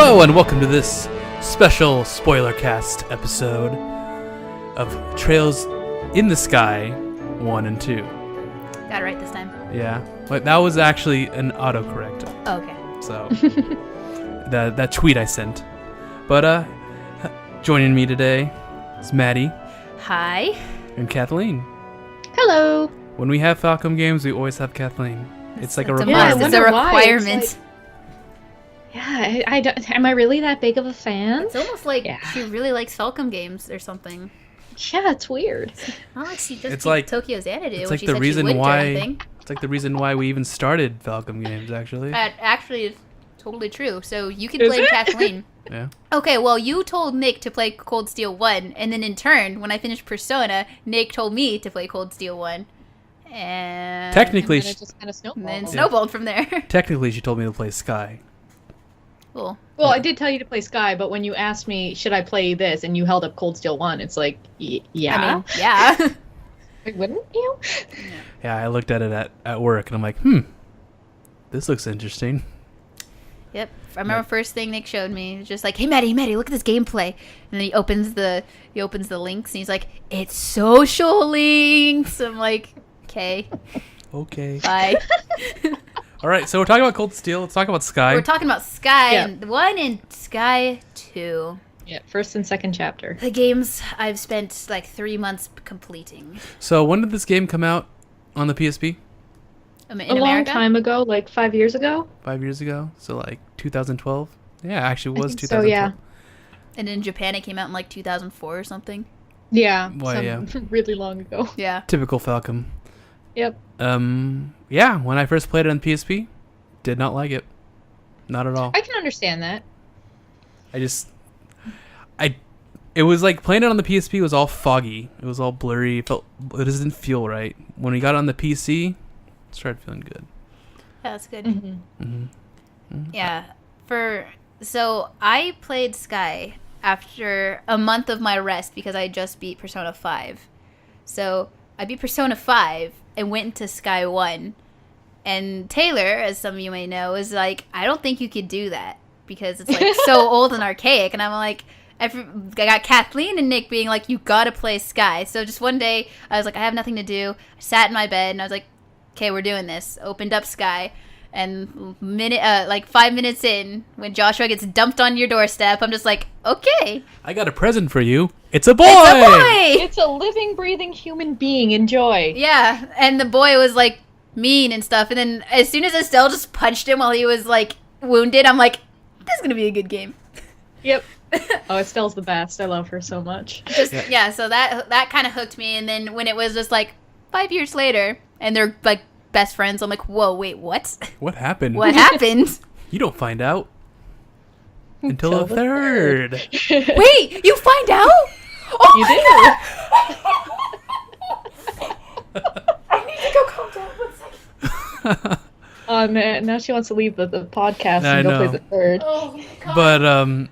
Hello and welcome to this special SpoilerCast episode of Trails in the Sky 1 and 2. Got it right this time. Yeah, but that was actually an autocorrect. Oh, okay. So, that tweet I sent. But joining me today is Maddie. Hi. And Kathleen. Hello. When we have Falcom games, we always have Kathleen. It's like a requirement. Yeah, it's a requirement. I don't, am I really that big of a fan? It's almost like she really likes Falcom games or something. Yeah, it's weird. Not like she just It's like Tokyo Xanadu. It's when like she the said reason she wouldn't or why. anything. It's like the reason why we even started Falcom games. Actually. That actually is totally true. So you can Is blame it? Kathleen. Yeah. Okay, well, you told Nick to play Cold Steel 1, and then in turn, when I finished Persona, Nick told me to play Cold Steel 1. And Technically, And then it just kind of snowballed. then snowballed from there. technically, she told me to play Sky. Cool. Well, I did tell you to play Sky, but when you asked me, should I play this, and you held up Cold Steel 1, it's like, yeah. I mean, yeah. Like, wouldn't you? Yeah, I looked at it at work, and I'm like, this looks interesting. Yep. I remember first thing Nick showed me, just like, hey Maddie, look at this gameplay. And then he opens the links and he's like, it's social links. I'm like, okay. Okay. Bye. All right, so we're talking about Cold Steel. Let's talk about Sky. We're talking about Sky Yeah. 1 and Sky 2. Yeah, first and second chapter. The games I've spent like 3 months completing. So when did this game come out on the PSP? In A long America? time ago, like 5 years ago. 5 years ago. So like 2012. Yeah, actually, it was I think so, 2012. yeah. And in Japan it came out in like 2004 or something. Yeah, Why, yeah. really long ago. Yeah. Typical Falcom. Yep. Yeah, when I first played it on PSP, did not like it. Not at all. I can understand that. It was like playing it on the PSP was all foggy. It was all blurry. It didn't feel right. When we got it on the PC, it started feeling good. Yeah, that's good. Mm-hmm. Yeah. So I played Sky after a month of my rest because I just beat Persona 5. So I beat Persona 5 and went into Sky 1. And Taylor, as some of you may know, is like, I don't think you could do that because it's like so old and archaic. And I'm like, I got Kathleen and Nick being like, you gotta play Sky. So just one day, I was like, I have nothing to do. I sat in my bed and I was like, okay, we're doing this. Opened up Sky. And 5 minutes in, when Joshua gets dumped on your doorstep, I'm just like, okay. I got a present for you. It's a boy! It's a boy! It's a living, breathing human being. Enjoy. Yeah, and the boy was like mean and stuff. And then as soon as Estelle just punched him while he was like wounded, I'm like, this is going to be a good game. Yep. Oh, Estelle's the best. I love her so much. Yeah, so that kind of hooked me. And then when it was just like 5 years later and they're like best friends, I'm like, whoa, wait, what? What happened? What happened? You don't find out until the third. Wait, you find out? Oh, You my God! I need to go calm down 1 second. Oh man, now she wants to leave the podcast I and go know. play the third. Oh, my God. But, I'm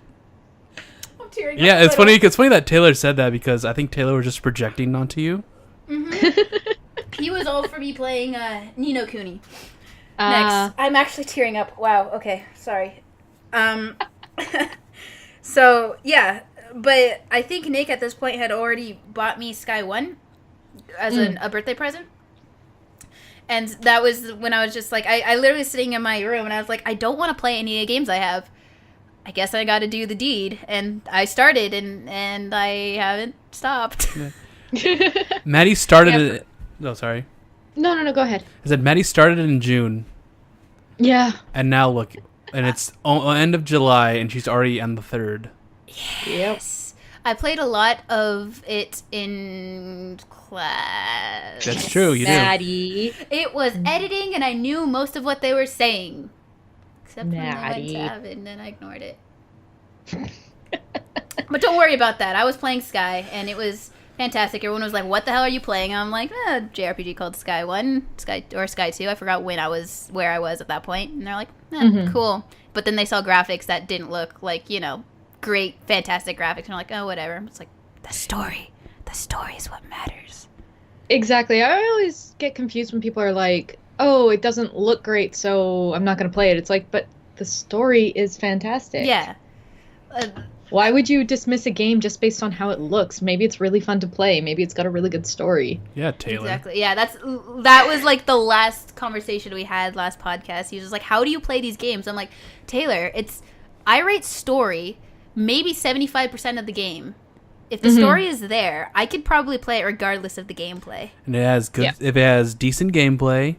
tearing up yeah, a it's little. funny that Taylor said that because I think Taylor was just projecting onto you. He was all for me playing Ni no Kuni. Next. I'm actually tearing up. Wow, okay, sorry. So, yeah, but I think Nick at this point had already bought me Sky 1 as a birthday present. And that was when I was just like, I literally was sitting in my room and I was like, I don't want to play any of the games I have. I guess I got to do the deed. And I started and I haven't stopped. Maddie started it. No, sorry. No, go ahead. I said Maddie started it in June, Yeah. and now look, and it's end of July, and she's already on the 3rd. Yes. I played a lot of it in class. That's true, you do. Maddie. It was editing, and I knew most of what they were saying. Except when I went Maddie. to have it, and then I ignored it. But don't worry about that. I was playing Sky, and it was fantastic. Everyone was like, what the hell are you playing? I'm like, JRPG called Sky 1, Sky 2. I forgot where I was at that point. And they're like, cool. But then they saw graphics that didn't look like, great, fantastic graphics. And I'm like, oh, whatever. It's like, the story is what matters. Exactly. I always get confused when people are like, oh, it doesn't look great, so I'm not going to play it. It's like, but the story is fantastic. Yeah. Why would you dismiss a game just based on how it looks? Maybe it's really fun to play. Maybe it's got a really good story. Yeah, Taylor. Exactly. Yeah, that was like the last conversation we had last podcast. He was just like, "How do you play these games?" I'm like, "Taylor, I rate story maybe 75% of the game. If the story is there, I could probably play it regardless of the gameplay." And it has good. Yeah. If it has decent gameplay,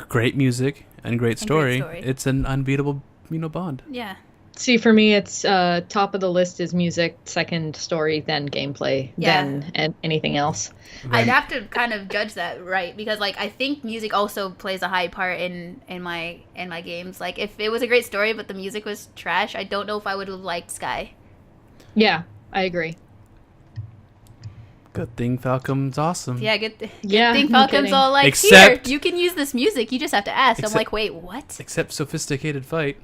great music, and great story, story. it's an unbeatable, bond. Yeah. See, for me, it's top of the list is music, second story, then gameplay, then anything else. I'd have to kind of judge that, right? Because like I think music also plays a high part in my games. Like if it was a great story but the music was trash, I don't know if I would have liked Sky. Yeah, I agree. Good thing Falcom's awesome. Yeah, good thing no Falcom's kidding. all like, Except- "Here, you can use this music. You just have to ask." I'm Except- like, "Wait, what?" Except sophisticated fight.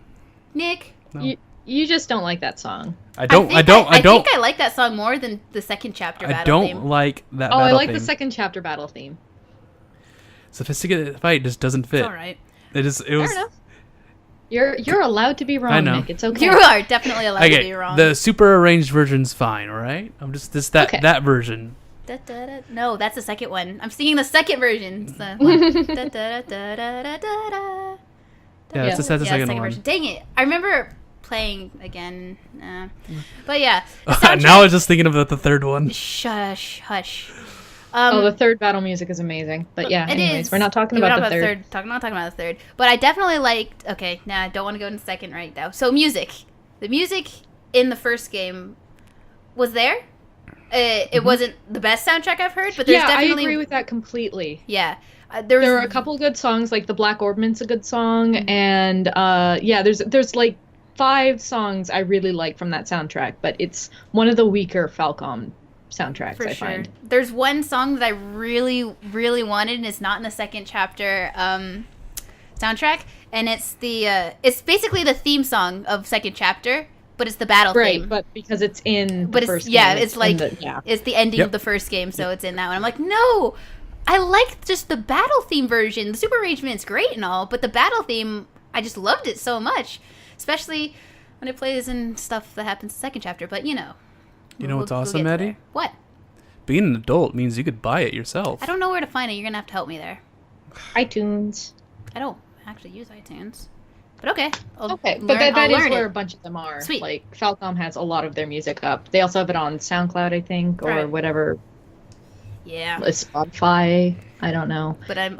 Nick, No. You just don't like that song. I don't. I think I like that song more than the second chapter I battle don't theme. like that. Oh, I battle like the theme. second chapter battle theme. Sophisticated fight just doesn't fit. It's all right. It was. Fair enough. You're allowed to be wrong, I know. Nick. It's okay. You are definitely allowed to Okay, be wrong. the super arranged version's fine. All right. I'm just Okay. that version. Da, da, da. No, that's the second one. I'm singing the second version. It's the one. Da, da, da, da, da, da, da. Yeah, that's the second one. version. Dang it! I remember playing again, but yeah. the Now soundtrack- I was just thinking about the third one. Shush, hush. The third battle music is amazing. But yeah, It anyways, is. we're not talking We're about not the third. Not talking about the third. But I definitely liked. Okay, now I don't want to go into second right now. So music, the music in the first game was there. It wasn't the best soundtrack I've heard, but there's Yeah, definitely. I agree with that completely. Yeah, There are a couple good songs, like the Black Orbment's a good song, and there's like 5 songs I really like from that soundtrack, but it's one of the weaker Falcom soundtracks, For I sure. find. There's one song that I really, really wanted, and it's not in the second chapter soundtrack, and it's it's basically the theme song of second chapter, but it's the battle Right, theme. but because it's in But the it's first yeah, game, it's like it's the ending Yep. of the first game, so it's in that one. I'm like, no, I like just the battle theme version. The super arrangement's great and all, but the battle theme, I just loved it so much, especially when it plays in stuff that happens in the second chapter. But You know what's we'll awesome, get to Maddie? there. What? Being an adult means you could buy it yourself. I don't know where to find it. You're gonna have to help me there. iTunes. I don't actually use iTunes, but okay. Okay, but that I'll is learn where a it. bunch of them are. Sweet. Like, Falcom has a lot of their music up. They also have it on SoundCloud, I think, or Right. whatever. Yeah, Spotify. I don't know. but I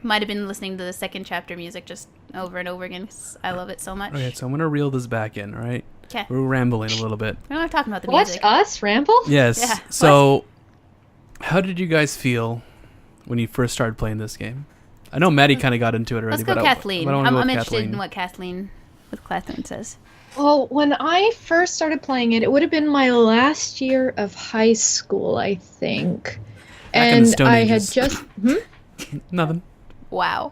might have been listening to the second chapter music just over and over again 'cause I love it so much. Okay, so I'm gonna reel this back in. All right, Okay, we're rambling a little bit. we're not talking about the What? music. Us? Ramble? Yes. Yeah. So, how did you guys feel when you first started playing this game? I know Maddie kind of got into it already. Let's go, but Kathleen. I wanna go I'm with interested Kathleen. in what Kathleen says. Well, when I first started playing it, it would have been my last year of high school, I think. Back in the And Stone I had Ages. just. Nothing. Wow.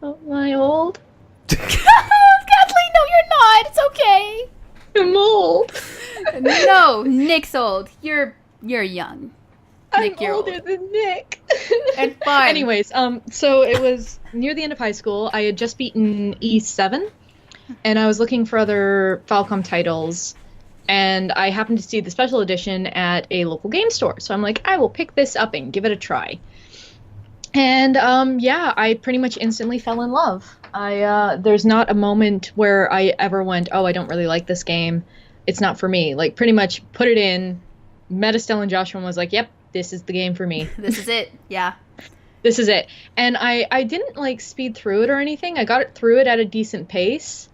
Oh, am I old? Kathleen, no, you're not. It's okay. I'm old. No, Nick's old. You're young. I'm Nick, you're older old. than Nick. And fine. Anyways, so it was near the end of high school. I had just beaten E7, and I was looking for other Falcom titles, and I happened to see the special edition at a local game store. So I'm like, I will pick this up and give it a try. And I pretty much instantly fell in love. There's not a moment where I ever went, oh, I don't really like this game. It's not for me. Like, pretty much put it in, met Estelle and Joshua and was like, yep, this is the game for me. This is it. Yeah. This is it. And I didn't like speed through it or anything. I got it through it at a decent pace.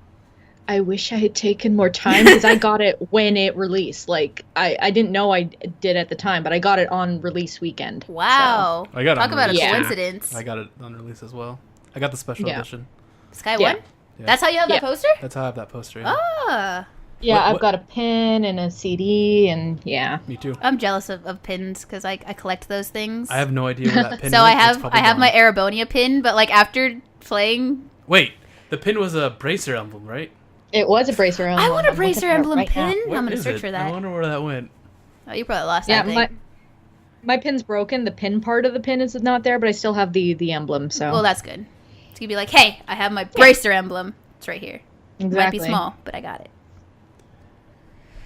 I wish I had taken more time because I got it when it released. Like, I didn't know I did at the time, but I got it on release weekend. Wow. I got it Talk on about a release. coincidence. I got it on release as well. I got the special Yeah. edition. Sky Yeah. One? That's how you have that poster? That's how I have that poster. Yeah. Ah. Yeah, What- I've got a pin and a CD, and yeah. Me too. I'm jealous of pins because I collect those things. I have no idea where that pin so went. I It's have probably I have gone. my Arabonia pin, but like after playing, Wait, the pin was a bracer emblem, right? It was a bracer emblem. I want a I'm looking bracer for it emblem right now. pin. What I'm gonna is search it? for I that. wonder where that went. Oh, you probably lost Yeah, that thing. my pin's broken. The pin part of the pin is not there, but I still have the emblem. So Well, that's good. So you'd be like, hey, I have my bracer emblem. It's right here. It might exactly. be small, but I got it.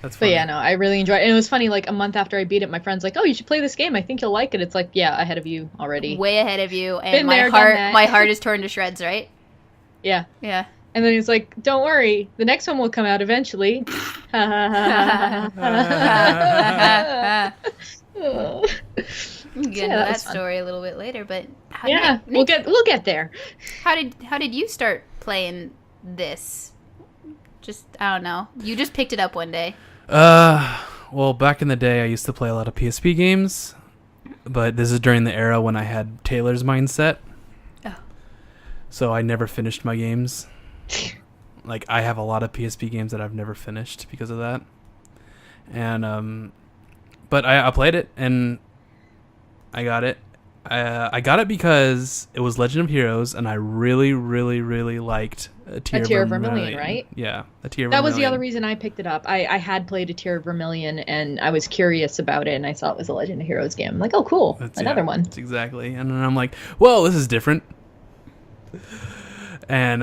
That's But funny. yeah, no, I really enjoyed it. And it was funny, like a month after I beat it, my friend's like, "Oh, you should play this game. I think you'll like it." It's like, yeah, ahead of you already. Way ahead of you, and Been there, done my that. heart is torn to shreds, right? Yeah. Yeah. And then he's like, "Don't worry, the next one will come out eventually." We'll get into that that was fun. story a little bit later, but Yeah, we'll get there. how did you start playing this? Just I don't know. You just picked it up one day. Well, back in the day, I used to play a lot of PSP games, but this is during the era when I had Taylor's mindset. Oh. So I never finished my games. Like, I have a lot of PSP games that I've never finished because of that. And, but I played it, and I got it. I got it because it was Legend of Heroes, and I really, really, really liked A Tear of Vermilion, right? Yeah, A Tear of That Vermilion. was the other reason I picked it up. I had played A Tear of Vermilion, and I was curious about it, and I saw it was a Legend of Heroes game. I'm like, oh, cool, another one. That's exactly. And then I'm like, whoa, this is different. And,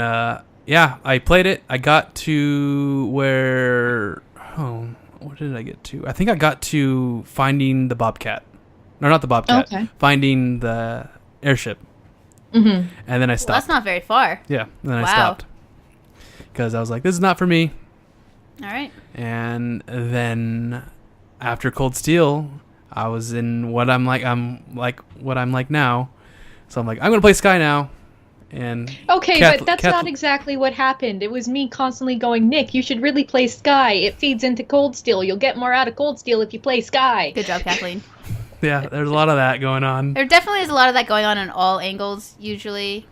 yeah, I played it. I got to where... Oh, what did I get to? I think I got to finding the Bobcat. No, not the Bobcat. Okay. Finding the airship. Mm-hmm. And then I Well, stopped. that's not very far. Yeah, and then I Wow. stopped. Because I was like, this is not for me. All right. And then after Cold Steel, I was in what I'm like now. So I'm like, I'm going to play Sky now. And Okay, but that's not exactly what happened. It was me constantly going, Nick, you should really play Sky. It feeds into Cold Steel. You'll get more out of Cold Steel if you play Sky. Good job, Kathleen. yeah, there's a lot of that going on. There definitely is a lot of that going on in all angles, usually,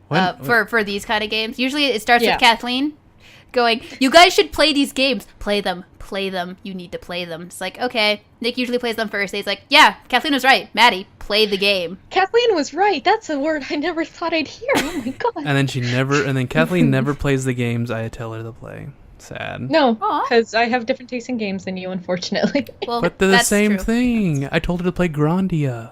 for these kind of games. Usually it starts Yeah. with Kathleen going, you guys should play these games. Play them. You need to play them. It's like, okay. Nick usually plays them first. He's like, yeah, Kathleen was right. Maddie, play the game. Kathleen was right. That's a word I never thought I'd hear. Oh my god. And then Kathleen never plays the games I tell her to play. Sad. No, Aw. because I have different tastes in games than you, unfortunately. Well, But they're the that's same true. thing. I told her to play Grandia.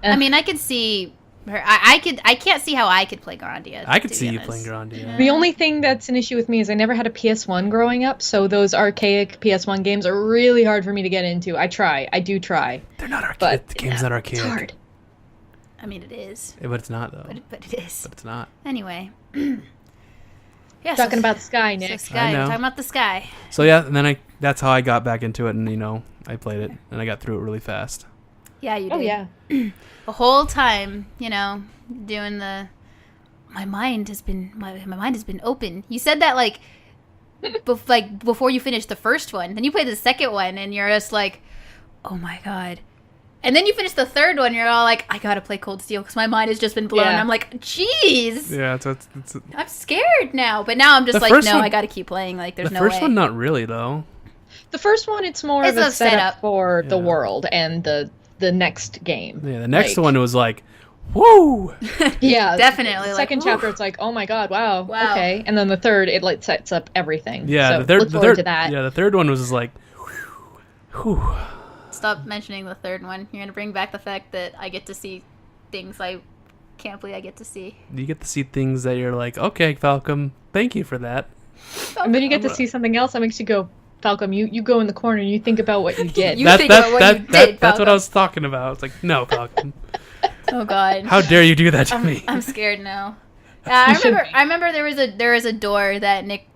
I mean, I could see her. I can't see how I could play Grandia. I could to see be you honest. playing Grandia. The only thing that's an issue with me is I never had a PS1 growing up, so those archaic PS1 games are really hard for me to get into. I do try. They're not archaic. But The game's not archaic. It's hard. I mean, it is, Yeah, but it's not, though. but it is. But it's not. Anyway. Yeah, Talking about Sky, so Nick. Sky. I know. We're talking about the Sky. So yeah, and then that's how I got back into it, and I played it, and I got through it really fast. Yeah, you did. Oh yeah. The whole time, doing the. My mind has been open. You said that like before you finished the first one. Then you played the second one, and you're just like, oh my god. And then you finish the third one, you're all like, I gotta play Cold Steel because my mind has just been blown. Yeah. I'm like, jeez. Yeah, so it's I'm scared now. But now I'm just The like, first no, one- I gotta keep playing. Like, there's the no first way. one, not really though. The first one, it's more It's of a a setup. setup for the Yeah. world and the next game. Yeah, the next Like- one was like, woo. Yeah, Definitely, The like, second oof. chapter, it's like, oh my god, wow, Wow. okay. And then the third, it like sets up everything. Yeah, so the third, look forward to that. Yeah, the third one was just like, whew. Stop mentioning the third one. You're gonna bring back the fact that I get to see things I can't believe I get to see. You get to see things that you're like, okay, Falcom, thank you for that. And then you get to see something else that makes you go, Falcom, you go in the corner and you think about what you did. You think about what you did, That's what Falcom. I was talking about. It's like, no, Falcom. Oh god. How dare you do that to me? I'm scared now. You I should remember. be. I remember there was a door that Nick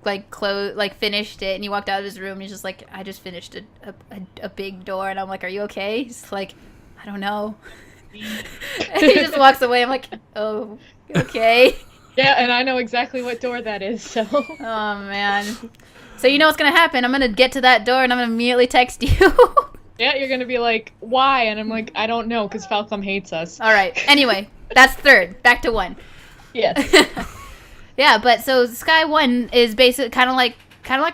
finished it, and he walked out of his room. And he's just like, I just finished a big door, and I'm like, are you okay? He's like, I don't know. And he just walks away. I'm like, oh, okay. Yeah, and I know exactly what door that is, so. Oh man. So you know what's gonna happen? I'm gonna get to that door, and I'm gonna immediately text you. Yeah, you're gonna be like, why? And I'm like, I don't know, because Falcom hates us. All right. Anyway, that's third. Back to one. Yes. Yeah, but so Sky 1 is basically kind of like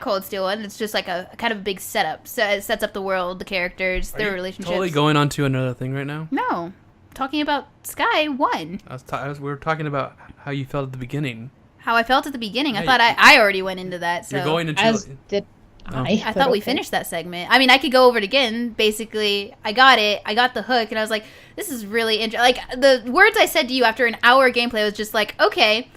Cold Steel 1. It's just like a kind of a big setup. So it sets up the world, the characters, their relationships. Totally going on to another thing right now. No, talking about Sky 1. We were talking about how you felt at the beginning. How I felt at the beginning. I Yeah, thought I already went into that. So You're going into. As did Oh. I thought we finished that segment. I mean, I could go over it again. Basically, I got it. I got the hook, and I was like, this is really interesting. Like, the words I said to you after an hour of gameplay was just like, okay,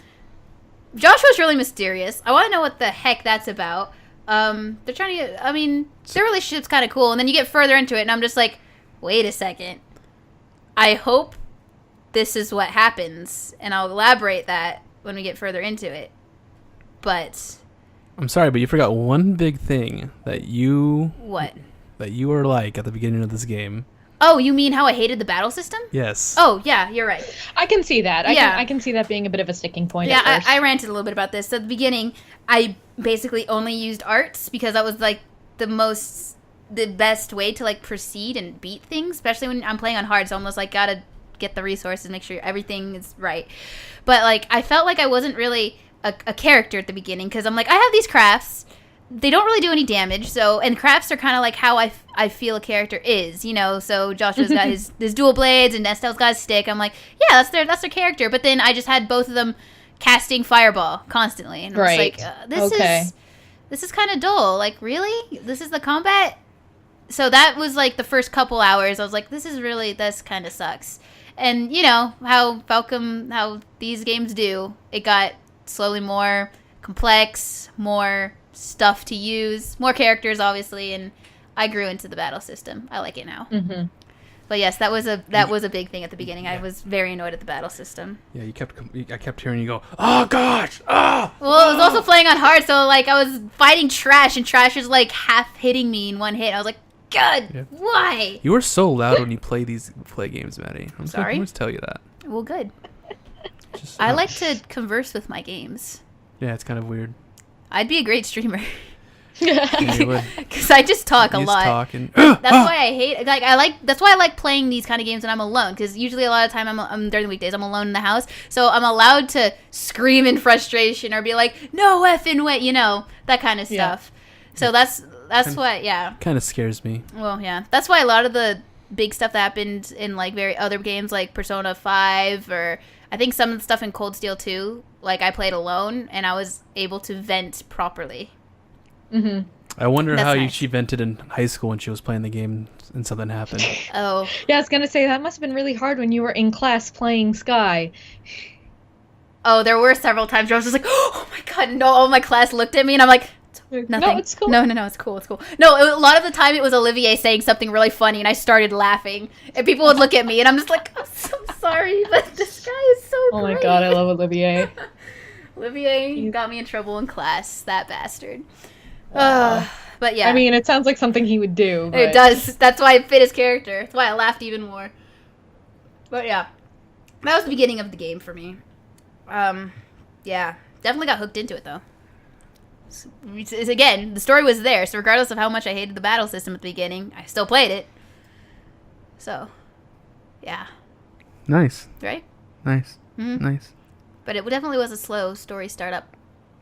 Joshua's really mysterious. I want to know what the heck that's about. They're trying to get, I mean, their relationship's kind of cool. And then you get further into it, and I'm just like, wait a second. I hope this is what happens, and I'll elaborate that when we get further into it. But I'm sorry, but you forgot one big thing that you... What? That you were like at the beginning of this game. Oh, you mean how I hated the battle system? Yes. Oh, yeah, you're right. I can see that. Yeah. I can see that being a bit of a sticking point. Yeah, at first. I ranted a little bit about this. At the beginning, I basically only used arts because that was like the best way to like proceed and beat things, especially when I'm playing on hard. So I'm almost like gotta get the resources, make sure everything is right. But like I felt like I wasn't really a character at the beginning because I'm like, I have these crafts. They don't really do any damage, and crafts are kind of like how I feel a character is, you know. So Joshua's got his dual blades, and Estelle's got his stick. I'm like, yeah, that's their character. But then I just had both of them casting fireball constantly, and I was like, this is kind of dull. Like, really, this is the combat. So that was like the first couple hours. I was like, this kind of sucks. And you know how how these games do. It got slowly more complex, more stuff to use, more characters obviously, and I grew into the battle system. I like it now. Mm-hmm. But yes, that was a big thing at the beginning. I was very annoyed at the battle system. Yeah, I kept hearing you go, oh gosh, ah. Well, I was also playing on hard, so like I was fighting trash, and trash was like half hitting me in one hit. I was like, God, why? You are so loud when you play games, Maddie. I'm sorry. I'm going to tell you that. Well, good. Just, I like to converse with my games. Yeah, it's kind of weird. I'd be a great streamer. Yeah, you would. Because I just talk a You just lot. talk and, That's why I hate that's why I like playing these kind of games when I'm alone, because usually a lot of time I'm during the weekdays I'm alone in the house, so I'm allowed to scream in frustration or be like, no effing way, you know, that kind of stuff. So that's what kind of scares me. Well, yeah, that's why a lot of the big stuff that happened in like very other games like Persona 5, or I think some of the stuff in Cold Steel 2, like I played alone and I was able to vent properly. Mm-hmm. I wonder That's how nice. she vented in high school when she was playing the game and something happened. Oh. Yeah, I was gonna say that must have been really hard when you were in class playing Sky. Oh, there were several times where I was just like, oh my God, no, all my class looked at me and I'm like, nothing. No, it's cool. No, it's cool, it's cool. No, a lot of the time it was Olivier saying something really funny and I started laughing. And people would look at me and I'm just like, I'm so sorry, but this guy is so Oh great. my God, I love Olivier. Olivier got me in trouble in class, that bastard. But yeah. I mean, it sounds like something he would do. But... It does. That's why it fit his character. That's why I laughed even more. But yeah. That was the beginning of the game for me. Yeah. Definitely got hooked into it, though. Again, the story was there, so regardless of how much I hated the battle system at the beginning, I still played it. So, yeah. Nice. Right? Nice. Mm-hmm. Nice. But it definitely was a slow story startup.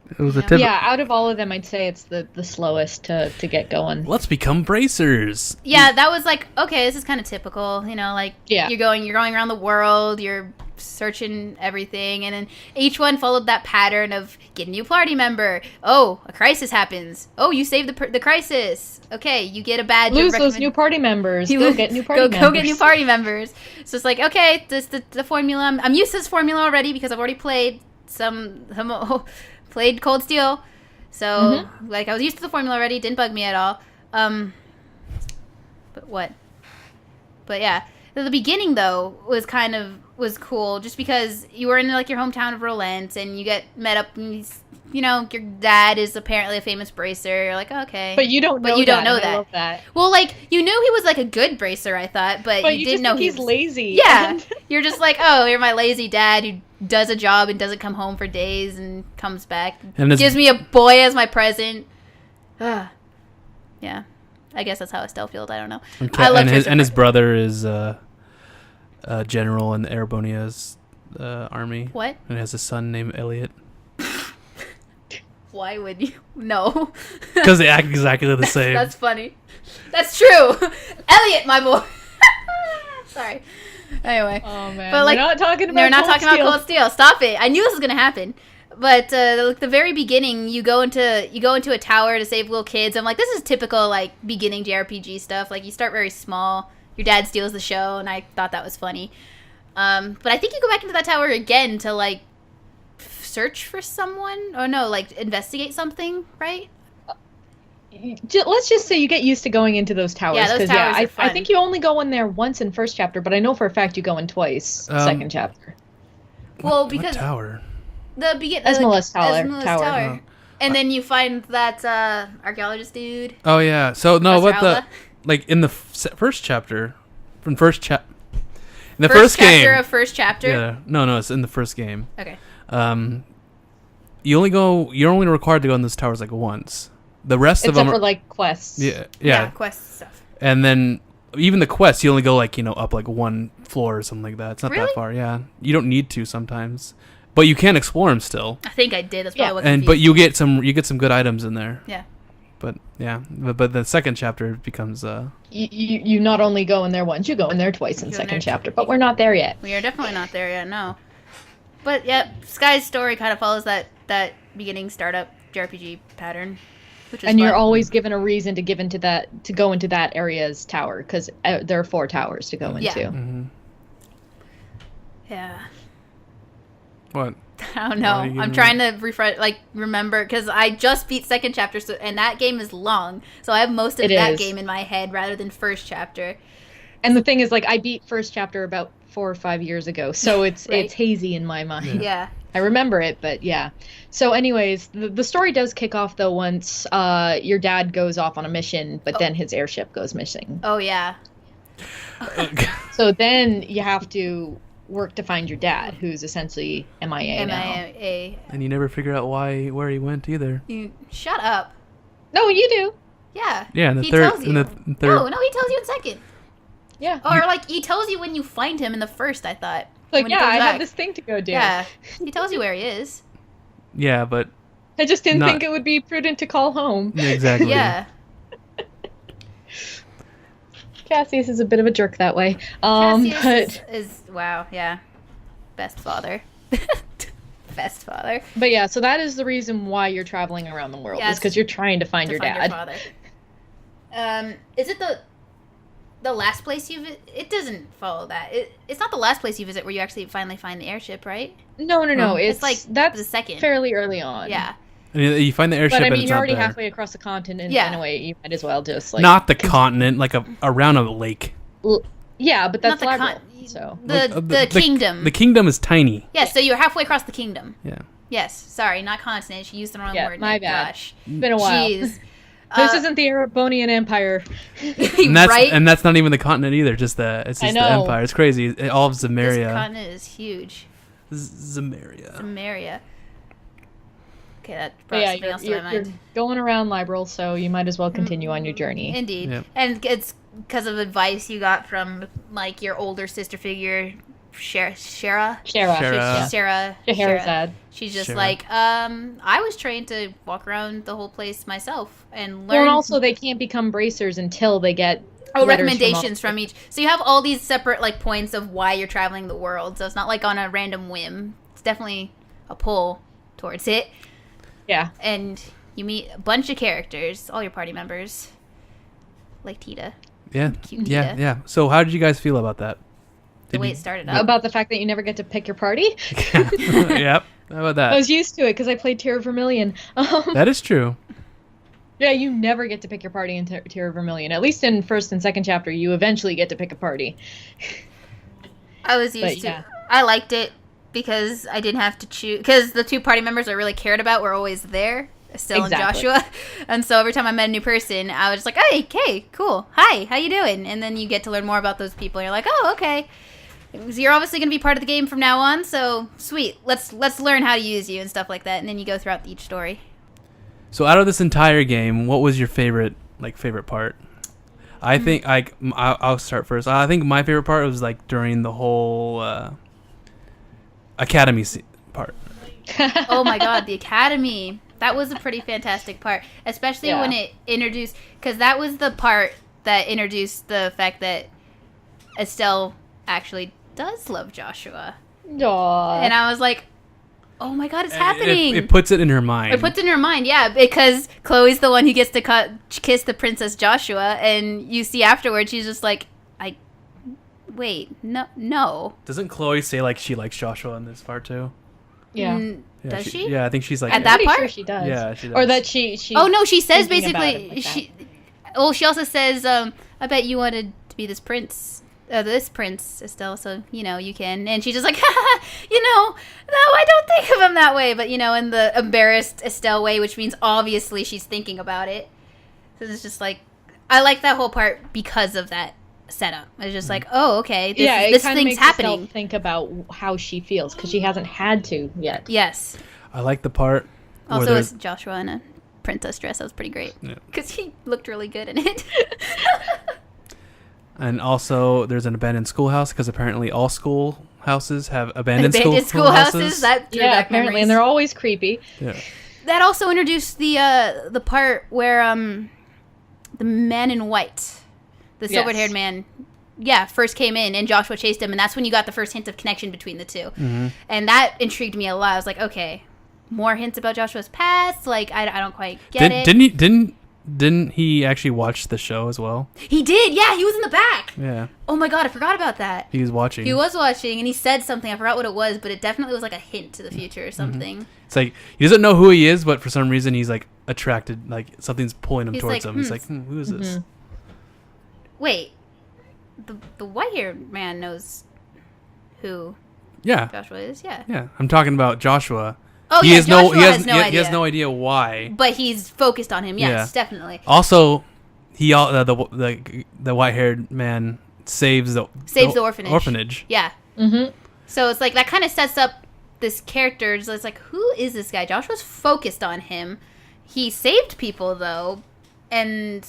It was a typical... Yeah, out of all of them, I'd say it's the slowest to get going. Let's become bracers. Yeah, that was like, okay, this is kind of typical, you know, like you're going around the world, you're searching everything, and then each one followed that pattern of get a new party member. Oh, a crisis happens. Oh, you saved the crisis. Okay, you get a badge. Lose those new party members. You go get new party members. Go get new party members. So it's like, okay, this the formula. I'm used to this formula already because I've already played played Cold Steel, so like I was used to the formula already. Didn't bug me at all. But yeah, the beginning though was cool just because you were in like your hometown of Rolent and you get met up and you know your dad is apparently a famous bracer. You're like, okay, but you don't know that. I love that. Well, like you knew he was like a good bracer, I thought, but you didn't know he's lazy. Yeah, you're just like, oh, you're my lazy dad who does a job and doesn't come home for days and comes back and gives me a boy as my present. Yeah, I guess that's how Estelle feels. I don't know. And his brother is a general in Erebonia's army. What? And has a son named Elliot. Why would you? No. Because they act exactly the same. That's funny. That's true. Elliot, my boy. Sorry. Anyway. Oh man. But like, we're not talking about Cold Steel. Stop it. I knew this was gonna happen. But like the very beginning, you go into a tower to save little kids. I'm like, this is typical like beginning JRPG stuff. Like you start very small. Your dad steals the show, and I thought that was funny. But I think you go back into that tower again to like search for someone, or no, like investigate something, right? let's just say you get used to going into those towers. Yeah, those 'cause, towers are I fun. think you only go in there once in first chapter, but I know for a fact you go in twice second chapter. Well, What because tower? Esmolus Tower. Oh. And then you find that archaeologist dude. Oh yeah. So no, Professor what Alva? like in the first chapter, in the First first game. chapter of first chapter. Yeah. No, it's in the first game. Okay. You're only required to go in those towers like once. The rest of Except them for are, like quests. yeah. Quest stuff. And then even the quests, you only go like, up like one floor or something like that. It's not Really? that far. Yeah. You don't need to sometimes. But you can explore them still. I think I did. That's probably what And confused but you me. get some good items in there. Yeah. But yeah, but the second chapter becomes You not only go in there once, you go in there twice in You go in second there chapter. But we're not there yet. We are definitely not there yet, no. But yeah, Sky's story kind of follows that beginning startup JRPG pattern, which is And you're fun. always given a reason to go into that area's tower, because there are 4 towers to go into. mm-hmm. Yeah. What? I don't know. Why are you I'm giving trying to remember, because I just beat second chapter, and that game is long, so I have most of It that is. game in my head rather than first chapter. And the thing is, like, I beat first chapter about 4 or 5 years ago, so it's Right. it's hazy in my mind. Yeah. I remember it, but yeah. So anyways, the story does kick off, though, once your dad goes off on a mission, but then his airship goes missing. Oh yeah. So then you have to work to find your dad, who's essentially MIA now. MIA. And you never figure out where he went either. You shut up. No, you do. Yeah. Yeah, in the he third. tells you. In the third. No, he tells you in second. Yeah. Or like he tells you when you find him in the first. I thought. Like, when he yeah, comes I back. have this thing to go do. Yeah. He tells you where he is. Yeah, but I just didn't Not- think it would be prudent to call home. yeah, exactly. Yeah. Cassius is a bit of a jerk that way. Cassius But is wow. Yeah. Best father. Best father. but yeah, so that is the reason why you're traveling around the world. Yes. Is because you're trying to find To your find dad. your father. Is it the last place you visit? It doesn't follow that. It's not the last place you visit where you actually finally find the airship, right? No. It's like that's the second. fairly early on. Yeah. And you find the airship, But I and mean, it's you're not already there. halfway across the continent. Yeah. In a way, you might as well just like Not the continent, like around a lake. Yeah, but that's Not the Labyrinth, so the kingdom. The kingdom is tiny. Yeah, so you're halfway across the kingdom. Yeah. Yes, sorry, not continent. She used the wrong Yeah, word. my Nick. bad. Gosh. it's been a while. Jeez. This isn't the Erebonian Empire. And that's right? and that's not even the continent either. It's just the know. empire. It's crazy. All of This Zamaria. continent is huge. Zamaria. Samaria. Okay, that But brought yeah, something else to you're my mind. going around Liberal, so you might as well continue on your journey. Indeed. Yep. And it's because of advice you got from, like, your older sister figure, Shara. Shara. Shara. She's just Shara. like, I was trained to walk around the whole place myself and learn. Well, and also they can't become bracers until they get recommendations from each. So you have all these separate, like, points of why you're traveling the world. So it's not like on a random whim. It's definitely a pull towards it. Yeah. And you meet a bunch of characters, all your party members, like Tita. Yeah. Cute Yeah. Tita. Yeah. So how did you guys feel about that? The way you- it started out. About the fact that you never get to pick your party. Yep. How about I that? was used to it because I played Tear of Vermilion. That is true. Yeah, you never get to pick your party in Tear of Vermilion. At least in first and second chapter, you eventually get to pick a party. I was used But, to. yeah. I liked it because I didn't have to choose. Because the two party members I really cared about were always there, Estelle Exactly. and Joshua. And so every time I met a new person, I was just like, hey, cool. Hi, how you doing? And then you get to learn more about those people. And you're like, oh, okay. So you're obviously going to be part of the game from now on. So sweet. Let's learn how to use you and stuff like that. And then you go throughout each story. So out of this entire game, what was your favorite part? I think I'll start first. I think my favorite part was like during the whole academy part. Oh my god, the academy. That was a pretty fantastic part, especially Yeah. when it introduced, because that was the part that introduced the fact that Estelle actually does love Joshua. Aww. And I was like, oh my god, it's happening. It puts it in her mind. It puts it in her mind, yeah, because Chloe's the one who gets to kiss the Princess Joshua, and you see afterwards, she's just like, wait, no. Doesn't Chloe say like she likes Joshua in this part too? Yeah. Does she? Yeah, I think she's like At that Pretty part? sure she does. Yeah, she does. Or that she. Oh no, she says thinking about basically it like she. Well, she also says, "I bet you wanted to be this prince, Estelle. So you can." And she's just like, no, I don't think of him that way. But in the embarrassed Estelle way, which means obviously she's thinking about it. So it's just like, I like that whole part because of that setup. It's just like, oh, okay, this kinda thing's makes Estelle happening. think about how she feels because she hasn't had to yet. Yes. I like the part. Also, it's Joshua in a princess dress. That was pretty great because he looked really good in it. And also, there's an abandoned schoolhouse because apparently all schoolhouses have abandoned Schoolhouses. schoolhouses. That Apparently, and they're always creepy. Yeah. That also introduced the part where the man in white, the silver-haired man, first came in, and Joshua chased him, and that's when you got the first hint of connection between the two. Mm-hmm. And that intrigued me a lot. I was like, okay, more hints about Joshua's past. Like, I don't quite get it. Didn't he actually watch the show as well? He did. Yeah, he was in the back. Yeah. Oh my god, I forgot about that. He was watching. He was watching, and he said something. I forgot what it was, but it definitely was like a hint to the future or something. Mm-hmm. It's like he doesn't know who he is, but for some reason he's like attracted. Like something's pulling him He's towards like, him. He's like, who is this? Wait, the white-haired man knows who Yeah. Joshua is. Yeah. Yeah. I'm talking about Joshua. Oh, He yeah, has Joshua has no he idea. has no idea why. But he's focused on him. Yes, Yeah. definitely. Also, the white-haired man saves the orphanage. Orphanage. Yeah. Mm-hmm. So it's like that kind of sets up this character. So it's like, who is this guy? Joshua's focused on him. He saved people though, and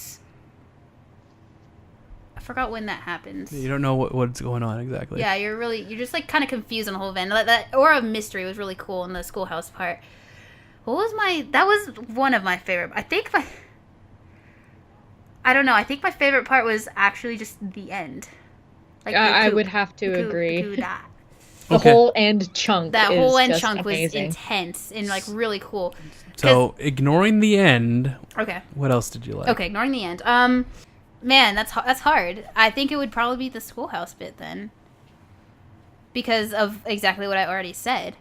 I forgot when that happens. You don't know what's going on exactly. Yeah, you're just like kind of confused on the whole event. That aura of mystery was really cool in the schoolhouse part. That was one of my favorite. I don't know. I think my favorite part was actually just the end. Like I would have to agree. The Okay. whole end chunk. That is whole end just chunk amazing. was intense and like really cool. So ignoring the end, Okay. what else did you like? Okay, ignoring the end. Man, that's hard. I think it would probably be the schoolhouse bit then, because of exactly what I already said.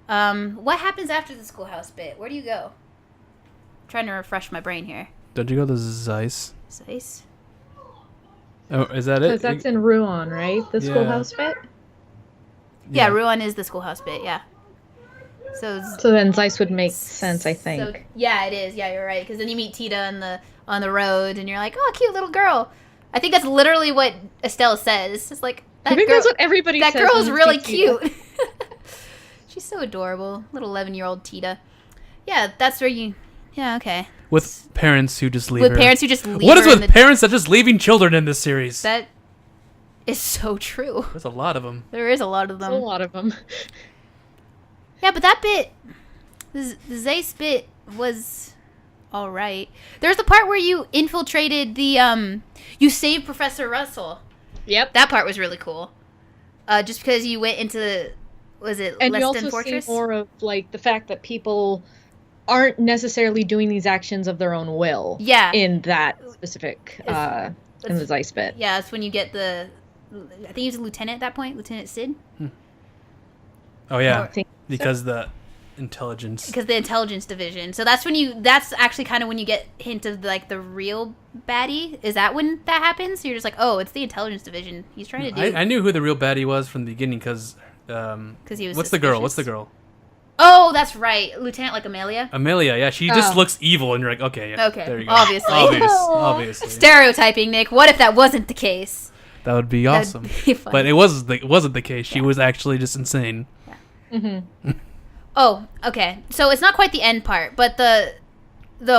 What happens after the schoolhouse bit? Where do you go? I'm trying to refresh my brain here. Don't you go to Zeiss? Zeiss? Oh, is that it? Because that's in Rouen, right? The Yeah. schoolhouse bit? Yeah, Rouen is the schoolhouse bit, yeah. So then Zeiss would make sense, I think. So, yeah, it is. Yeah, you're right. Because then you meet Tita on the road, and you're like, "Oh, cute little girl." I think that's literally what Estelle says. It's just like I think that's what everybody says. That girl is when really they see Tita. cute. She's so adorable, little 11-year-old Tita. Yeah, that's where you. Yeah, okay. With parents who just leave With her. parents who just leave What is her in with parents that just leaving children in this series? That is so true. There's a lot of them. There is a lot of them. There's a lot of them. Yeah, but that bit, the Zeiss bit was all right. There's the part where you infiltrated you saved Professor Russell. Yep. That part was really cool. Just because you went into, was it And you Less also Than Fortress? see more of like the fact that people aren't necessarily doing these actions of their own will. Yeah. In that specific in the Zeiss bit. Yeah, that's when you get I think he was a lieutenant at that point, Lieutenant Sid. Oh yeah, I think because the intelligence. Because the intelligence division. So that's actually kind of when you get hint of like the real baddie. Is that when that happens? You're just like, oh, it's the intelligence division. He's trying to do. I knew who the real baddie was from the beginning because. He was. What's the girl? What's the girl? Oh, that's right, Lieutenant like Amelia. Amelia, yeah, she just looks evil, and you're like, okay, yeah, Okay, there you go. obviously. Obviously. Stereotyping, Nick. What if that wasn't the case? That would be awesome. That'd be fun. But it wasn't the case. She was actually just insane. Mm-hmm. Oh, okay. So it's not quite the end part, but the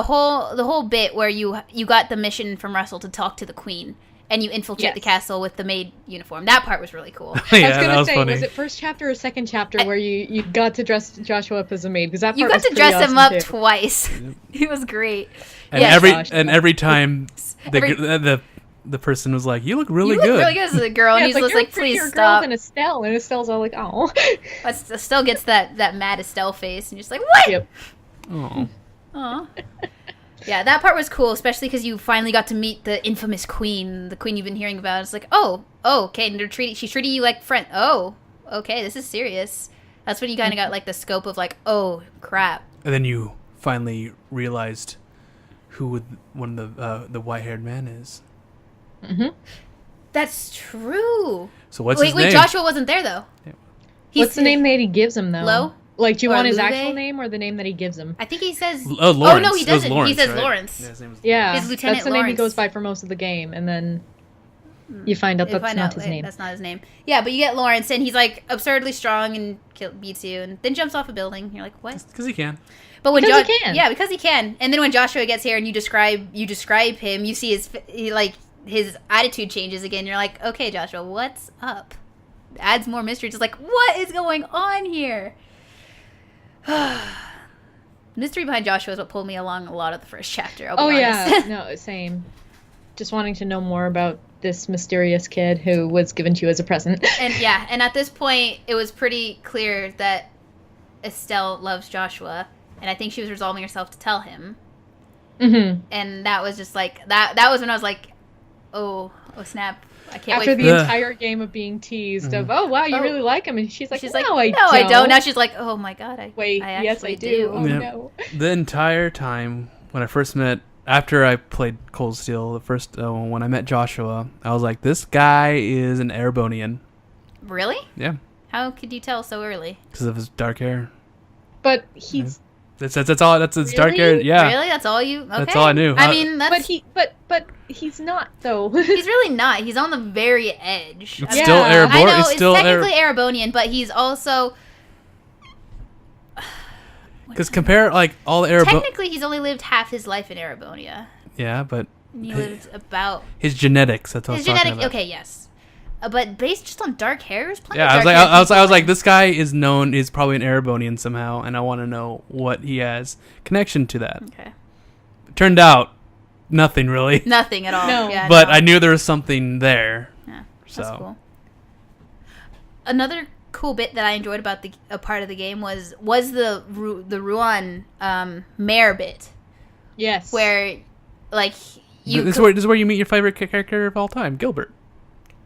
whole bit where you got the mission from Russell to talk to the Queen and you infiltrate the castle with the maid uniform. That part was really cool. Yeah, I was that gonna was say, funny. was it first chapter or second chapter where you got to dress Joshua up as a maid? Because that part You got was to dress pretty him awesome, up too. twice. It was great. And Yes. every time the person was like, "You look really You good." look really good as a girl, and Yeah, he's it's just you're a like, "Please prettier stop." girl than Estelle, and Estelle's all like, "Oh." Estelle gets that mad Estelle face, and you're just like, "What?" Yep. Oh. Aw. Yeah, that part was cool, especially because you finally got to meet the infamous queen, the queen you've been hearing about. It's like, oh, okay, and she's treating you like friend. Oh, okay, this is serious. That's when you kind of got like the scope of like, oh crap. And then you finally realized who one of the white-haired man is. Mm-hmm. That's true. So what's his name? Wait, Joshua wasn't there though. Yeah. What's the name that he gives him though? Lo? Like, do you Or want his Luve? actual name or the name that he gives him? I think he says. Lawrence. Oh no, he It was doesn't. Lawrence, He says right? Lawrence. Yeah, his name was Yeah, His Lieutenant that's the name he Lawrence. goes by for most of the game, and then you find out that's not his name. That's not his name. Yeah, but you get Lawrence, and he's like absurdly strong and beats you, and then jumps off a building. You're like, what? Because he can. But when Because he can. Yeah, because he can. And then when Joshua gets here and you describe him, you see his attitude changes again. You're like, okay, Joshua, what's up? Adds more mystery. Just like, what is going on here? Mystery behind Joshua is what pulled me along a lot of the first chapter. I'll be honest. No, same. Just wanting to know more about this mysterious kid who was given to you as a present. And at this point, it was pretty clear that Estelle loves Joshua, and I think she was resolving herself to tell him. Mm-hmm. And that was just like that was when I was like, oh snap! I can't After wait. the entire game of being teased of, oh wow, you Oh. really like him, and she's like, She's no, like, I don't. Now she's like, oh my god, I Yes, I actually do. Oh Yeah. no. The entire time when I first met, after I played Cold Steel, the first when I met Joshua, I was like, this guy is an Erebonian. Really? Yeah, How could you tell so early? because of his dark hair. But he's That's all. That's his dark hair. Really? Yeah, Really? That's all you? Okay. That's all I knew. I mean, that's but he's not though. he's really not. He's on the very edge. It's Yeah. still I Erebor. know It's still technically Erebonian, but he's also because compare like all the Erebor. technically he's only lived half his life in Erebonia. Yeah, but He lived about his genetics. That's what his I was talking genetic. about. Okay, yes. But based just on dark hair, there's plenty Yeah, of I was dark like, hair I was people like, in- this guy is probably an Erebonian somehow, and I want to know what he has connection to that. Okay. Turned out, nothing really. Nothing at all. No. Yeah, But no. I knew there was something there. Yeah, So that's cool. Another cool bit that I enjoyed about a part of the game was the Ruan mare bit, Yes. where like you this is where you meet your favorite character of all time, Gilbert.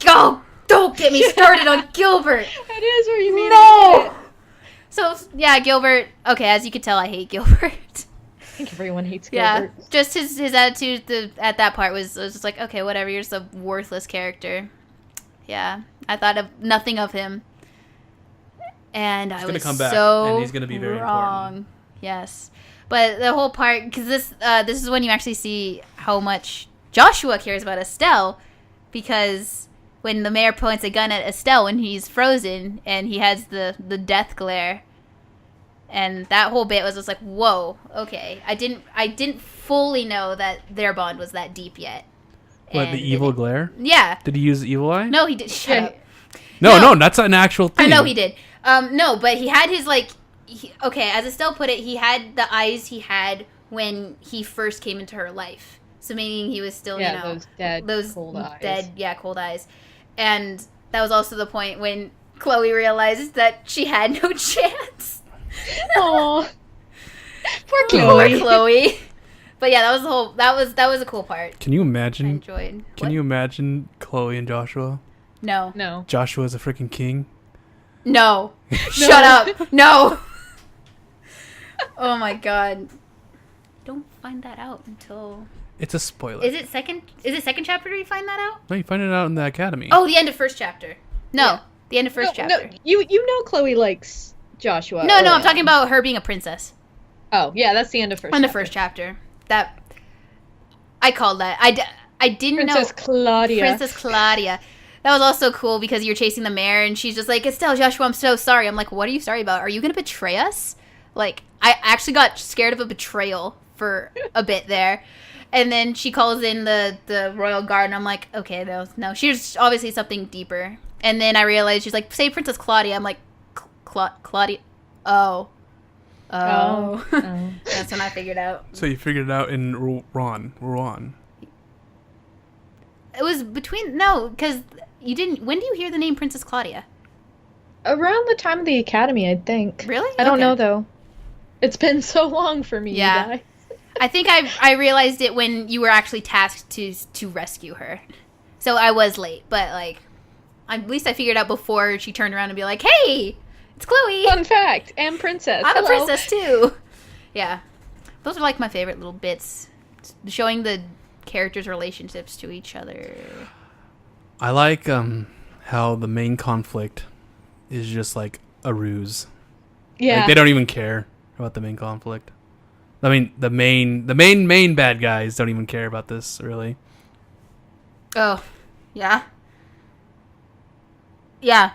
go. Don't get me started on Gilbert. That is where you meet No. it. So yeah, Gilbert. Okay, as you can tell, I hate Gilbert. I think everyone hates Yeah, Gilbert. just his attitude at that part was just like, okay, whatever. You're just a worthless character. Yeah, I thought of nothing of him, and I gonna was come back, so and he's gonna be very wrong. important. Yes, but the whole part because this is when you actually see how much Joshua cares about Estelle, because when the mayor points a gun at Estelle when he's frozen and he has the death glare. And that whole bit was just like, whoa, okay. I didn't fully know that their bond was that deep yet. What, the evil glare? Yeah. Did he use the evil eye? No, he did. Shut up. No, that's an actual thing. I know he did. No, but he had his okay, as Estelle put it, he had the eyes he had when he first came into her life. So meaning he was still, those cold eyes. Cold eyes. And that was also the point when Chloe realized that she had no chance. Aw. Poor Poor Chloe. Chloe. But yeah, that was a cool part. Can you I imagine? enjoyed. Can What? you imagine Chloe and Joshua? No. No. Joshua is a freaking king. No. Shut up. No. Oh my god. Don't find that out until It's a spoiler. Is it second chapter you find that out? No, you find it out in the academy. Oh, the end of first chapter. No. Yeah. The end of first No, chapter. you know Chloe likes Joshua. No, early I'm talking on. about her being a princess. Oh, yeah, that's the end of first. In the chapter. first chapter. That I called that. I didn't Princess know Claudia. Princess Claudia. That was also cool because you're chasing the mayor and she's just like, Estelle, Joshua, I'm so sorry. I'm like, what are you sorry about? Are you going to betray us? Like, I actually got scared of a betrayal for a bit there. And then she calls in the royal guard and I'm like, okay, no. She's obviously something deeper. And then I realized she's like, say Princess Claudia. I'm like, Claudia? Oh. That's when I figured out. So you figured it out in Rouen. It was because you didn't. When do you hear the name Princess Claudia? Around the time of the academy, I think. Really? I don't Okay. know though. It's been so long for me. Yeah. You guys. I think I realized it when you were actually tasked to rescue her. So I was late, but like, at least I figured out before she turned around and be like, "Hey, It's Chloe. Fun fact. And princess. I'm Hello. a princess too. Yeah. Those are like my favorite little bits. Showing the characters' relationships to each other. I like how the main conflict is just like a ruse. Yeah. Like, they don't even care about the main conflict. I mean, the main bad guys don't even care about this, really. Oh, yeah. Yeah,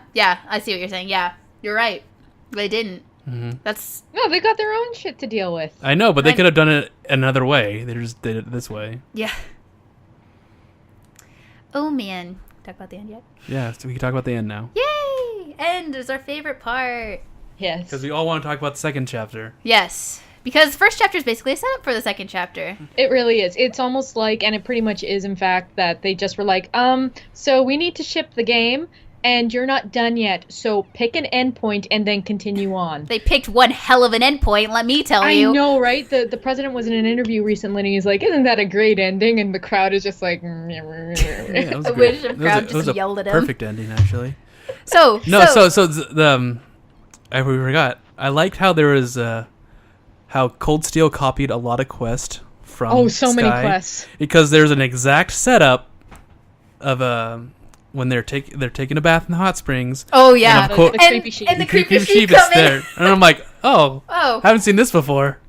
I see what you're saying. Yeah, you're right. They didn't. Mm-hmm. That's... No, they got their own shit to deal with. I know, but they could have done it another way. They just did it this way. Yeah. Oh, man. Talk about the end yet? Yeah, so we can talk about the end now. Yay! End is our favorite part. Yes. Because we all want to talk about the second chapter. Yes. Because first chapter is basically a setup for the second chapter. It really is. It's almost like, and it pretty much is, in fact, that they just were like, so we need to ship the game, and you're not done yet, so pick an endpoint and then continue on. They picked one hell of an endpoint, let me tell you. I know, right? The president was in an interview recently, and he's like, isn't that a great ending? And the crowd is just like... Yeah, it was I great. wish the crowd just yelled at him. Perfect ending, actually. So I forgot. I liked how there was how Cold Steel copied a lot of quests from so Sky, many quests. because there's an exact setup of when they're taking a bath in the hot springs. Oh yeah, And of course- the creepy sheep. and the creepy sheep sheep is coming. there, and I'm like, oh, haven't seen this before.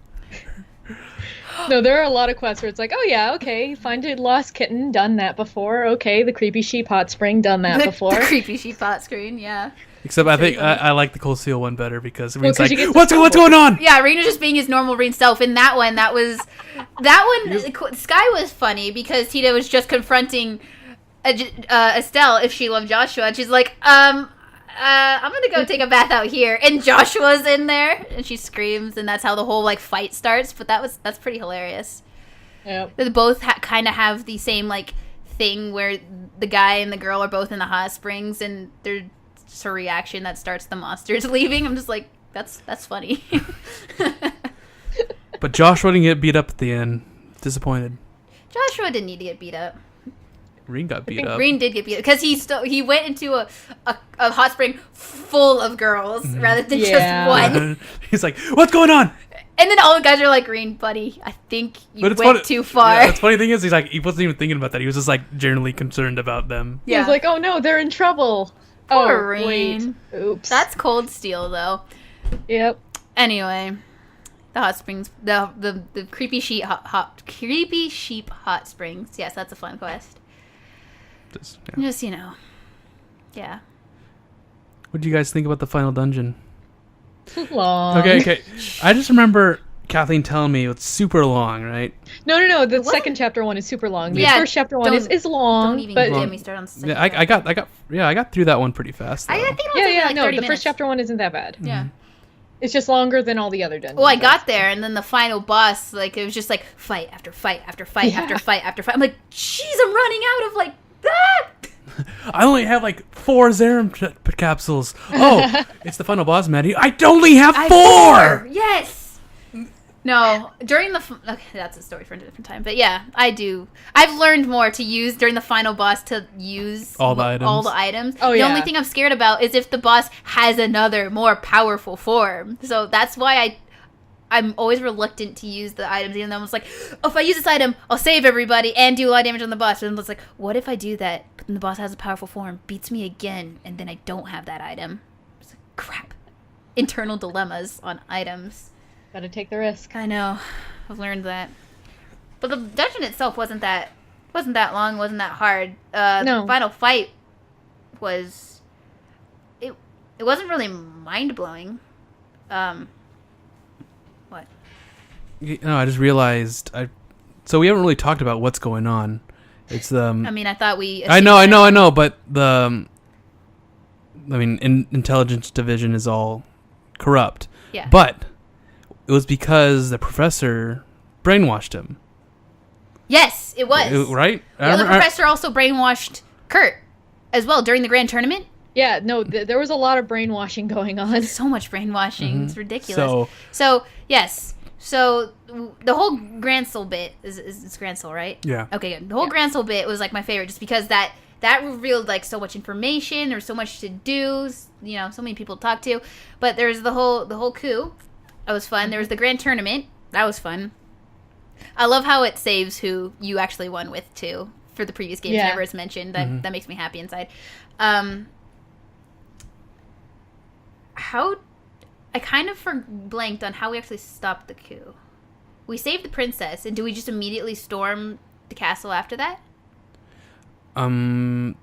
No, there are a lot of quests where it's like, oh yeah, okay, find a lost kitten, done that before. Okay, the creepy sheep hot spring, done that before. The creepy sheep hot screen, yeah. Except I think I like the Cold Steel one better because Reen's 'cause you like, get what's going on? Yeah, Rena just being his normal Reen self. In that one, Sky was funny because Tita was just confronting Estelle if she loved Joshua, and she's like, I'm gonna go take a bath out here, and Joshua's in there, and she screams, and that's how the whole like fight starts. But that's pretty hilarious. Yep. They both kind of have the same like thing where the guy and the girl are both in the hot springs, and there's just a reaction that starts the monsters leaving. I'm just like, that's funny. But Joshua didn't get beat up at the end. Disappointed. Joshua didn't need to get beat up. Reen got beat up. Reen did get beat up because he went into a hot spring full of girls rather than Yeah. just one. He's like, what's going on? And then all the guys are like, Reen, buddy, I think you But it's went funny- too far. Yeah, the funny thing is, he's like, he wasn't even thinking about that. He was just like generally concerned about them. He was like, oh no, they're in trouble. Poor oh, wait. Reen. Oops. That's Cold Steel, though. Yep. Anyway, the hot springs, the creepy sheep hot springs. Yes, that's a fun quest. Just yeah. What do you guys think about the final dungeon? Long. Okay. I just remember Kathleen telling me it's super long, right? No. The second chapter one is super long. The Yeah, first chapter one is long. Don't even but get me started on the second Yeah, I got through that one pretty fast. Though. I think it was like 30 no. The minutes. first chapter one isn't that bad. Yeah. It's just longer than all the other dungeons. Well, I got there, and then the final boss, like, it was just like fight after fight after fight after fight after fight. I'm like, jeez, I'm running out of like that. I only have like 4 Zerum capsules. Oh, it's the final boss, Maddie. I only have 4! Yes. No, during the... Okay, that's a story for a different time. But yeah, I do. I've learned more to use during the final boss to use all the items. Oh, the only thing I'm scared about is if the boss has another more powerful form. So that's why I'm always reluctant to use the items, even though I'm just like, oh, if I use this item, I'll save everybody and do a lot of damage on the boss. And it's like, what if I do that, but then the boss has a powerful form, beats me again, and then I don't have that item? It's like, crap. Internal dilemmas on items. Gotta take the risk. I know. I've learned that. But the dungeon itself wasn't that long, wasn't that hard. No. The final fight was... It wasn't really mind-blowing. What? No, I just realized so we haven't really talked about what's going on. It's I mean, I thought we... I know, but intelligence division is all corrupt. Yeah. But it was because the professor brainwashed him. Yes, it was. Right? Well, the professor also brainwashed Kurt as well during the grand tournament. Yeah, no, there was a lot of brainwashing going on. So much brainwashing. It's ridiculous. So yes. So the whole Grand Soul bit is Grand Soul, right? Yeah. Okay, good. The whole Grand Soul bit was like my favorite just because that that revealed like so much information. There was so much to do. You know, so many people to talk to. But there's the whole coup. That was fun. There was the grand tournament. That was fun. I love how it saves who you actually won with too. For the previous games, never is mentioned. That makes me happy inside. How I kind of blanked on how we actually stopped the coup. We saved the princess, and do we just immediately storm the castle after that? I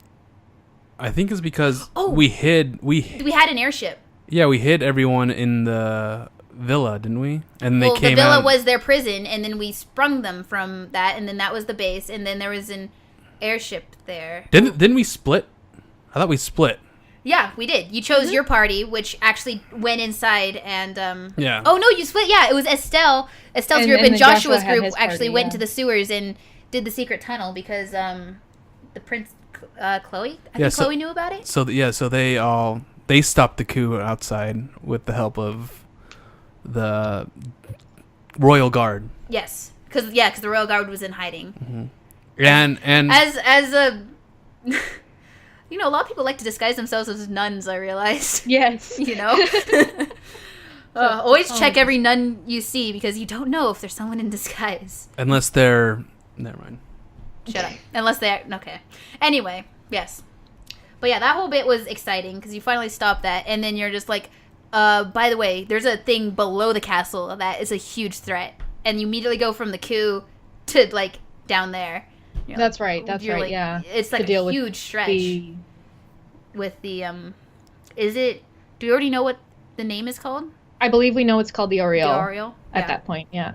think it's because we had an airship. Yeah, we hid everyone in the villa, didn't we? And they came the villa out. was their prison, and then we sprung them from that, and then that was the base, and then there was an airship there. Didn't we split? I thought we split. Yeah, we did. You chose your party, which actually went inside and yeah. Oh no, you split. Yeah, it was Estelle's group and Joshua's group actually went into the sewers and did the secret tunnel because the prince Chloe. I think Chloe knew about it. So they stopped the coup outside with the help of the royal guard. Yes, because the royal guard was in hiding. Mm-hmm. And as a you know, a lot of people like to disguise themselves as nuns, I realized. Yes. You know? Always check every nun you see because you don't know if there's someone in disguise. Unless they're... Never mind. Shut up. Unless they're... Okay. Anyway, yes. But yeah, that whole bit was exciting because you finally stopped that and then you're just like, by the way, there's a thing below the castle that is a huge threat. And you immediately go from the coup to, like, down there. That's right. Like, yeah. It's like a huge stretch. With the, is it, do we already know what the name is called? I believe we know it's called the Oriole. The Oriole? At that point, yeah.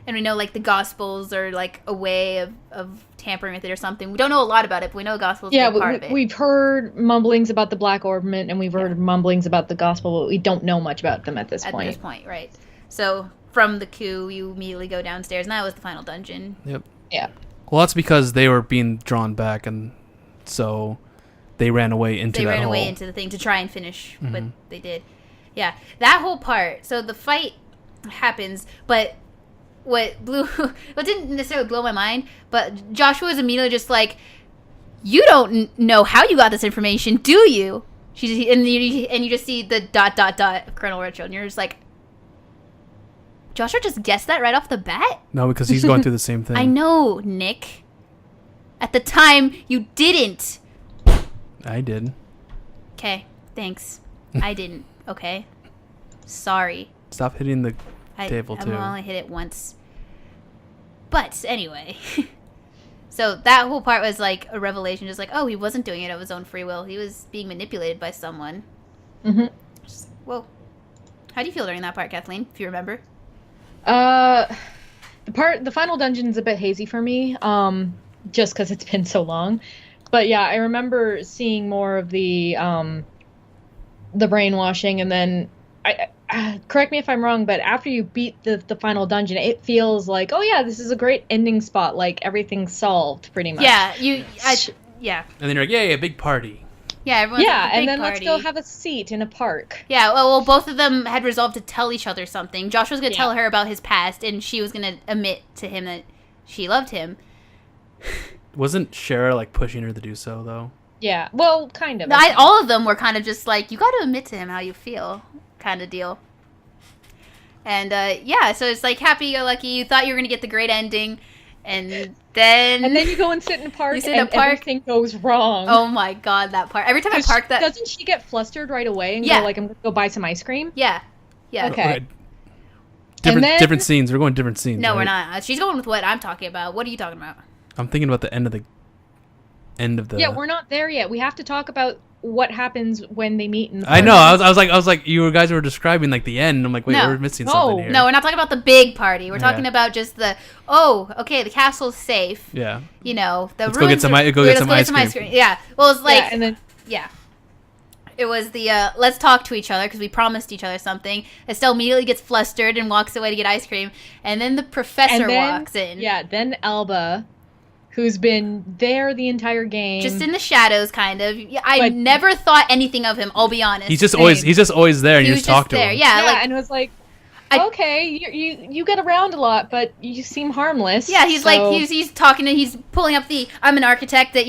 And we know, like, the Gospels are, like, a way of tampering with it or something. We don't know a lot about it, but we know Gospels are part of it. We've heard mumblings about the Black Ornament, and we've heard mumblings about the Gospel, but we don't know much about them at this point. At this point, right. So, from the coup, you immediately go downstairs, and that was the final dungeon. Yep. Yeah. Well, that's because they were being drawn back, and so they ran away into that hole. They ran away into the thing to try and finish what they did. Yeah, that whole part. So the fight happens, but what didn't necessarily blow my mind, but Joshua was immediately just like, "You don't know how you got this information, do you?" And you just see the ... of Colonel Richard, and you're just like, Joshua just guessed that right off the bat? No, because he's going through the same thing. I know, Nick. At the time, you didn't. I did. Okay, thanks. I didn't, okay? Sorry. Stop hitting the table, too. I've only hit it once. But, anyway. So, that whole part was like a revelation. Just like, oh, he wasn't doing it of his own free will. He was being manipulated by someone. Mm-hmm. Whoa. How do you feel during that part, Kathleen, if you remember? The final dungeon's a bit hazy for me, just because it's been so long. But yeah, I remember seeing more of the brainwashing, and then correct me if I'm wrong, but after you beat the final dungeon, it feels like, oh yeah, this is a great ending spot, like everything's solved pretty much. Yeah, yeah. And then you're like, yay, a big party. Yeah, everyone's at a big and then party. let's go have a seat in a park. Yeah, well, both of them had resolved to tell each other something. Josh was going to tell her about his past, and she was going to admit to him that she loved him. Wasn't Shara, like, pushing her to do so, though? Yeah, well, kind of. All of them were kind of just like, you got to admit to him how you feel, kind of deal. And, so it's like happy-go-lucky. You thought you were going to get the great ending, and then... And then you go and sit in a park, everything goes wrong. Oh my god, that part. Every time I park that... Doesn't she get flustered right away and go, like, I'm going to go buy some ice cream? Yeah. Okay. Different scenes. We're going different scenes. No, right? we're not. She's going with what I'm talking about. What are you talking about? I'm thinking about the end of the... Yeah, we're not there yet. We have to talk about what happens when they meet in the park. I know. I was like, you guys were describing, like, the end. I'm like, wait, we're missing something here. No, we're not talking about the big party. We're talking about just the, the castle's safe. Yeah. You know, the let's go get some ice cream. Yeah. Well, it's like... and then... Yeah. It was the, let's talk to each other because we promised each other something. Estelle immediately gets flustered and walks away to get ice cream. And then the professor walks in. Yeah, then Elba, who's been there the entire game. Just in the shadows, kind of. I never thought anything of him, I'll be honest. He's just always there and you just talk to him. Yeah, and it was like... okay, you get around a lot, but you seem harmless. Yeah, he's so... like, he's talking, and he's pulling up I'm an architect that,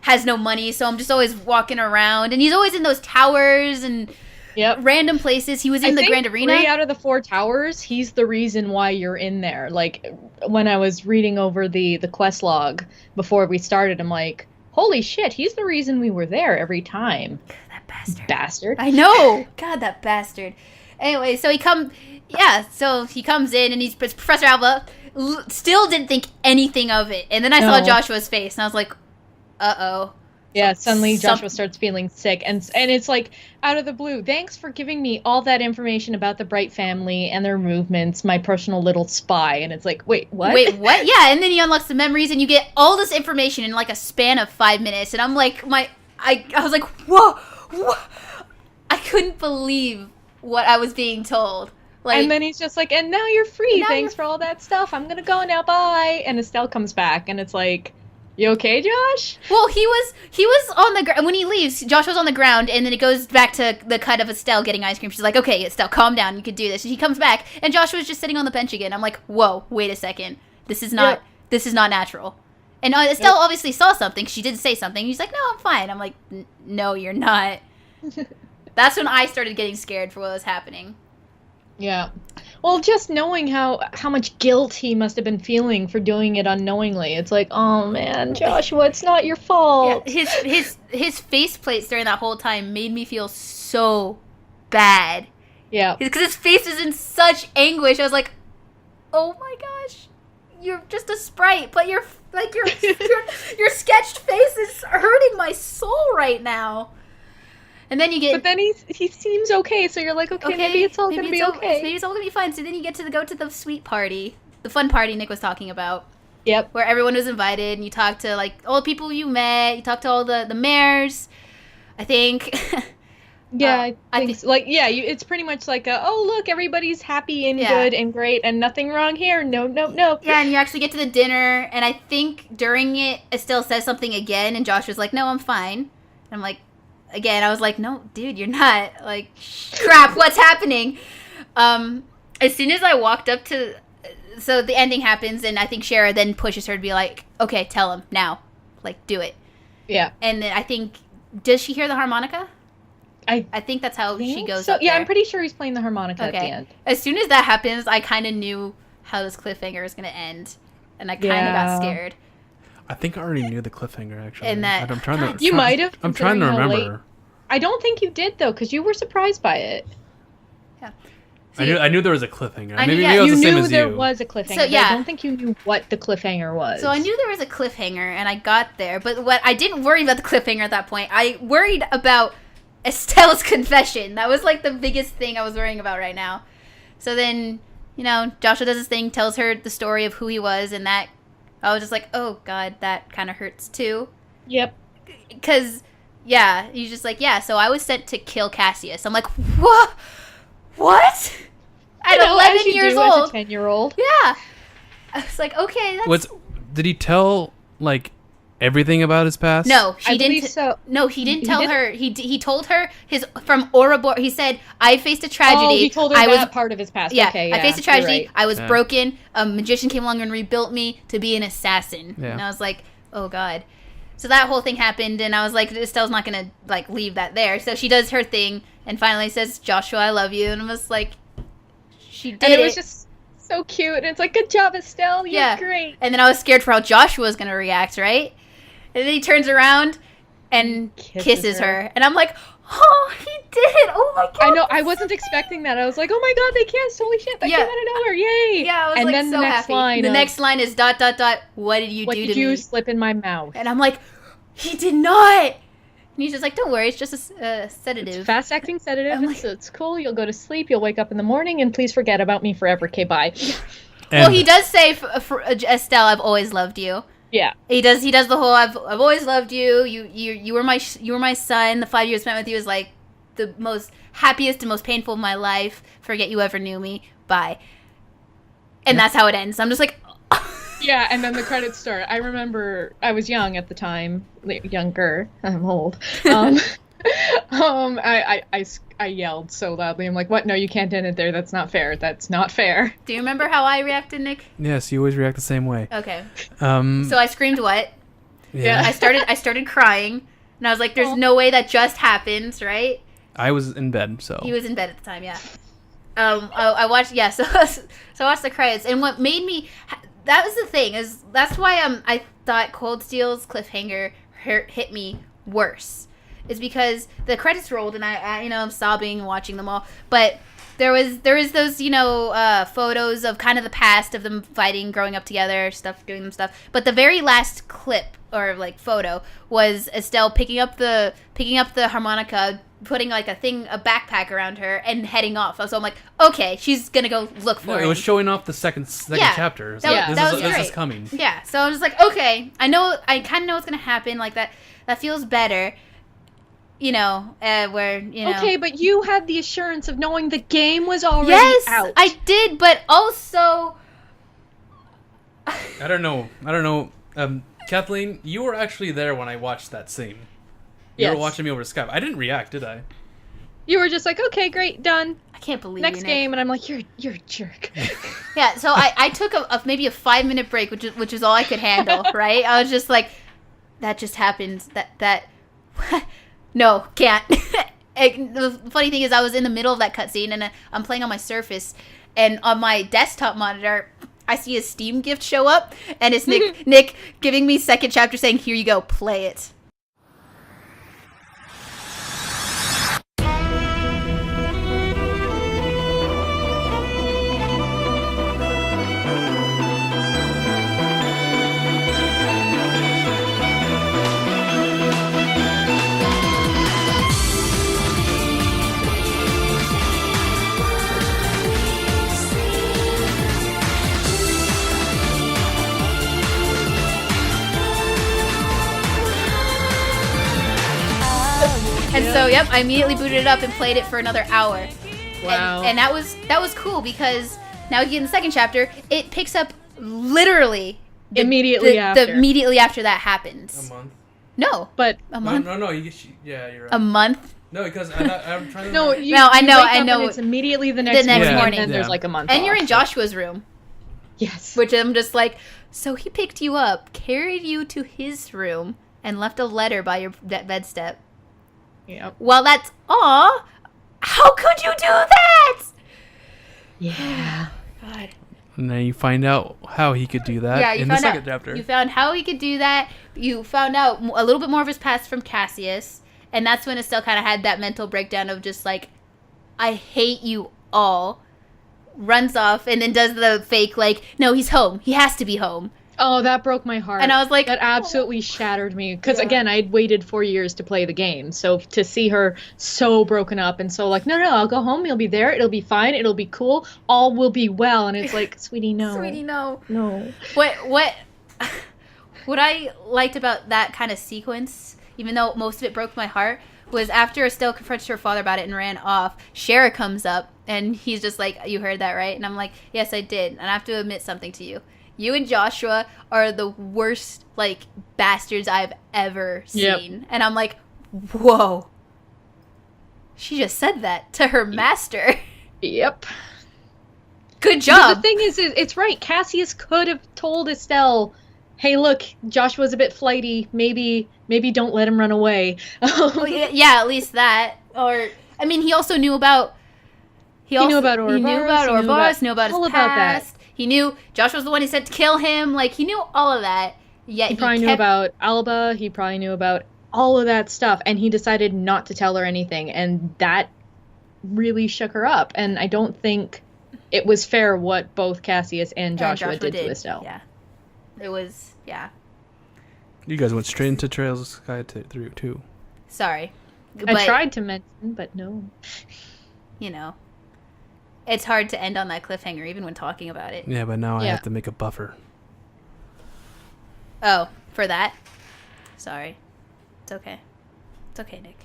has no money, so I'm just always walking around. And he's always in those towers and random places. He was in the Grand Arena. 3 out of the 4 towers, he's the reason why you're in there. Like, when I was reading over the quest log before we started, I'm like, holy shit, he's the reason we were there every time. That Bastard. I know. God, that bastard. Anyway, so he comes in, and he's Professor Alba. Still didn't think anything of it, and then I saw Joshua's face, and I was like, "Uh-oh." Yeah, suddenly Joshua starts feeling sick, and it's like out of the blue. Thanks for giving me all that information about the Bright family and their movements, my personal little spy. And it's like, wait, what? Wait, what? Yeah, and then he unlocks the memories, and you get all this information in like a span of 5 minutes, and I'm like, I was like, whoa, I couldn't believe what I was being told. Like, and then he's just like, and now you're free. Thanks for all that stuff. I'm gonna go now. Bye. And Estelle comes back, and it's like, you okay, Josh? Well, he was on the ground. When he leaves, Josh was on the ground, and then it goes back to the cut of Estelle getting ice cream. She's like, okay, Estelle, calm down. You could do this. And he comes back, and Josh was just sitting on the bench again. I'm like, whoa, wait a second. This is not natural. And Estelle obviously saw something. She did say something. He's like, no, I'm fine. I'm like, no, you're not. That's when I started getting scared for what was happening. Yeah. Well, just knowing how much guilt he must have been feeling for doing it unknowingly. It's like, oh man, Joshua, it's not your fault. Yeah, his face plates during that whole time made me feel so bad. Yeah. Because his face was in such anguish. I was like, oh my gosh, you're just a sprite, but your sketched face is hurting my soul right now. And then you get... But then he seems okay, so you're like, okay, maybe it's all going to be okay. Maybe it's all going to be fine. So then you get to go to the sweet party. The fun party Nick was talking about. Yep. Where everyone was invited, and you talk to, like, all the people you met. You talk to all the mayors, I think. Yeah, I think so. Like, yeah, it's pretty much like, oh, look, everybody's happy and good and great, and nothing wrong here. No. Yeah, and you actually get to the dinner, and I think during it, Estelle says something again, and Josh was like, no, I'm fine. And I'm like... Again, I was like, no, dude, you're not. Like, crap, what's happening? As soon as I walked up to... So the ending happens, and I think Shara then pushes her to be like, okay, tell him, now. Like, do it. Yeah. And then I think... Does she hear the harmonica? I think that's how she goes up yeah, there. I'm pretty sure he's playing the harmonica at the end. As soon as that happens, I kind of knew how this cliffhanger is going to end. And I kind of got scared. I think I already knew the cliffhanger, actually. And that... I'm trying to... You might have. I'm trying to remember. I don't think you did, though, because you were surprised by it. Yeah. See, I knew there was a cliffhanger. Maybe I it was the same knew as you. there was a cliffhanger, so, yeah. but I don't think you knew what the cliffhanger was. So I knew there was a cliffhanger, and I got there. But what I didn't worry about the cliffhanger at that point. I worried about Estelle's confession. That was, like, the biggest thing I was worrying about right now. So then, Joshua does his thing, tells her the story of who he was, and that... I was just like, oh, God, that kind of hurts, too. Yep. Because, yeah, he's just like, yeah, so I was sent to kill Cassius. I'm like, what? At 11 years old. As a 10-year-old. Yeah. I was like, okay, that's... Did he tell, like, everything about his past? No, she didn't. So. No, he didn't tell her. He told her his from Ouroboros. He said, "I faced a tragedy. Oh, he told her that part of his past. Yeah, okay, I faced a tragedy. Right. I was broken. A magician came along and rebuilt me to be an assassin." Yeah. And I was like, "Oh God." So that whole thing happened, and I was like, Estelle's not gonna like leave that there. So she does her thing, and finally says, "Joshua, I love you." And I was like, she did. And it was just so cute. And it's like, "Good job, Estelle. You're great." And then I was scared for how Joshua was gonna react, right? And then he turns around and kisses her. And I'm like, oh, he did. Oh, my God. I know. I wasn't expecting that. I was like, oh, my God, they kissed. Holy shit. That came out of nowhere. Yay. Yeah, I was and like then so the next happy. Line the next line is ... What did you do to me? What did you slip in my mouth? And I'm like, he did not. And he's just like, don't worry. It's just a sedative. It's fast-acting sedative. Like, it's cool. You'll go to sleep. You'll wake up in the morning. And please forget about me forever. Okay, bye. Well, he does say, for Estelle, I've always loved you. Yeah, he does the whole I've always loved you. You were my son. The 5 years spent with you is like the most happiest and most painful of my life. Forget you ever knew me. Bye. And that's how it ends. I'm just like, yeah. And then the credits start. I remember I was young at the time, younger. I'm old. I yelled so loudly. I'm like, what? No, you can't end it there. That's not fair. That's not fair. Do you remember how I reacted, Nick? Yes, you always react the same way. Okay. So I screamed what? Yeah. I started crying, and I was like, "There's no way that just happened, right?" I was in bed, so. He was in bed at the time, yeah. I watched, so I watched the credits, and what made me, that was the thing, is that's why I thought Cold Steel's cliffhanger hit me worse, is because the credits rolled, and I'm sobbing watching them all, but there was those, photos of kind of the past of them fighting, growing up together, doing them stuff, but the very last clip, or like photo, was Estelle picking up the harmonica, putting like a backpack around her, and heading off. So I'm like, okay, she's gonna go look for it. It was showing off the second chapter. So that was great. This is coming. Yeah, so I was just like, okay, I kind of know what's gonna happen. Like that feels better. Okay, but you had the assurance of knowing the game was already out. Yes, I did, but also, I don't know. Kathleen, you were actually there when I watched that scene. You were watching me over Skype. I didn't react, did I? You were just like, okay, great, done. I can't believe next you, game, and I'm like, you're a jerk. Yeah, so I took maybe a 5-minute break, which is all I could handle, right? I was just like, that just happened. That no, can't. The funny thing is, I was in the middle of that cutscene, and I'm playing on my Surface, and on my desktop monitor, I see a Steam gift show up, and it's Nick giving me second chapter saying, here you go, play it. And so, yep, I immediately booted it up and played it for another hour. Wow. And that was cool, because now you get in the second chapter, it picks up literally immediately after that happens. A month? No. But a month? No, yeah, you're right. A month? No, because I'm trying to... No, I know. It's immediately the next morning, and then there's like a month And off, you're in Joshua's room. Yes. Which I'm just like, so he picked you up, carried you to his room, and left a letter by your bedstep. Yep. Well, that's aw. How could you do that? Yeah. God. And then you find out how he could do that in the second chapter. You found how he could do that. You found out a little bit more of his past from Cassius. And that's when Estelle kind of had that mental breakdown of just like, I hate you all. Runs off and then does the fake like, no, he's home. He has to be home. Oh, that broke my heart. And I was like... That absolutely shattered me. Because, again, I had waited 4 years to play the game. So to see her so broken up and so like, no, I'll go home. You'll be there. It'll be fine. It'll be cool. All will be well. And it's like, sweetie, no. Sweetie, no. No. What I liked about that kind of sequence, even though most of it broke my heart, was after Estelle confronted her father about it and ran off, Shara comes up and he's just like, you heard that, right? And I'm like, yes, I did. And I have to admit something to you. You and Joshua are the worst, like, bastards I've ever seen. Yep. And I'm like, whoa. She just said that to her master. Yep. Good job. But the thing is, it's right. Cassius could have told Estelle, hey, look, Joshua's a bit flighty. Maybe don't let him run away. Well, yeah, at least that. Or, I mean, he also knew about... He knew about Ouroboros, knew about his past. He knew Joshua was the one he said to kill him. Like, he knew all of that. Yet he probably knew about Alba. He probably knew about all of that stuff. And he decided not to tell her anything. And that really shook her up. And I don't think it was fair what both Cassius and Joshua did to Estelle. Yeah. It was, yeah. You guys went straight into Trails of Sky through, too. Sorry. I tried to mention, but no. You know. It's hard to end on that cliffhanger, even when talking about it. Yeah, but now I have to make a buffer. Oh, for that? Sorry. It's okay. It's okay, Nick.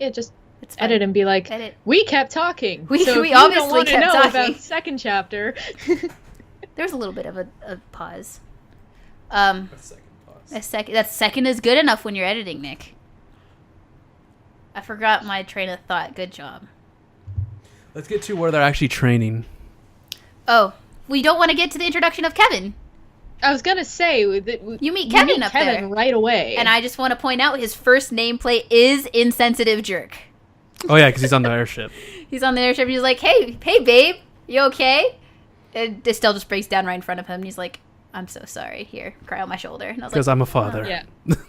Yeah, just edit and be like, we kept talking. We so obviously don't want kept to know talking about the second chapter. There's a little bit of a pause. A second pause. That second is good enough when you're editing, Nick. I forgot my train of thought. Good job. Let's get to where they're actually training. Oh, we don't want to get to the introduction of Kevin. I was gonna say that You meet Kevin up Kevin there. right away. And I just want to point out his first nameplate is Insensitive Jerk. Oh yeah, because he's on the airship. He's on the airship and he's like, hey babe, you okay? And Estelle just breaks down right in front of him and he's like, I'm so sorry. Here, cry on my shoulder. And I was Because like, I'm a father. Yeah.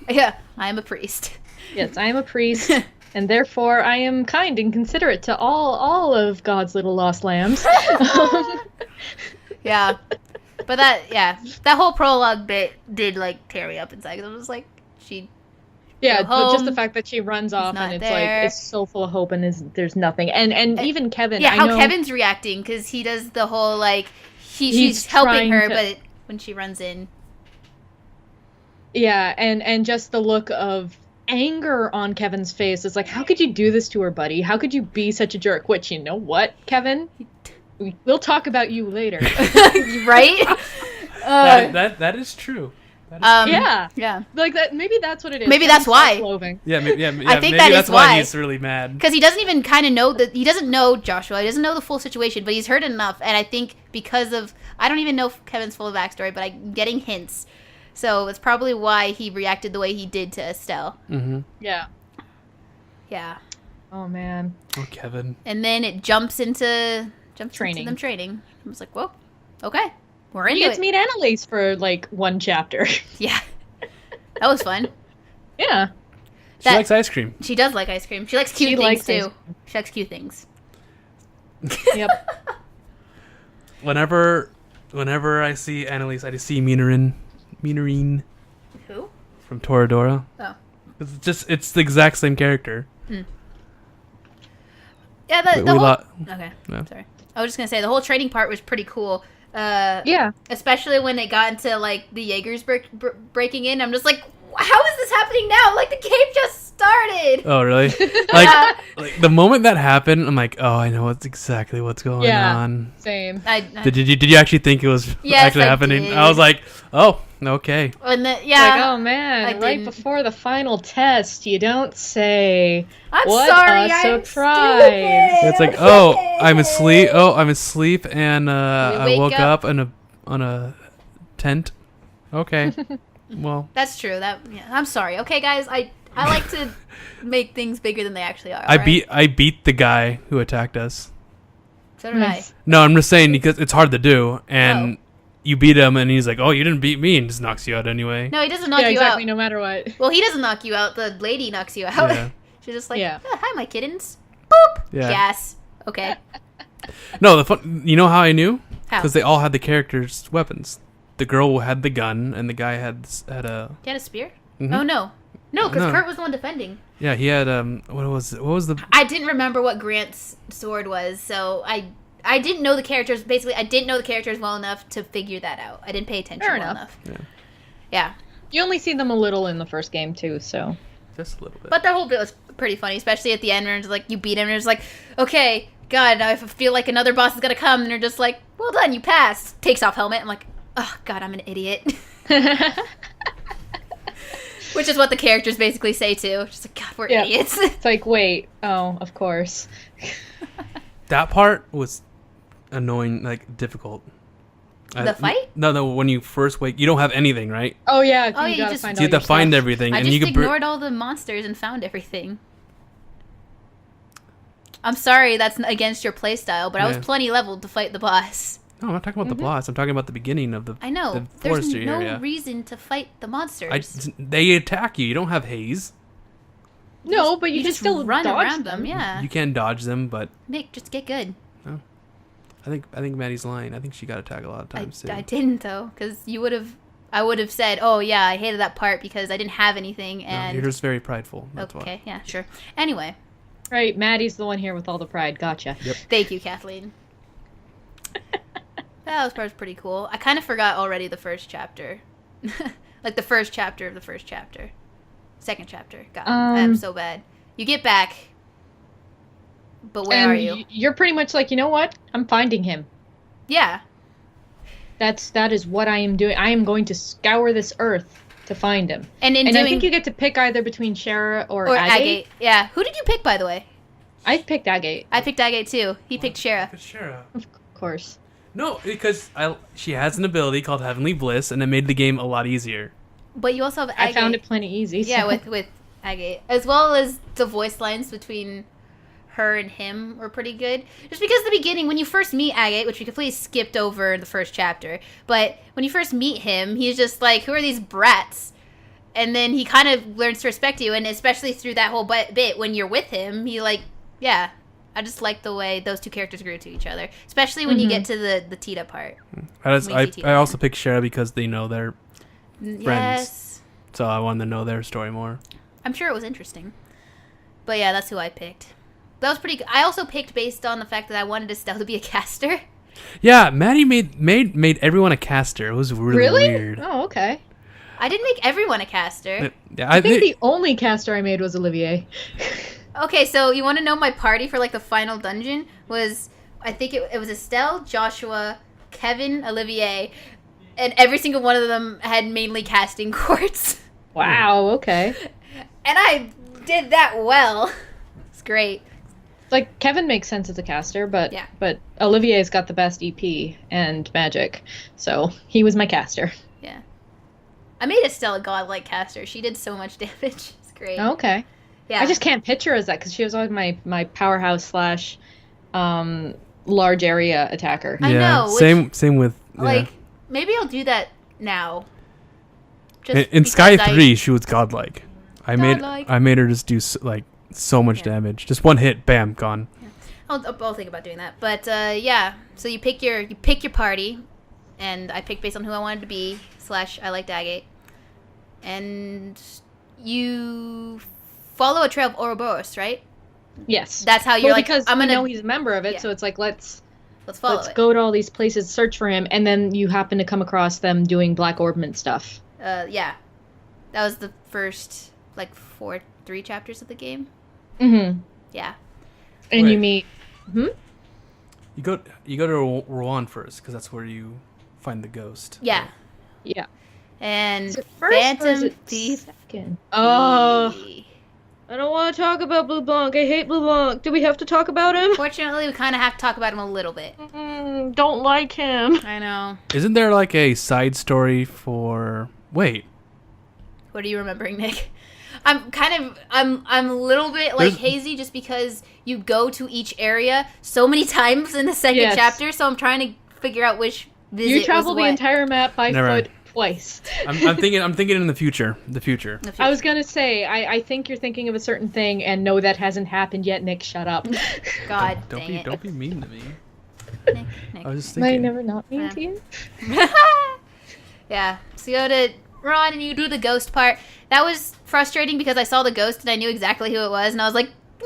yeah, I am a priest. Yes, I am a priest, and therefore I am kind and considerate to all of God's little lost lambs. Yeah. But that whole prologue bit did like tear me up inside. 'Cause I was like, Yeah, Go but just the home. fact that she runs off not and it's there. like it's so full of hope and there's nothing. And even Kevin, yeah, I how know, Kevin's reacting because he does the whole like she's He's helping trying her, to- but when she runs in, Yeah, and just the look of anger on Kevin's face is like, how could you do this to her, buddy? How could you be such a jerk? Which, you know what, Kevin? We'll talk about you later. right? That is true. That is Yeah. yeah. Like that. Maybe that's what it is. Maybe that's why. Self-loathing. yeah, yeah, I think maybe that is that's why why. he's really mad. Because he doesn't even kind of know that he doesn't know Joshua. He doesn't know the full situation, but he's heard enough. And I think because of I don't even know if Kevin's full backstory, but I'm getting hints. So it's probably why he reacted the way he did to Estelle. Mm-hmm. Yeah. Yeah. Oh man. Oh, Kevin. And then it jumps into Training. them training. I was like, whoa, okay, we're You into get it. to meet Annalise for like one chapter. Yeah, that was fun. Yeah. She That- likes ice cream. She does like ice cream. She likes cute She things likes ice too. She likes cute things. Yep. Whenever I see Annalise, I just see Minorine Who? from Toradora. Oh. It's the exact same character. Yeah, We the whole. lot- Okay, Yeah. sorry. I was just gonna say the whole training part was pretty cool. Yeah. Especially when it got into like the Jaegers breaking in. I'm just like, how is this happening now? Like the game just started. Oh, really? Like the moment that happened, I'm like, oh, I know exactly what's going Yeah. on. Same. Did you actually think it was Yes, actually I happening? did. I was like, oh, okay. And Like, yeah, oh man, I right didn't. before the final test, you don't say. I'm what sorry. a I'm surprise. stupid. It's like, oh, I'm asleep. Oh, I'm asleep, and I wake woke up. up on a tent. Okay, well, That's true. I'm sorry. Okay, guys. I like to make things bigger than they actually are. I right? beat the guy who attacked us. So did Nice. No, I'm just saying because it's hard to do, and Oh. you beat him, and he's like, oh, you didn't beat me, and just knocks you out anyway. I. No, he doesn't knock Yeah, you exactly. out. No matter what. Well, he doesn't knock you out. The lady knocks you out. Yeah. She's just like, Yeah. "Oh, hi, my kittens. Boop. Yeah. Yes. Okay. No, you know how I knew? How? Because they all had the characters' weapons. The girl had the gun, and the guy had a. He had a spear? Mhm. Oh, no. No, because No. Kurt was the one defending. Yeah, he had what was the? I didn't remember what Grant's sword was, so I didn't know the characters. Basically, I didn't know the characters well enough to figure that out. I didn't pay attention Fair well enough. enough. Yeah. Yeah. You only see them a little in the first game too, so. Just a little bit. But that whole bit was pretty funny, especially at the end where it's like you beat him and it's like, okay, God, I feel like another boss is gonna come, and they're just like, well done, you passed. Takes off helmet. I'm like, oh God, I'm an idiot. Which is what the characters basically say too. Just like, God, we're Yeah. idiots. It's like, wait, oh, of course. That part was annoying, like difficult. The fight? No. When you first wake, you don't have anything, right? Oh yeah, Oh, you yeah, gotta just- find So you all have your to find stuff. everything, I and just you can. ignored all the monsters and found everything. I'm sorry, that's against your playstyle, but I was Yeah. plenty leveled to fight the boss. No, I'm not talking about the boss. I'm talking about the beginning of the. I know. The There's forestry no area. reason to fight the monsters. They attack you. You don't have haze. No, but you, just can still run dodge around them. Yeah. You can dodge them, but Nick, just get good. I think Maddie's lying. I think she got attacked a lot of times too. I didn't though, because I would have said, oh yeah, I hated that part because I didn't have anything. No, And you're just very prideful. That's okay, yeah, sure. Anyway, Right, Maddie's the one here with all the pride. Gotcha. Yep. thank you, Kathleen. That was pretty cool. I kind of forgot already the first chapter, like the first chapter of the first chapter, second chapter. God, I'm so bad. You get back, but where and are you? You're pretty much like, you know what? I'm finding him. Yeah. That is what I am doing. I am going to scour this earth to find him. And I think you get to pick either between Shara or Agate. Yeah. Who did you pick, by the way? I picked Agate. I picked Agate too. He picked Shara. Of course. No, because she has an ability called Heavenly Bliss, and it made the game a lot easier. But you also have Agate. I found it plenty easy. So. Yeah, with Agate. As well as the voice lines between her and him were pretty good. Just because the beginning, when you first meet Agate, which we completely skipped over in the first chapter, but when you first meet him, he's just like, who are these brats? And then he kind of learns to respect you, and especially through that whole bit, when you're with him, he like, yeah, I just like the way those two characters grew to each other, especially when you get to the Tita part. I also picked Shara because they know they're friends. Yes. So I wanted to know their story more. I'm sure it was interesting. But yeah, that's who I picked. That was pretty good. I also picked based on the fact that I wanted Estelle to be a caster. Yeah, Maddie made everyone a caster. It was really weird. Oh, okay. I didn't make everyone a caster. Yeah, I think the only caster I made was Olivier. Okay, so you want to know my party for like the final dungeon was, I think it was Estelle, Joshua, Kevin, Olivier, and every single one of them had mainly casting quartz. Wow, okay. And I did that well. It's great. Like, Kevin makes sense as a caster, but Yeah. but Olivier's got the best EP and magic, so he was my caster. Yeah. I made Estelle a godlike caster. She did so much damage. It's great. Oh, okay. Yeah. I just can't picture her as that because she was always my powerhouse / large area attacker. I know, which, same with like, maybe I'll do that now. In Sky 3, she was godlike. I Godlike. made her just do so much damage. Just one hit, bam, gone. I'll think about doing that. But yeah, so you pick your party, and I picked based on who I wanted to be / I liked Agate, and you follow a trail of Ouroboros, right? Yes. That's how you're because I'm gonna know he's a member of it, Yeah. so it's like let's follow it. go to all these places, search for him, and then you happen to come across them doing Black Orbment stuff. Yeah, that was the first 3 chapters of the game. Mm-hmm. Yeah. And Wait. you meet. You go to Rouen first because that's where you find the ghost. Yeah. Yeah. And Is it first or is Phantom it Thief. second? Oh, I don't want to talk about Blue Blanc. I hate Blue Blanc. Do we have to talk about him? Fortunately, we kind of have to talk about him a little bit. Don't like him. I know. Isn't there a side story for? Wait. What are you remembering, Nick? I'm a little bit hazy just because you go to each area so many times in the second chapter, so I'm trying to figure out which visit You travel was the what. entire map by Never. foot twice. I'm thinking in the future. The future. I was gonna say, I think you're thinking of a certain thing, and no, that hasn't happened yet. Nick, shut up. God Don't dang be it. don't be mean to me. Nick. I was just Am I thinking. never not mean to you? Yeah. So you go to Ron and you do the ghost part. That was frustrating because I saw the ghost and I knew exactly who it was, and I was like, no!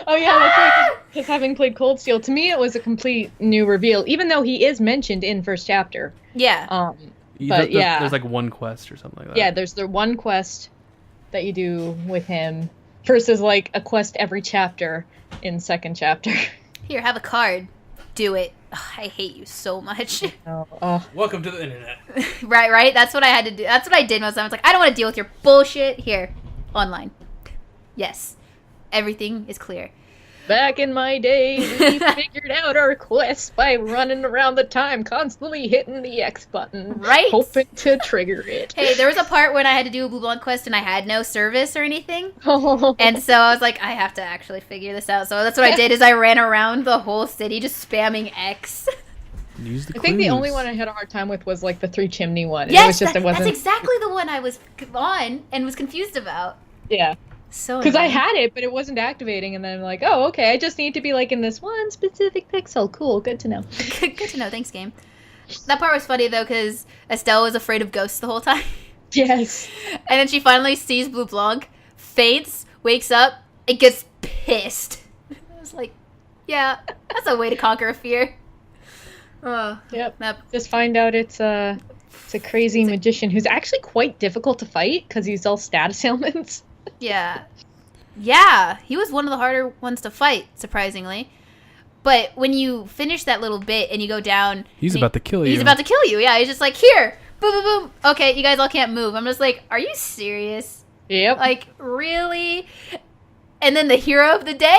Oh yeah, that's right. Because having played Cold Steel, to me it was a complete new reveal. Even though he is mentioned in first chapter. Yeah. But yeah, there's one quest or something like that. yeah, there's the one quest that you do with him versus a quest every chapter in second chapter. Here, have a card. Do it. Ugh, I hate you so much. Welcome to the internet. right? That's what I had to do. That's what I did most of the time. I was like, I don't want to deal with your bullshit. Here, online. Yes. Everything is clear. Back in my day, we figured out our quest by running around the time, constantly hitting the X button, Right? hoping to trigger it. Hey, there was a part when I had to do a Blue Blanc quest and I had no service or anything. And so I was like, I have to actually figure this out. So that's what I did is I ran around the whole city just spamming X. Use the I think the clues. only one I had a hard time with was the 3 chimney one. Yes, it wasn't. that's exactly the one I was on and was confused about. Yeah. So Because I annoying. had it, but it wasn't activating, and then I'm like, oh, okay, I just need to be in this one specific pixel. Cool, good to know. Good to know. Thanks, game. That part was funny, though, because Estelle was afraid of ghosts the whole time. Yes. And then she finally sees Blue Blanc, faints, wakes up, and gets pissed. I was like, yeah, that's a way to conquer a fear. Oh, Yep. that, Just find out it's a crazy magician who's actually quite difficult to fight because he's all status ailments. yeah. Yeah, he was one of the harder ones to fight, surprisingly. But when you finish that little bit and you go down... He's about to kill you. He's about to kill you, yeah. He's just like, here, boom, boom, boom. Okay, you guys all can't move. I'm just like, are you serious? Yep. Like, really? And then the hero of the day?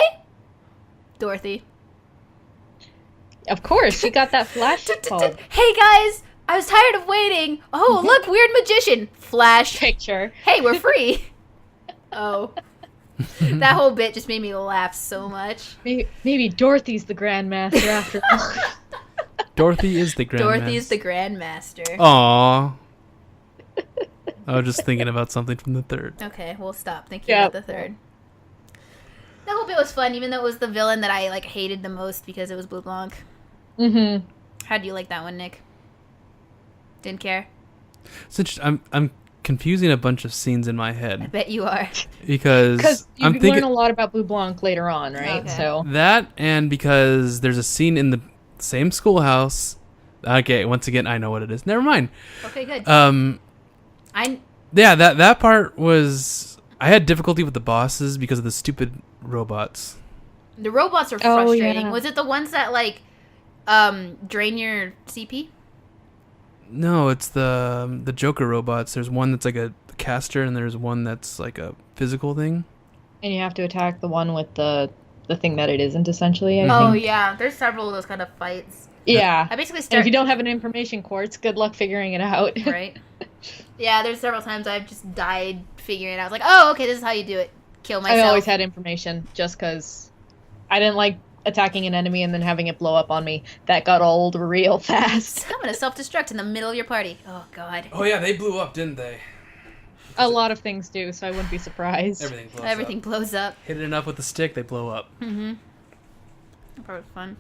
Dorothy. Of course, she got that flash called Hey guys, I was tired of waiting. Oh, look, weird magician. Flash. picture. Hey, we're free. Oh. That whole bit just made me laugh so much. Maybe Dorothy's the Grandmaster after all. Dorothy is the Grandmaster. Dorothy is the Grandmaster. Aww. I was just thinking about something from the third. Okay, we'll stop thinking about the third. That whole bit was fun, even though it was the villain that I like hated the most because it was Blue Blanc. Mm-hmm. How do you like that one, Nick? Didn't care? I'm confusing a bunch of scenes in my I head bet you are. because you I'm learn thinking a lot about Blue Blanc later on, right? Okay. So that, and because there's a scene in the same schoolhouse. Okay, once again, I know what it is. Never mind. Okay, good. Yeah, that part was. I had difficulty with the bosses because of the stupid robots. The robots are Oh, frustrating. yeah. Was it the ones that like drain your CP? No, it's the Joker robots. There's one that's like a caster, and there's one that's like a physical thing. and you have to attack the one with the thing that it isn't essentially. I Oh think. yeah, there's several of those kind of fights. Yeah. I basically And start if you don't have an information quartz, good luck figuring it out. right. Yeah, there's several times I've just died figuring it out. I was like, oh, okay, this is how you do it. Kill myself. I always had information just because I didn't like attacking an enemy and then having it blow up on me. That got old real fast. I'm gonna self-destruct in the middle of your party. Oh god. Oh yeah, they blew up, didn't they? A lot of things do, so I wouldn't be surprised. Everything blows up. Hit it enough with the stick, they blow up. Mm-hmm. That part was fun.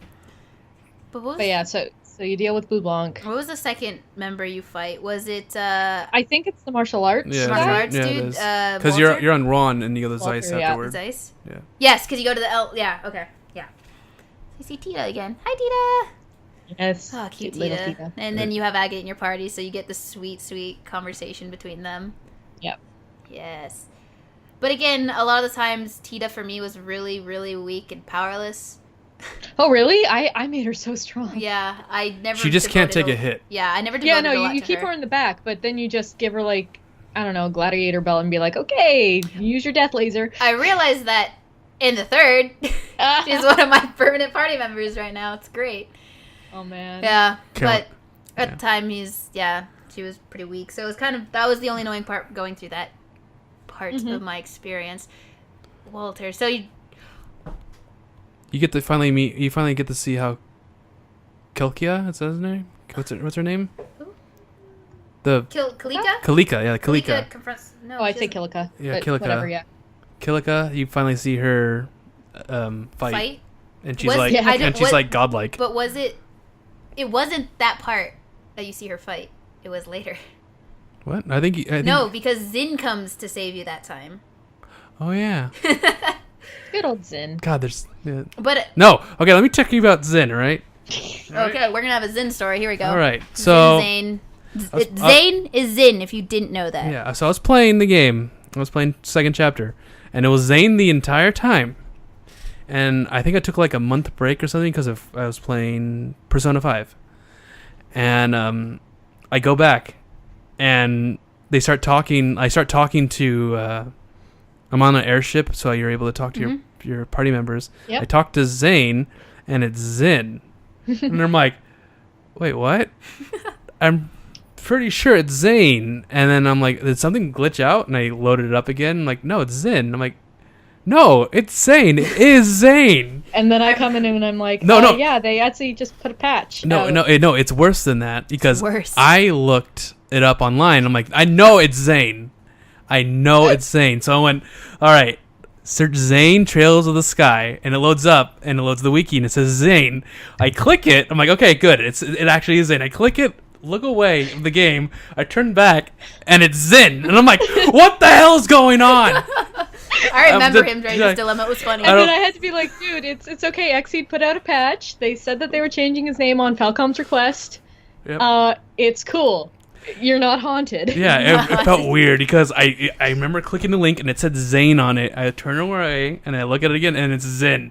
But But yeah, so you deal with Blue Blanc. what was the second member you fight? Was it I think it's the martial arts. Yeah, martial guy. arts yeah, dude? Because Walter? you're on Ron and you go to Walter, Zeiss yeah. afterward. Zeiss? Yeah. Yes, because you go to the L. Yeah, okay. Yeah. I see Tita again. Hi, Tita! Yes. Oh, cute little Tita. And then you have Agate in your party, so you get this sweet, sweet conversation between them. Yep. Yes. But again, a lot of the times, Tita for me was really, really weak and powerless. Oh, really? I made her so strong. Yeah, I never. She just can't take devoted a hit. Yeah, I never. Yeah, Devoted no, a lot you to keep her in the back, but then you just give her, like, I don't know, gladiator belt and be like, okay, use your death laser. I realized that in the third, she's one of my permanent party members right now. It's great. Oh, man. Yeah, Count. but at the time, she was pretty weak. So it was that was the only annoying part going through that part of my experience. Walter, so You get to finally meet. You finally get to see how Kelkia. Is that his name? What's her name? Who? The Kalika? Kalika. Yeah, Kalika. confronts. No, Oh, I'd she say doesn't- Kilika. Yeah, but Kilika. Whatever, yeah. Kilika. You finally see her fight, and she's like, Yeah. and she's like godlike. But was it? It wasn't that part that you see her fight. It was later. What? I think. No, because Zin comes to save you that time. Oh yeah. Good old Zin. God, there's. Yeah. But No. Okay, let me check you about Zen. All right. okay, we're gonna have a Zin story. Here we go. All right. So. Zane. Zane is Zin. If you didn't know that. Yeah. So I was playing the game. I was playing second chapter, and it was Zane the entire time. And I think I took like a month break or something because I was playing Persona 5. And I go back, and they start talking. I start talking to. I'm on an airship, so you're able to talk to your party members. Yep. I talk to Zane, and it's Zin, and I'm like, wait, what? I'm pretty sure it's Zane, and then I'm like, did something glitch out? And I loaded it up again. I'm like, no, it's Zin. I'm like, no, it's Zane. It is Zane. And then I come in and I'm like, No. yeah, they actually just put a patch. No, out. no, it's worse than that because worse. I looked it up online. I'm like, I know it's Zane. I know it's Zane. So I went, all right, search Zane Trails of the Sky, and it loads up, and it loads the wiki, and it says Zane. I click it. I'm like, okay, good. It actually is Zane. I click it, look away from the game. I turn back, and it's Zin. And I'm like, what the hell's going on? I remember him during this dilemma. It was funny. And then I had to be like, dude, it's okay. Exceed put out a patch. They said that they were changing his name on Falcom's request. Yep. It's cool. You're not haunted. Yeah, it felt weird because I remember clicking the link and it said Zane on it. I turn away and I look at it again and it's Zin.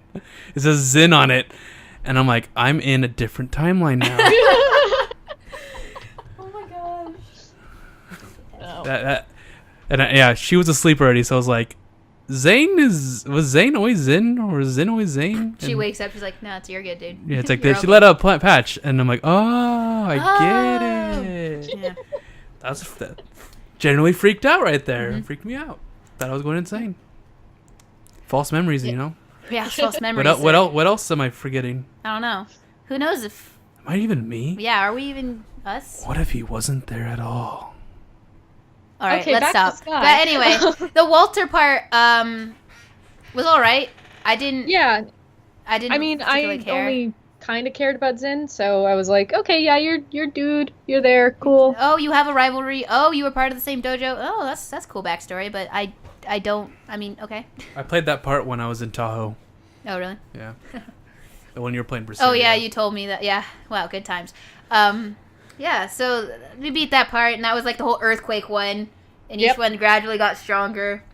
It says Zin on it, and I'm like, I'm in a different timeline now. Oh my gosh. She was asleep already, so I was like, was Zane always Zin, or was Zin always Zane? She wakes up, she's like, no, you're good, dude. Yeah, it's like, she let out a plant patch, and I'm like, oh, I get it. Yeah. That generally freaked out right there. Mm-hmm. Freaked me out. Thought I was going insane. False memories, you know? Yeah, false memories. What else am I forgetting? I don't know. Who knows if... Am I even me? Yeah, are we even us? What if he wasn't there at all? All right, let's stop. But anyway, the Walter part was all right. I didn't. I mean, I only kind of cared about Zin, so I was like, okay, yeah, you're dude, you're there, cool. Oh, you have a rivalry. Oh, you were part of the same dojo. Oh, that's cool backstory. But I don't. I mean, okay. I played that part when I was in Tahoe. Oh, really? Yeah. When you were playing Brazil. Oh yeah, you told me that. Yeah. Wow, good times. Yeah, so we beat that part, and that was like the whole earthquake one, and each one gradually got stronger.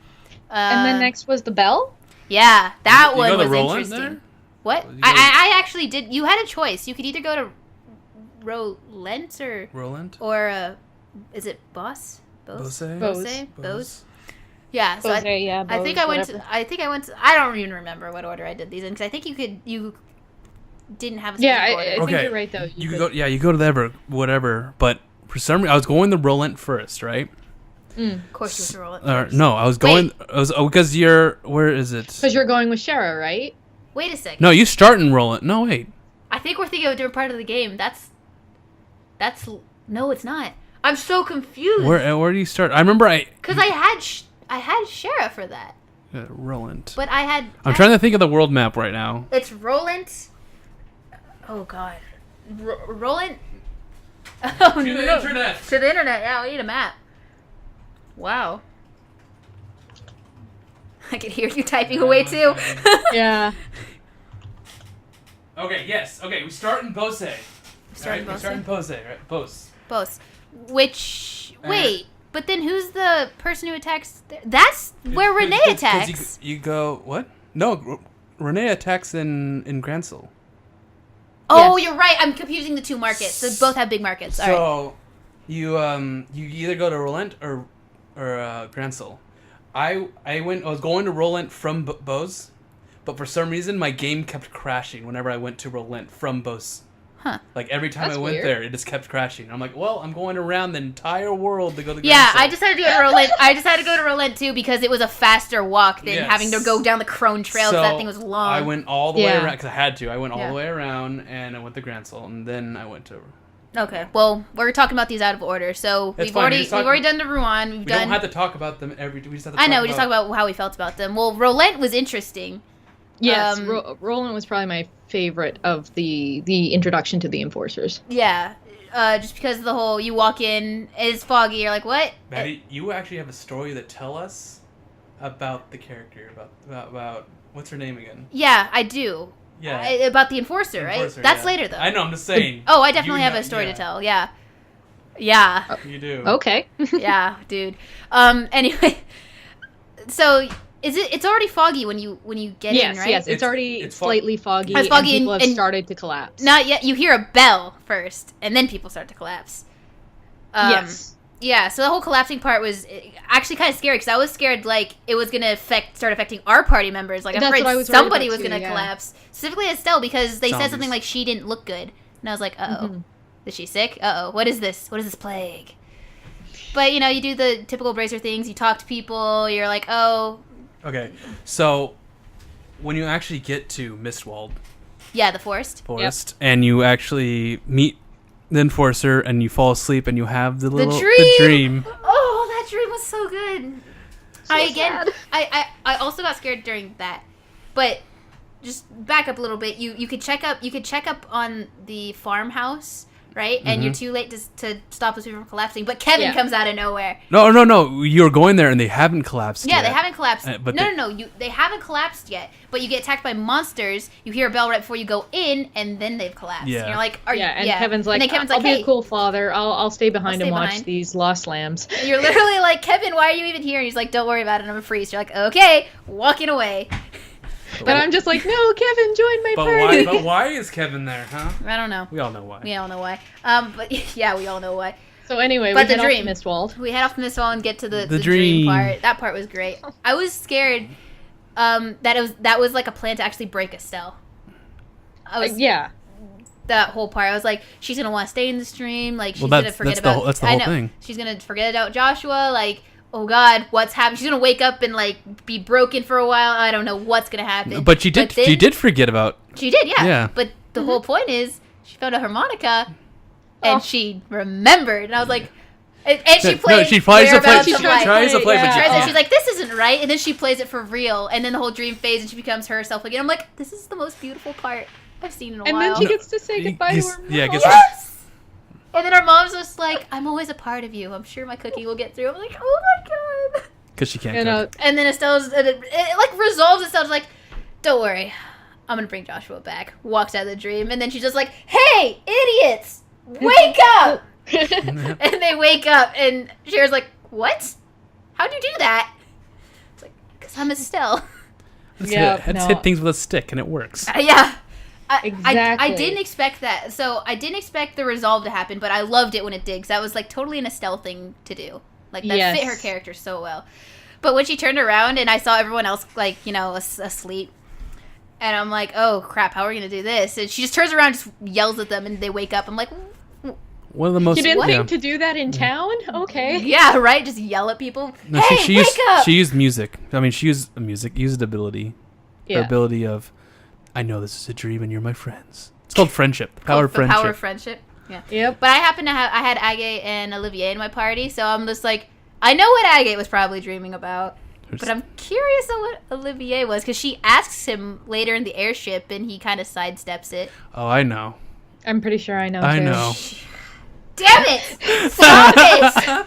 And then next was the bell? Yeah, that one was interesting. There? What? I actually did. You had a choice. You could either go to Rolent or is it Bose? Yeah, so I think I went to I don't even remember what order I did these in, because I think you didn't have a specific order. I think you're right though. You go to the whatever, but for some reason I was going the Rolent first, right? Of course you went to Rolent first. No, I was going because where is it? Because you're going with Shara, right? Wait a second. No, you start in Rolent. No, wait. I think we're thinking of a different part of the game. That's no, it's not. I'm so confused. Where do you start? I remember because I had Shara for that. Rolent. But I'm trying to think of the world map right now. It's Rolent. Oh God, Rolent. Oh no! Internet. To the internet. Yeah, we need a map. Wow. I can hear you typing away too. Yeah. Okay. Yes. Okay. We start in Bose. We start in Bose. Right. Bose. Which wait. But then who's the person who attacks? That's where Renee attacks. You go what? No, Renee attacks in Gransel. Oh, yes. You're right. I'm confusing the two markets. They both have big markets. So, all right. You either go to Rolent or Gransel. I was going to Rolent from Bose, but for some reason my game kept crashing whenever I went to Rolent from Bose. Huh. Like every time I went there, it just kept crashing. I'm like, well, I'm going around the entire world to go to Gransel. Yeah, I decided to go to Rolent. I decided to go to Rolent too because it was a faster walk than having to go down the Crone Trail. So that thing was long. I went all the way around because I had to. I went all the way around and I went to Gransel, and then I went to. Okay, well, we're talking about these out of order, so we've already done the Rouen. We don't have to talk about them every. We just have to. We just talk about how we felt about them. Well, Rolent was interesting. Yes, Rolent was probably my favorite of the introduction to the Enforcers. Yeah, just because of the whole you walk in, it's foggy. You're like, what? Maddie, you actually have a story to tell us about the character about what's her name again? Yeah, I do. Yeah, about the Enforcer, right? That's later though. I know. I'm just saying. Oh, I definitely have a story to tell. Yeah. You do. Okay. Yeah, dude. Anyway, so. It's already foggy when you get in, right? Yes, it's already slightly foggy. It's foggy and people have started to collapse. Not yet. You hear a bell first, and then people start to collapse. Yes. Yeah, so the whole collapsing part was actually kind of scary, because I was scared, like, it was going to start affecting our party members. Like, I'm afraid somebody was going to collapse. Specifically Estelle, because they said something like she didn't look good. And I was like, uh-oh. Mm-hmm. Is she sick? Uh-oh. What is this? What is this plague? But, you do the typical Bracer things. You talk to people. You're like, oh... Okay, so when you actually get to Mistwald, the forest, and you actually meet the Enforcer, and you fall asleep, and you have the dream. Oh, that dream was so good. I also got scared during that, but just back up a little bit. You could check up on the farmhouse. Right? And you're too late to stop those people from collapsing. But Kevin comes out of nowhere. No. You're going there and they haven't collapsed yet. Yeah, they haven't collapsed. They haven't collapsed yet. But you get attacked by monsters. You hear a bell right before you go in, and then they've collapsed. Yeah. And you're like, Kevin's like, I'll be a cool father. I'll stay behind and watch these lost lambs. And you're literally like, Kevin, why are you even here? And he's like, don't worry about it. I'm a priest. You're like, okay, walking away. But I'm just like, no, Kevin, join my party. But why is Kevin there, huh? I don't know. We all know why. But yeah, we all know why. So anyway, But we the head dream. off to Mistwald. We head off to Mistwall and get to the dream dream. part. That part was great. I was scared that was like a plan to actually break Estelle. Yeah. That whole part, I was like, she's gonna want to stay in the stream. Like, she's Well, gonna forget that's the about. whole- that's the whole I know. thing. She's gonna forget about Joshua. Like, oh God, what's happening? She's gonna wake up and like be broken for a while. I don't know what's gonna happen. But she did. then- She did forget about. She did, yeah. Yeah. But the whole point is, she found a harmonica, and she remembered. And I was like, and she plays. No, she tries to play. Whereabouts She of Life. tries to play, Yeah. but Tries it, she, she's like, this isn't right, and then she plays it for real, and then the whole dream fades, and she becomes herself again. I'm like, this is the most beautiful part I've seen in a And while. then she gets to say goodbye to her mom. Yeah, gets Yes! And then her mom's just like, I'm always a part of you. I'm sure my cookie will get through. I'm like, oh my God. because she can't. And, cook. And then Estelle's, it like resolves itself. Like, don't worry. I'm going to bring Joshua back. Walks out of the dream. And then she's just like, hey, idiots, wake up. And they wake up. And Cher's like, what? How'd you do that? It's like, because I'm Estelle. Let's hit things with a stick, and it works. Yeah. I Exactly. didn't expect that. So I didn't expect the resolve to happen, but I loved it when it did. 'Cause that was like totally an Estelle thing to do. Like that Yes. fit her character so well. But when she turned around and I saw everyone else like, you know, asleep, and I'm like, oh crap, how are we gonna do this? And she just turns around, just yells at them, and they wake up. I'm like, One of the most. You didn't yeah. think to do that in town? Okay. yeah, right. Just yell at people. No, Hey, she wake up! used music. I mean, she used music. Used ability. Her Yeah. ability of, I know this is a dream, and you're my friends. It's called friendship. The power of friendship. Power of friendship. Yeah. Yep. But I happen to have, I had Agate and Olivier in my party, so I'm just like, I know what Agate was probably dreaming about, but I'm curious on what Olivier was, because she asks him later in the airship, and he kind of sidesteps it. Oh, I know. I'm pretty sure I know. I too. know. Damn it! Stop it!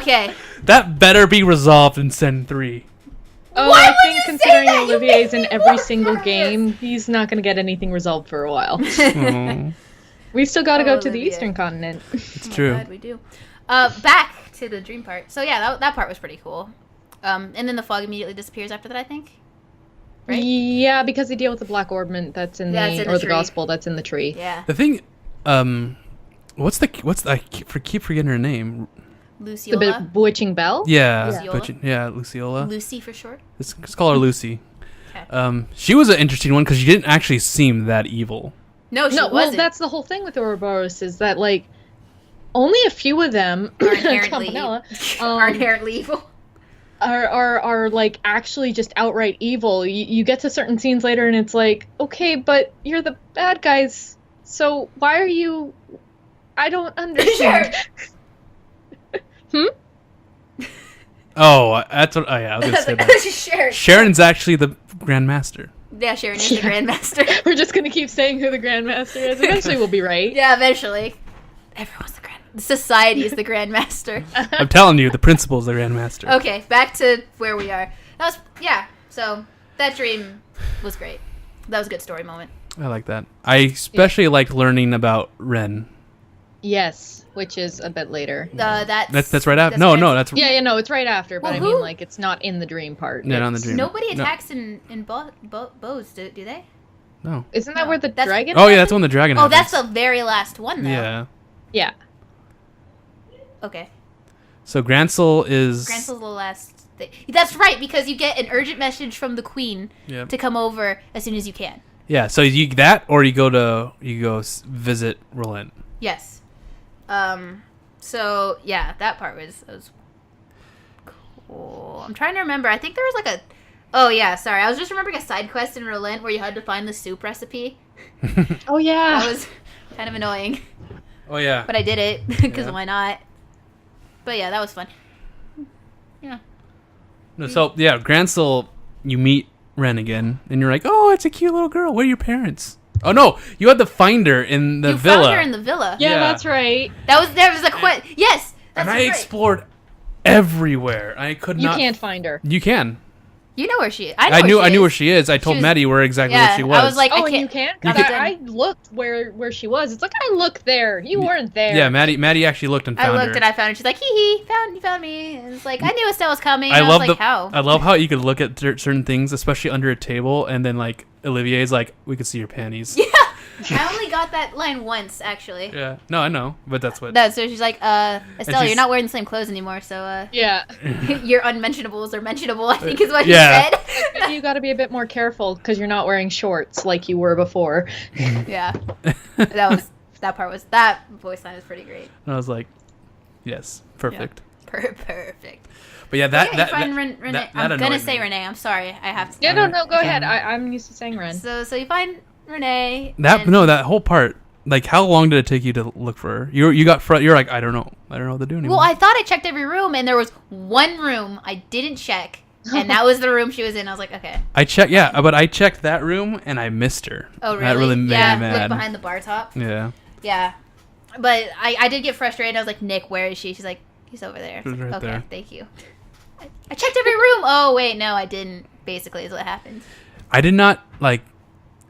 Okay. That better be resolved in Sen 3. Oh, Why I would think you say considering that? You Olivier's made in me every look single nervous. game, he's not going to get anything resolved for a while. Oh, We've still got to Oh, go to the Olivier. Eastern Continent. it's Oh my true. God, we do. Back to the dream part. So yeah, that part was pretty cool. And then the fog immediately disappears after that, I think. Right? Yeah, because they deal with the Black Orbment that's in That's the in the or the tree. Gospel that's in the tree. Yeah. The thing, what's I keep forgetting her name. The Luciola. Bewitching Bell. Yeah, Luciola? but Luciola. Lucy for short. Let's call her Lucy. Okay. She was an interesting one because she didn't actually seem that evil. No, she No, well, wasn't. that's the whole thing with Ouroboros is that like only a few of them Are inherently, Campanella, are inherently evil. are like actually just outright evil. You get to certain scenes later and it's like, okay, but you're the bad guys, so why are you? I don't understand. Oh, that's what. Oh yeah, I was gonna say that. Sure. Sharon's actually the Grand Master. Yeah, Sharon is the Grandmaster. We're just gonna keep saying who the Grandmaster is. Eventually, we'll be right. Yeah, eventually. Everyone's the Grand. Society is the Grandmaster. I'm telling you, the principal's the Grand Master. Okay, back to where we are. That was So that dream was great. That was a good story moment. I like that. I especially liked learning about Ren. Yes, which is a bit later. That's right after. No, that's Yeah, no, it's right after, but Well, I mean, who- like, it's not in the dream part. Yeah, not in the It's- dream. Nobody No. attacks in bows, do they? No. Isn't that No, where the that's- dragon? Oh yeah, that's when the dragon. Oh, that's happens. the very last one, though. Yeah. Yeah. Okay. So Grancel is. Grancel's the last thing. That's right, because you get an urgent message from the queen Yeah. to come over as soon as you can. Yeah. So you or you go visit Relent. Yes. So yeah, that part was cool. I'm trying to remember. I think there was like a. Oh yeah, sorry. I was just remembering a side quest in Relent where you had to find the soup recipe. Oh yeah. That was kind of annoying, Oh yeah. but I did it because Yeah. why not? But yeah, that was fun. Yeah. No, so yeah, Grancel, you meet Ren again, and you're like, oh, it's a cute little girl. Where are your parents? Oh no, you had to find her in the You villa. found her in the villa. Yeah, Yeah. that's right. There was a quest. Yes. That's and I right. explored everywhere. I could You not. can't find her. You can. You know where she is. I knew where she is. I told was- Maddie where exactly Yeah, where she was. I was like, Oh, I and can't. you can't? You 'Cause can- I looked where she was. It's like, I looked there. You weren't there. yeah, Maddie actually looked and I found looked her. and I found her. She's like, hee, you found me. And it's like, I knew Estelle was coming. I And love was like, how? I love how you could look at certain things, especially under a table, and then like Olivier's like, we could see your panties. Yeah. I only got that line once, actually. Yeah. No, I know, but that's what. So she's like, Estelle, you're not wearing the same clothes anymore, so Yeah. your unmentionables are mentionable, I think is what he Yeah. said. You got to be a bit more careful because you're not wearing shorts like you were before. Yeah. That voice line was pretty great. And I was like, yes, perfect. Yeah. Perfect. But yeah, Renee. that I'm gonna annoyed say me. Renee. I'm sorry. I have to. Yeah, no, go ahead. I'm used to saying Ren. So you find Renee. That whole part. Like, how long did it take you to look for her? You're like, I don't know what to do anymore. Well, I thought I checked every room, and there was one room I didn't check, and that was the room she was in. I was like, okay. I checked that room, and I missed her. Oh, really? That really made me mad. Look behind the bar top. Yeah. Yeah. But I did get frustrated. I was like, Nick, where is she? She's like, he's over there. She's right okay, there. thank you. I checked every room. Oh, wait, no, I didn't, basically, is what happened. I did not, like,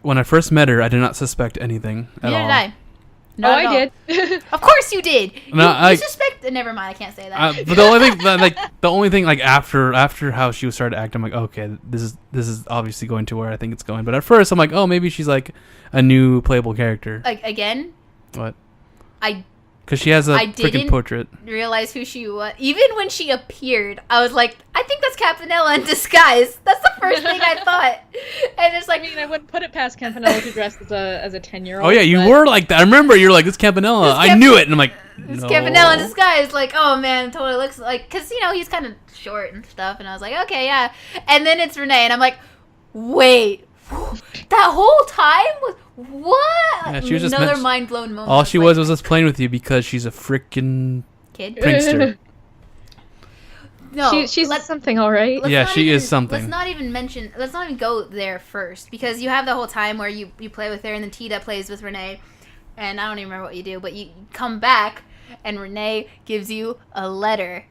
when I first met her, I did not suspect anything at all. Neither did I. Not at all. I did. Of course you did. No, you suspect... Never mind, I can't say that. But the only thing, like, after how she started acting, I'm like, okay, this is obviously going to where I think it's going. But at first, I'm like, oh, maybe she's, like, a new playable character. Again? What? I Because she has a freaking didn't portrait. realize who she was. Even when she appeared, I was like, I think that's Campanella in disguise. That's the first thing I thought. And it's like, I mean, I wouldn't put it past Campanella to dress as a 10-year-old. Oh yeah, you were like that. I remember you're like, it's Campanella. I knew it, and I'm like, it's no. Campanella in disguise. Like, oh man, it totally looks like, because he's kind of short and stuff. And I was like, okay, yeah. And then it's Renee, and I'm like, wait, that whole time was what? Yeah, she was just another mind blown moment. All she was just playing with you because she's a freaking kid. prankster. No, she's something, all right. Yeah, she is something. Let's not even go there first, because you have the whole time where you play with her, and then Tita plays with Renee, and I don't even remember what you do, but you come back and Renee gives you a letter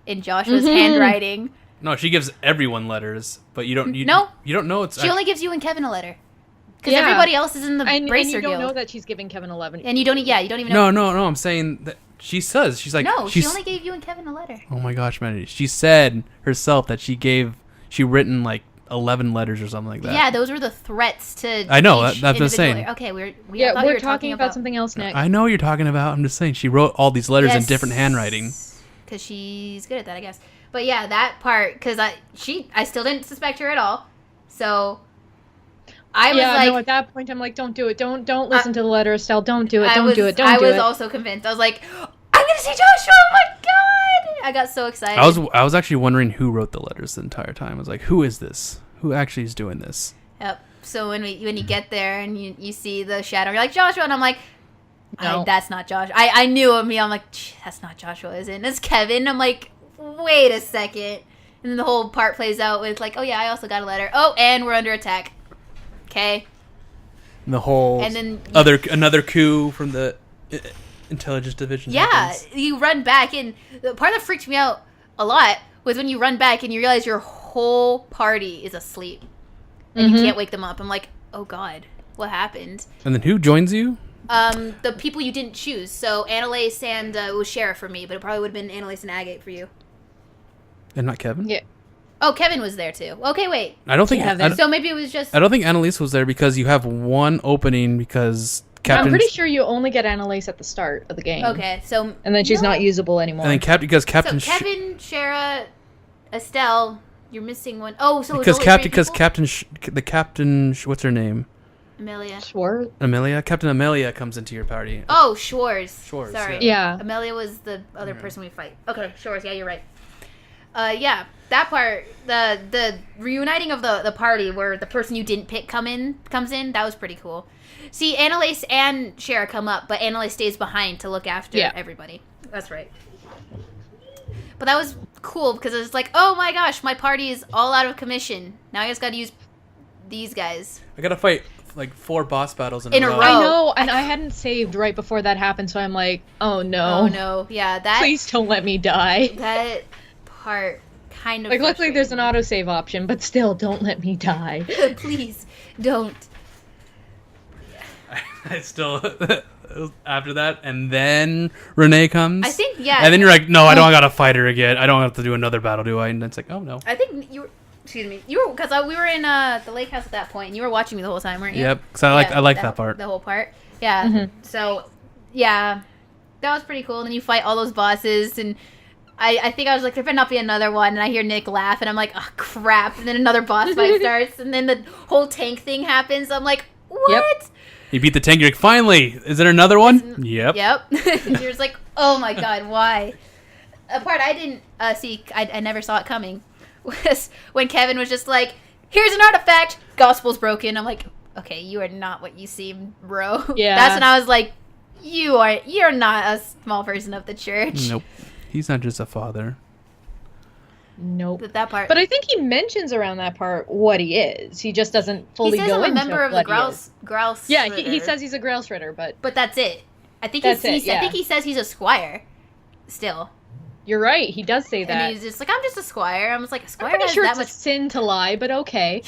in Joshua's handwriting. No, she gives everyone letters, but you don't know it's. She only gives you and Kevin a letter, because everybody else is in the and Bracer you don't Guild. know that she's giving Kevin 11. And you don't even know. No. I'm saying that she says she's like. No, she only gave you and Kevin a letter. Oh my gosh, Maddie! She said herself that she written like 11 letters or something like that. Yeah, those were the threats to. I know. Each That's what I'm saying. Okay, we're we're talking about something else, Nick. I know what you're talking about. I'm just saying she wrote all these letters in different handwriting. Because she's good at that, I guess. But yeah, that part, because I still didn't suspect her at all. So I was like, no, at that point I'm like, don't do it. Don't listen to the letter, Estelle. Don't do it. Don't do it. I was also convinced. I was like, I'm gonna see Joshua. Oh my god! I got so excited. I was actually wondering who wrote the letters the entire time. I was like, who is this? Who actually is doing this? Yep. So when you get there and you see the shadow, you're like, Joshua, and I'm like, no. That's not Josh. I knew of me. I'm like, that's not Joshua, is it? And it's Kevin. I'm like, wait a second. And then the whole part plays out with like, oh yeah, I also got a letter. Oh, and we're under attack. Okay. And the whole and then another coup from the intelligence division. Yeah, happens. you run back, and the part that freaked me out a lot was when you run back and you realize your whole party is asleep and you can't wake them up. I'm like, oh god, what happened? And then who joins you? The people you didn't choose. So Annalise and it was Sheriff for me, but it probably would have been Annalise and Agate for you. And not Kevin? Yeah. Oh, Kevin was there too. Okay, wait. I don't think so maybe it was just. I don't think Annalise was there because you have one opening because Captain. I'm pretty sure you only get Annalise at the start of the game. Okay, so. And then she's not usable anymore. And then Captain. So Kevin, Shara, Estelle, you're missing one. Oh, so because Captain. Captain. What's her name? Amelia. Schwartz? Amelia? Captain Amelia comes into your party. Oh, Schwartz. Schwartz, sorry. Yeah. Amelia was the other person we fight. Okay, Schwartz. Yeah, you're right. Yeah, that part, the reuniting of the party where the person you didn't pick comes in, that was pretty cool. See, Annalise and Shara come up, but Annalise stays behind to look after everybody. That's right. But that was cool because it's like, oh my gosh, my party is all out of commission. Now I just got to use these guys. I gotta fight like 4 boss battles in a row. I know, and I hadn't saved right before that happened, so I'm like, oh no. Oh no, yeah, that. Please don't let me die. That part kind of. Like, luckily there's an autosave option, but still, don't let me die. Please, don't. I still. After that, and then Renee comes. I think, yeah. And then you're like, no, I don't gotta fight her again. I don't have to do another battle, do I? And it's like, oh no. I think excuse me. You were because we were in the lake house at that point, and you were watching me the whole time, weren't you? Yep. Because I like that part. The whole part. Yeah. So, yeah, that was pretty cool. And then you fight all those bosses, and I think I was like, there better not be another one. And I hear Nick laugh, and I'm like, oh crap! And then another boss fight starts, and then the whole tank thing happens. I'm like, what? Yep. You beat the tank. You're like, finally. Is there another one? Yep. Yep. You're just like, oh my god, why? A part I didn't see, I never saw it coming, was when Kevin was just like, here's an artifact, gospel's broken. I'm like, okay, you are not what you seem, bro. Yeah. That's when I was like, you're not a small person of the church. Nope. He's not just a father. Nope. That part. But I think he mentions around that part what he is. He just doesn't fully he says go I'm a into member of the what he grouse. is. Yeah, he says he's a Grail Shredder, but that's it. I think That's I it, yeah. think he says he's a squire. Still. you're right. He does say that. And he's just like, I'm just a squire. I'm just like, a I'm squire pretty has sure that it's much. a sin to lie, but okay.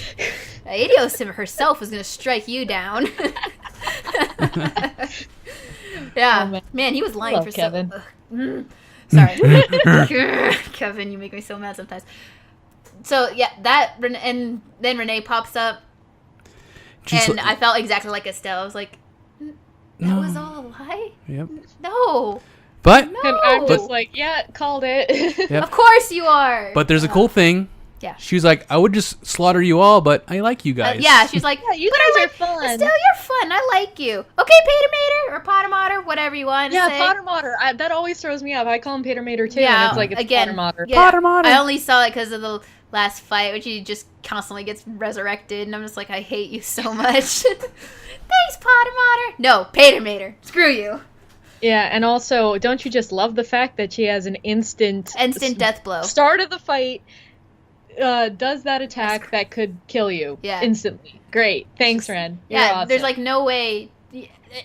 Idios herself was gonna strike you down. Yeah, Oh, man, he was lying love for Kevin. Sorry, Kevin, you make me so mad sometimes. So yeah, and then Renee pops up, Just and I felt exactly like Estelle. I was like, that was all a lie. Yep. No, But no. And I'm just like, yeah, called it. Yep. Of course you are. But there's a cool thing. Yeah. She was like, I would just slaughter you all, but I like you guys. Yeah, she's like, Yeah, you but guys I'm are like, fun. Estelle, you're fun. I like you. Okay, Patermater or Pottermater, whatever you want to Yeah, say. Potter Mater. That always throws me up. I call him Peter Mater too, Yeah, and it's like it's again, Potter Mater. yeah, Potter Mater. I only saw it because of the last fight, which he just constantly gets resurrected, and I'm just like, I hate you so much. Thanks, Pottermater. No, Patermater. Screw you. Yeah, and also, don't you just love the fact that she has an instant Death blow. start of the fight, does that attack that could kill you instantly. Great. Thanks, Ren. You're Yeah, awesome. there's like no way.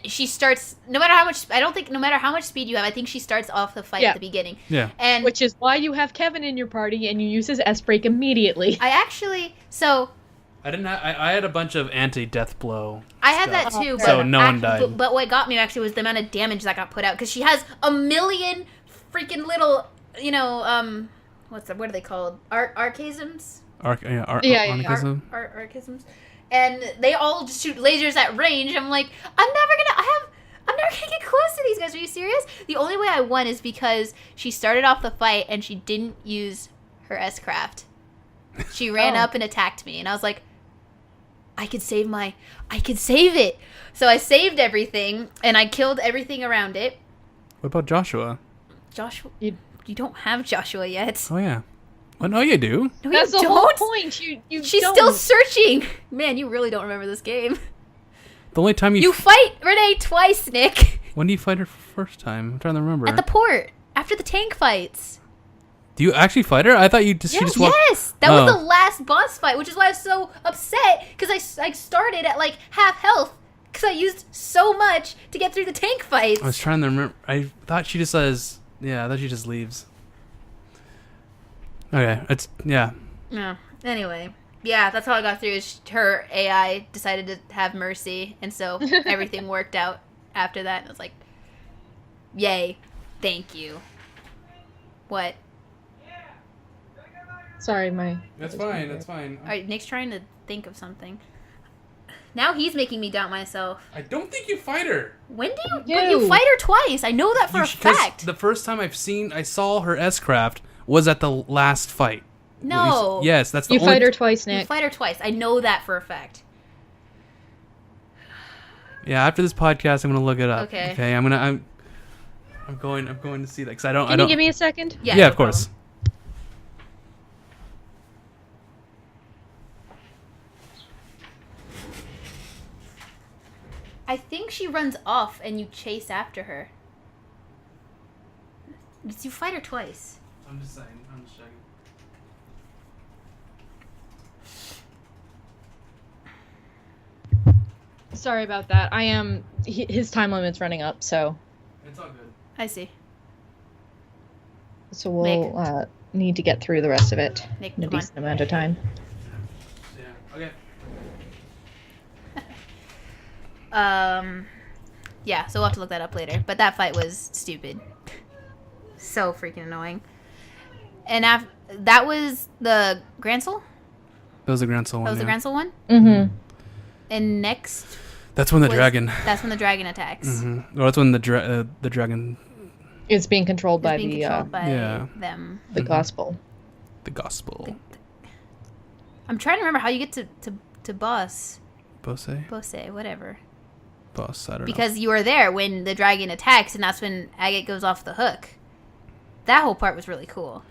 She starts no matter how much. I don't think no matter how much speed you have. I think she starts off the fight at the beginning. Yeah. And Which is why you have Kevin in your party and you use his S-Break immediately. I actually I didn't. I had a bunch of anti-death blow. I had stuff. that too, but So no one died. But what got me actually was the amount of damage that got put out because she has a million freaking little, what are they called? Archisms. Archism. Archisms, and they all just shoot lasers at range. I'm like, I'm never gonna get close to these guys. Are you serious? The only way I won is because she started off the fight and she didn't use her S-craft. She ran up and attacked me, and I was like, I could save it. So I saved everything, and I killed everything around it. What about Joshua? Joshua, you don't have Joshua yet. Oh yeah. Oh no, you do. No, That's you the don't. whole point. She's don't. still searching. Man, you really don't remember this game. The only time You fight Renee twice, Nick. When do you fight her first time? I'm trying to remember. At the port after the tank fights. Do you actually fight her? I thought you just she just walked. Yes, that was the last boss fight, which is why I was so upset because I started at like half health because I used so much to get through the tank fights. I was trying to remember. I thought she just says. Yeah, I thought she just leaves. Okay, it's yeah. No. Anyway, yeah, that's how I got through. Is her AI decided to have mercy, and so everything worked out after that. And I was like, "Yay, thank you." What? Sorry, That's fine. That's fine. All right, Nick's trying to think of something. Now he's making me doubt myself. I don't think you fight her. When do you? You But you fight her twice. I know that for a fact. The first time I saw her S-craft was at the last fight. No. Yes, that's the You only. fight her twice, You Nick. fight her twice. I know that for a fact. Yeah, after this podcast, I'm gonna look it up. Okay. Okay. I'm going to see that because I don't. Can you give me a second? Yeah, Yeah, no of course. problem. I think she runs off and you chase after her. You fight her twice. I'm just saying. I'm just checking. Sorry about that. His time limit's running up, so It's all good. I see. we'll need to get through the rest of it Nick, in a come on. decent amount of time. Yeah. Okay. Yeah, so we'll have to look that up later. But that fight was stupid. So freaking annoying. And that was the Grand Soul? That was the Grand Soul one. That was the Grand Soul one? Mm-hmm. And next... That's when the dragon... That's when the dragon attacks. Mm-hmm. Well, that's when the dragon... It's being controlled by them. The gospel. The gospel. I'm trying to remember how you get to boss. Bose, whatever. Boss, I don't know. Because you were there when the dragon attacks, and that's when Agate goes off the hook. That whole part was really cool.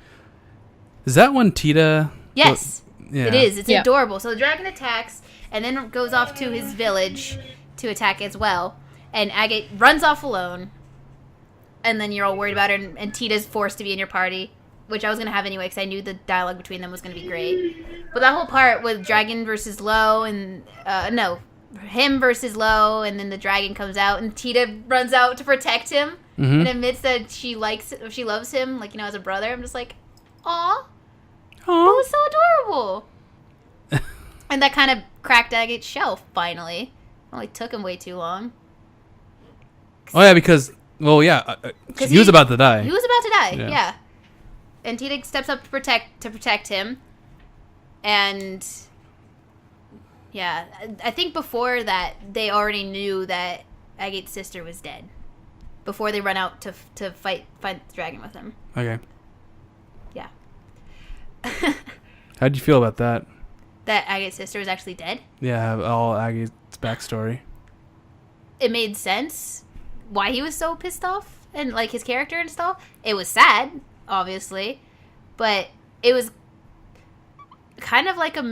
Is that when Tita... Yes. Yeah. It is. It's adorable. So the dragon attacks, and then goes off to his village to attack as well. And Agate runs off alone. And then you're all worried about her, and Tita's forced to be in your party, which I was going to have anyway, because I knew the dialogue between them was going to be great. But that whole part with Dragon versus Lo, and, him versus Lo, and then the dragon comes out, and Tita runs out to protect him, and admits that she loves him, like, as a brother. I'm just like, aw. It was so adorable. And that kind of cracked Agate's shell, finally. It only took him way too long. Oh, yeah, because... Well, yeah, he was about to die. He was about to die, yeah. And Tita steps up to protect him. And... Yeah, I think before that, they already knew that Agate's sister was dead. Before they run out to fight the dragon with him. Okay. Yeah. How'd you feel about that? That Agate's sister was actually dead? Yeah, all Agate's backstory. It made sense why he was so pissed off and, like, his character and stuff. It was sad, obviously. But it was kind of like a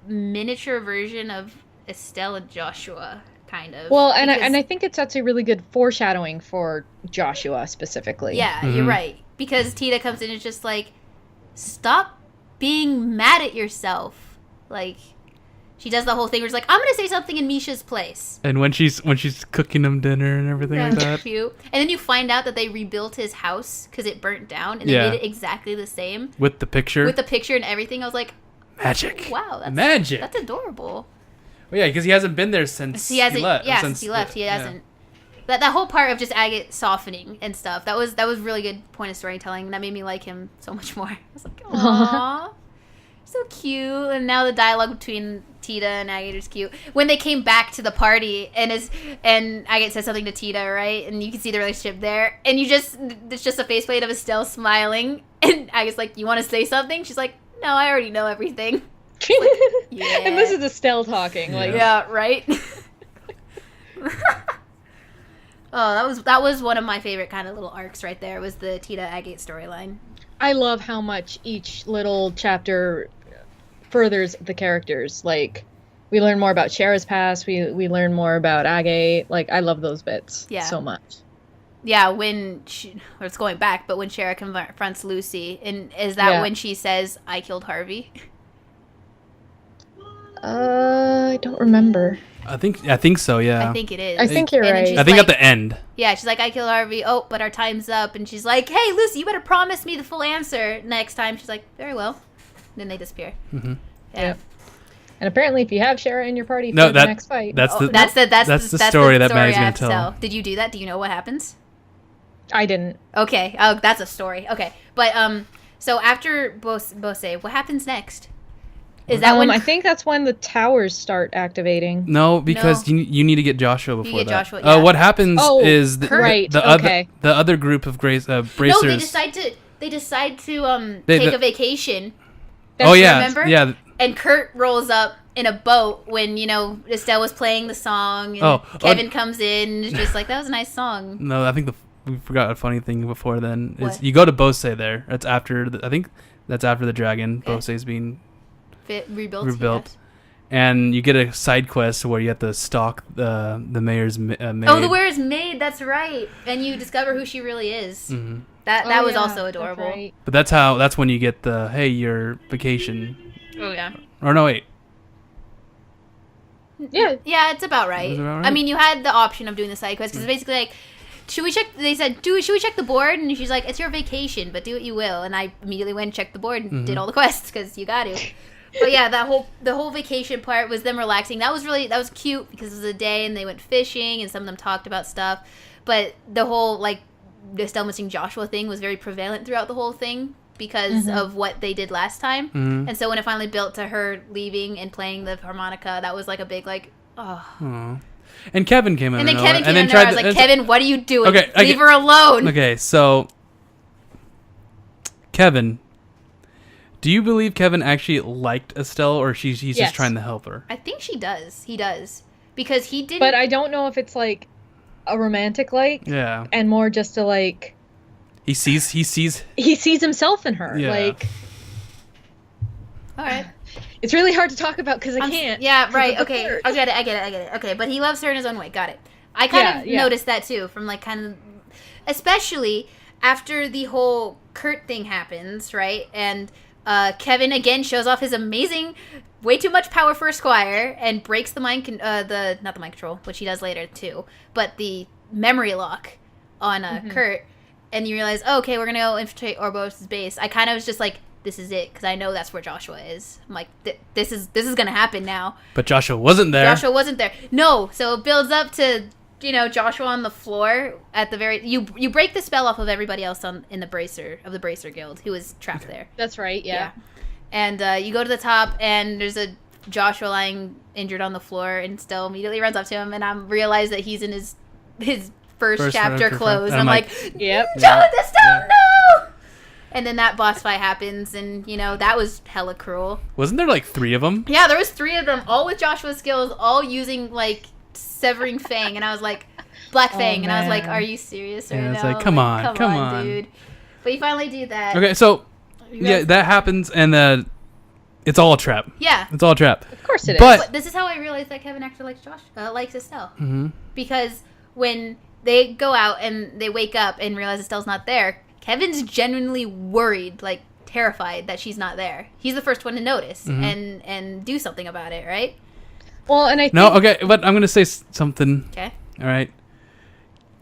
miniature version of Estelle and Joshua, kind of. Well, and I think it sets a really good foreshadowing for Joshua specifically. Yeah, you're right. Because Tita comes in and is just like, stop being mad at yourself. Like, she does the whole thing where she's like, I'm going to say something in Misha's place. And when she's cooking him dinner and everything like that. Cute. And then you find out that they rebuilt his house because it burnt down, and they made it exactly the same. With the picture and everything. I was like, magic. Wow, that's magic. That's adorable. Well, yeah, because he hasn't been there since he left. Yeah, since he left, he hasn't. That whole part of just Agate softening and stuff, that was really good point of storytelling. That made me like him so much more. I was like, aww, so cute. And now the dialogue between Tita and Agate is cute. When they came back to the party and Agate says something to Tita, right? And you can see the relationship there. And it's just a faceplate of Estelle smiling. And Agate's like, you want to say something? She's like, no, I already know everything. Like, yeah. And this is Estelle talking. Like, yeah, right? Oh, that was one of my favorite kind of little arcs right there, was the Tita Agate storyline. I love how much each little chapter furthers the characters. Like, we learn more about Shara's past, we learn more about Agate. Like, I love those bits so much. Yeah, it's going back, but when Shara confronts Lucy, and is that when she says, I killed Harvey? I don't remember. I think so, yeah. I think it is. I think you're right. I think at the end. Yeah, she's like, I killed Harvey. Oh, but our time's up. And she's like, hey, Lucy, you better promise me the full answer next time. She's like, very well. And then they disappear. Mm-hmm. Yeah. And apparently, if you have Shara in your party for the next fight, that's the story that Maddie's going to tell. Did you do that? Do you know what happens? I didn't. Okay. Oh, that's a story. Okay. But so after Bose, what happens next? Is that when? I think that's when the towers start activating. No, because you need to get Joshua before that. Joshua, yeah. What happens is the other group of bracers. No, they decide to take a vacation. Remember? Yeah. And Kurt rolls up in a boat when Estelle was playing the song, and Kevin comes in and is just like, that was a nice song. No, I think we forgot a funny thing before then. Is you go to Bose there. That's after I think that's after the dragon. Okay. Bose's being rebuilt, yes. And you get a side quest where you have to stalk the mayor's maid. Oh, the mayor's maid, that's right. And you discover who she really is. Mm-hmm. That was also adorable. That's right. But that's when you get the your vacation. Oh yeah. Or no, wait. Yeah, it's about right. I mean, you had the option of doing the side quest because it's basically like, should we check? They said, should we check the board? And she's like, it's your vacation, but do what you will. And I immediately went and checked the board and did all the quests because you got to. But yeah, the whole vacation part was them relaxing. That was cute because it was a day and they went fishing and some of them talked about stuff. But the whole Estelle missing Joshua thing was very prevalent throughout the whole thing because of what they did last time. And so when it finally built to her leaving and playing the harmonica, that was like a big like, oh. Aww. And Kevin came in. And then Kevin came in and I was like, Kevin, what are you doing? Okay, leave her alone. Okay, so Kevin, do you believe Kevin actually liked Estelle, or he's just trying to help her? I think she does. He does. Because he didn't... But I don't know if it's like a romantic like. Yeah. And more just a like... He sees himself in her. Yeah. Like... Alright. It's really hard to talk about because I can't. Yeah, right. Okay. I get it. Okay, but he loves her in his own way. Got it. I kind of noticed that too, from like kind of... Especially after the whole Kurt thing happens, right? And Kevin again shows off his amazing, way too much power for a squire, and breaks the not the mind control, which he does later too, but the memory lock on Kurt. And you realize, oh, okay, we're gonna go infiltrate Orbo's base. I kind of was just like, this is it, because I know that's where Joshua is. I'm like, this is gonna happen now. But Joshua wasn't there. No, so it builds up to, Joshua on the floor at the very... You break the spell off of everybody else in the Bracer Guild who was trapped there. That's right, yeah. And you go to the top, and there's a Joshua lying injured on the floor, and Estelle immediately runs up to him, and I realize that he's in his first chapter clothes. And I'm like, yep. Estelle, no! And then that boss fight happens, and, that was hella cruel. Wasn't there, like, 3 of them? Yeah, there was 3 of them, all with Joshua's skills, all using, like, Severing Fang. And I was like, Black Fang. And I was like, are you serious right now? It's like, come on, dude. But you finally do that. Okay, so, that happens, and it's all a trap. Yeah. It's all a trap. Of course it is. But this is how I realized that Kevin actually likes Estelle. Mm-hmm. Because when they go out and they wake up and realize Estelle's not there, Kevin's genuinely worried, like terrified that she's not there. He's the first one to notice and do something about it, right? Well, and I think... No, okay, but I'm going to say something. Okay. All right.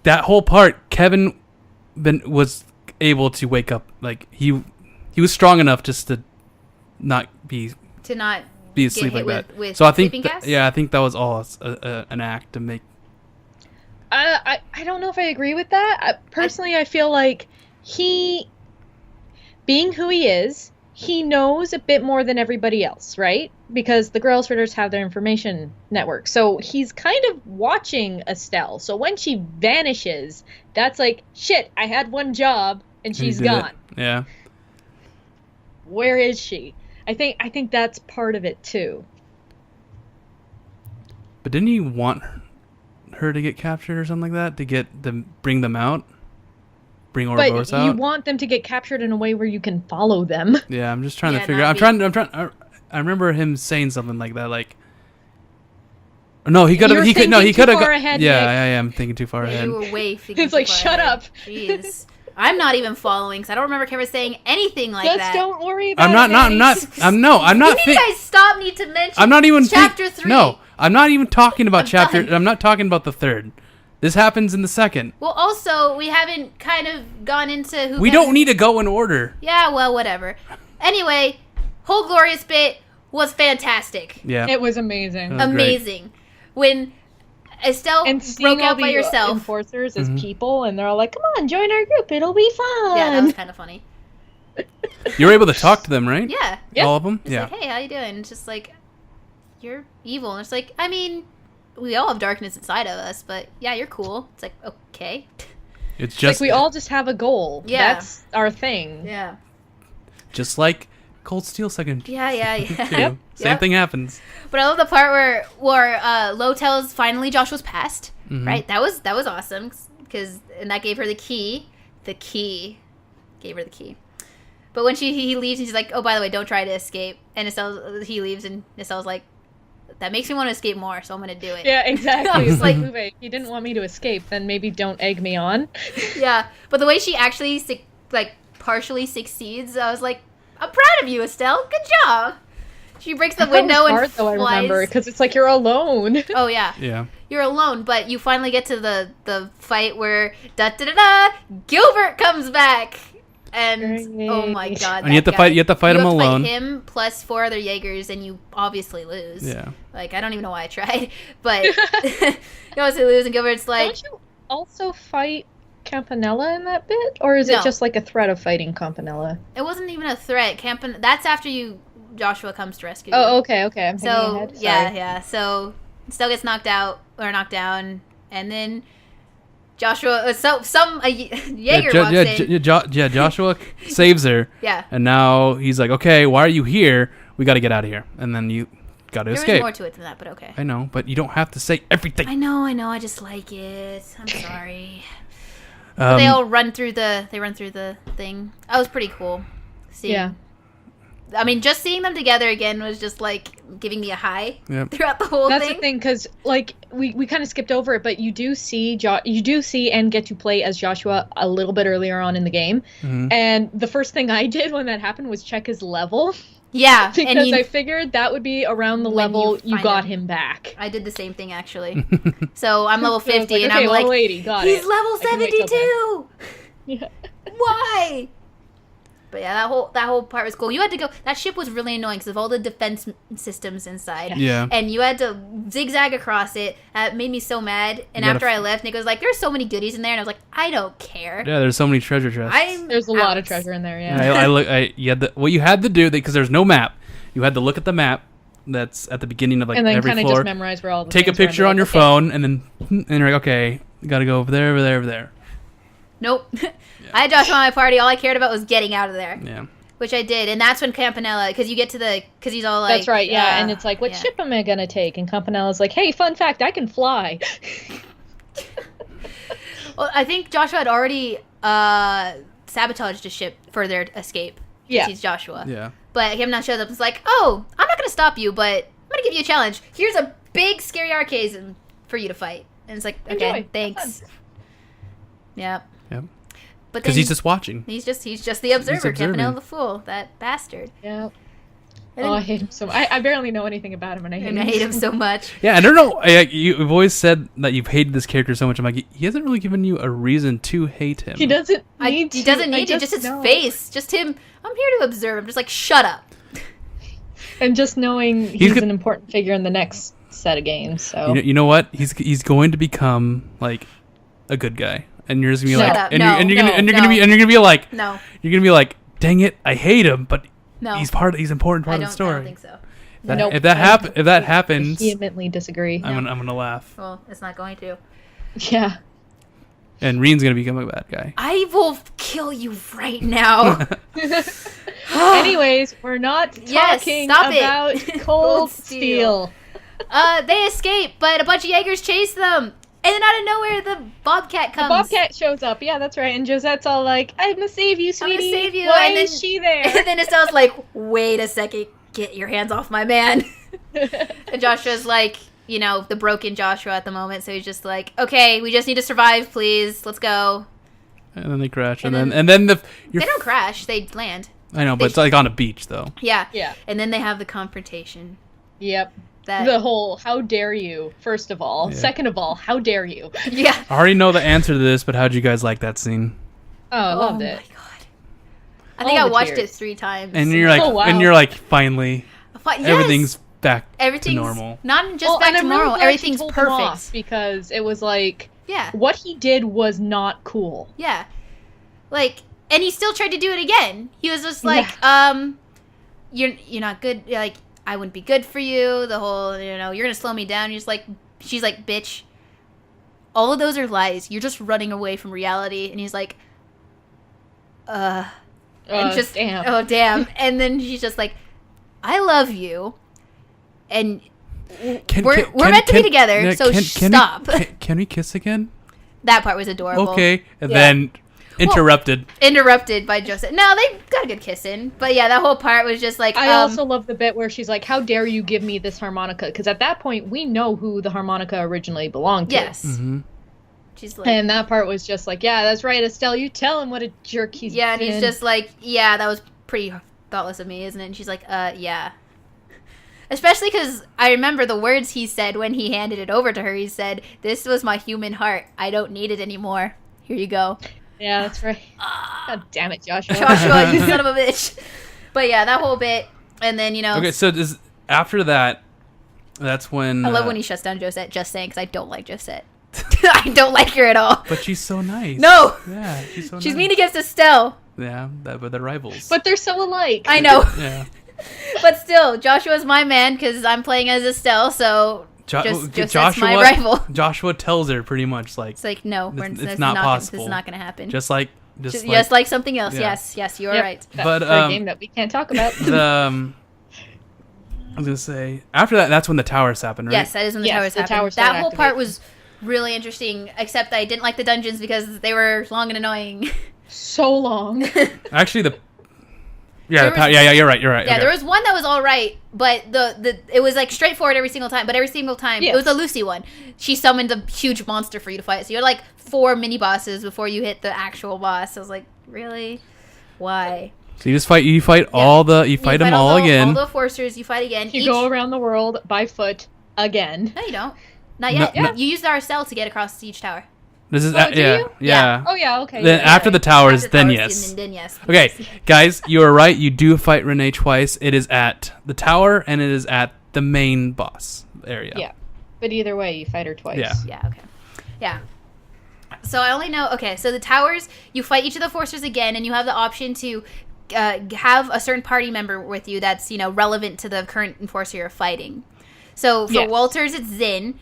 That whole part, Kevin was able to wake up. Like, he was strong enough just to not be... To not be asleep like with, that. With so I think, gas? I think that was all an act to make... I don't know if I agree with that. Personally, I feel like he, being who he is, he knows a bit more than everybody else, right? Because the Grail Ridders have their information network. So he's kind of watching Estelle. So when she vanishes, that's like, shit, I had one job and she's gone. Yeah. Where is she? I think that's part of it too. But didn't he want her to get captured or something like that, to bring them out, bring Ouroboros out? But you want them to get captured in a way where you can follow them. Yeah, I'm just trying to figure out. I remember him saying something like that, like, no, he could have. He could have. Yeah, I am thinking too far ahead. You were way thinking. It's like, shut up. Jeez. I'm not even following, because I don't remember Kevin saying anything like that. Just don't worry about it. I'm not. You guys stop me to mention. I'm not even chapter 3. No, I'm not even talking about chapter. I'm not talking about the 3rd. This happens in the 2nd. Well, also, we haven't kind of gone into who. We don't need to go in order. Yeah, well, whatever. Anyway, whole glorious bit was fantastic. Yeah, it was amazing. Amazing. Great. When Estelle broke out by herself. Enforcers as people, and they're all like, "Come on, join our group. It'll be fun." Yeah, that was kind of funny. You were able to talk to them, right? Yeah. Yep. All of them. It's like, hey, how you doing? It's just like, you're evil. And it's like, I mean, we all have darkness inside of us, but yeah, you're cool. It's like, okay. It's just like we all just have a goal. Yeah. That's our thing. Yeah. Just like Cold Steel Second. Yeah. Yep. Same thing happens. But I love the part where Lo tells finally Joshua's passed. Mm-hmm. Right. That was awesome and that gave her the key. Gave her the key. But when he leaves, he's like, oh, by the way, don't try to escape. And he leaves, and Estelle's like, that makes me want to escape more, so I'm going to do it. Yeah, exactly. It's like, if you didn't want me to escape, then maybe don't egg me on. Yeah, but the way she actually, partially succeeds, I was like, I'm proud of you, Estelle. Good job. She breaks the window and flies. I remember, because it's like you're alone. Oh, yeah. Yeah. You're alone, but you finally get to the fight where, Gilbert comes back. And oh my god! And you have to fight him alone. Fight him plus 4 other Jaegers, and you obviously lose. Yeah. Like, I don't even know why I tried, but you obviously lose. And Gilbert's like, don't you also fight Campanella in that bit? Or is No. it just like a threat of fighting Campanella? It wasn't even a threat. That's after Joshua comes to rescue you. Oh, okay. I'm thinking So, ahead. Sorry. yeah. So, Estelle gets knocked out, or knocked down, and then Joshua, Jaeger walks in. Joshua saves her. Yeah. And now he's like, okay, why are you here? We got to get out of here. And then you got to There escape. was more to it than that, but okay. I know, but you don't have to say everything. I know. I just like it. I'm sorry. But they all run through the thing. That was pretty cool. Yeah. I mean, just seeing them together again was just like giving me a high throughout the whole thing. That's the thing, because like we kind of skipped over it, but you do see and get to play as Joshua a little bit earlier on in the game. Mm-hmm. And the first thing I did when that happened was check his level. Yeah, because I figured that would be around the level you got him back. I did the same thing actually. So I'm level 50 like, and okay, I'm level like, 80, got he's it. level 72. Yeah. Why? But yeah, that whole part was cool. You had to go. That ship was really annoying because of all the defense systems inside. Yeah. And you had to zigzag across it. That made me so mad. And after I left, Nick was like, "There's so many goodies in there," and I was like, "I don't care." Yeah, there's so many treasure chests. There's a lot of treasure in there. Yeah. What you had to do, because there's no map. You had to look at the map that's at the beginning of like and then every kind of floor. just memorize where all the Take a things are picture on your phone, and then you're like, okay, you gotta go over there, over there, over there. Nope. I had Joshua on my party. All I cared about was getting out of there. Yeah. Which I did, and that's when Campanella, because you get to because he's all like... That's right, yeah, and it's like, what ship am I going to take? And Campanella's like, hey, fun fact, I can fly. Well, I think Joshua had already sabotaged a ship for their escape. Yeah. He's Joshua. Yeah. But Campanella shows up and is like, oh, I'm not going to stop you, but I'm going to give you a challenge. Here's a big, scary arcade for you to fight. And it's like, okay, Enjoy. thanks. Yep. Yep. But because he's just watching. He's just the observer, observing. Campanella the fool, that bastard. Yeah. I hate him so much. I barely know anything about him, and I hate him so much. Yeah, I don't know. You've always said that you've hated this character so much. I'm like, he hasn't really given you a reason to hate him. He doesn't need to. He doesn't need to. Just his face. Just him. I'm here to observe. I'm just like, shut up. And just knowing he's an important figure in the next set of games. So you know what? He's going to become like a good guy. And you're just gonna be Shut like, up. and you're gonna be like, dang it, I hate him, but he's important part of the story. I don't think so. If that happens, I vehemently disagree. I'm gonna laugh. Well, it's not going to. Yeah. And Reen's gonna become a bad guy. I will kill you right now. Anyways, we're not talking about Cold Steel. They escape, but a bunch of Jaegers chase them. And then out of nowhere, the Bobcat comes. The Bobcat shows up. Yeah, that's right. And Josette's all like, I'm gonna save you, sweetie. I'm gonna save you. Why and then, is she there? And then Estelle's like, wait a second. Get your hands off my man. And Joshua's like, the broken Joshua at the moment. So he's just like, okay, we just need to survive, please. Let's go. And then they crash. And then they don't crash. They land. I know, but it's like on a beach, though. Yeah. Yeah. And then they have the confrontation. Yep. The whole, how dare you, first of all. Yeah. Second of all, how dare you? Yeah. I already know the answer to this, but how'd you guys like that scene? Oh, I loved it. Oh, my God. I think I watched it 3 times. And you're like, finally, everything's back to normal. Not just back to normal. Everything's perfect. Because it was like, yeah, what he did was not cool. Yeah. Like, and he still tried to do it again. He was just like, you're not good. Like, I wouldn't be good for you. The whole, you're going to slow me down. She's like, bitch, all of those are lies. You're just running away from reality. And he's like, damn. Oh, damn. And then she's just like, I love you. And we're meant to be together, so stop. Can we kiss again? That part was adorable. Okay. And then... Interrupted by Joseph. No, they got a good kiss in. But yeah, that whole part was just like... I also love the bit where she's like, how dare you give me this harmonica? Because at that point, we know who the harmonica originally belonged to. Yes. Mm-hmm. She's like... And that part was just like, yeah, that's right, Estelle. You tell him what a jerk he's been. Yeah, and he's just like, yeah, that was pretty thoughtless of me, isn't it? And she's like, yeah. Especially because I remember the words he said when he handed it over to her. He said, this was my human heart. I don't need it anymore. Here you go. Yeah, that's right. God damn it, Joshua. Joshua, you son of a bitch. But yeah, that whole bit. And then, Okay, so after that, that's when... I love when he shuts down Josette, just saying, because I don't like Josette. I I don't like her at all. But she's so nice. No. Yeah, she's so nice. She's mean against Estelle. Yeah, that were the rivals. But they're so alike. I know. Yeah. But still, Joshua's my man because I'm playing as Estelle, so just that's my rival. Joshua tells her pretty much like... It's like, no, it's not possible. This is not going to happen. Just like something else. Yeah. Yes, you are right. But for a game that we can't talk about. I was gonna say after that's when the towers happen, right? Yes, that is when the towers happen. That whole part was really interesting, except I didn't like the dungeons because they were long and annoying. So long. Actually, you're right. Yeah, okay. There was one that was all right, but it was like straightforward every single time. But every single time, It was a Lucy one. She summoned a huge monster for you to fight. So you had like 4 mini bosses before you hit the actual boss. I was like, really? Why? So you fight them all again. All the forcers, you fight again. You go around the world by foot again. No, you don't. Not yet. No. You used our cell to get across each tower. This is yeah. Oh yeah, okay. Then after the towers, then yes. Then yes. Okay, guys, you are right. You do fight Renee twice. It is at the tower and it is at the main boss area. Yeah, but either way, you fight her twice. Yeah. Okay. Yeah. So I only know. Okay, so the towers, you fight each of the forcers again, and you have the option to have a certain party member with you that's relevant to the current enforcer you're fighting. So for Walters, it's Zin.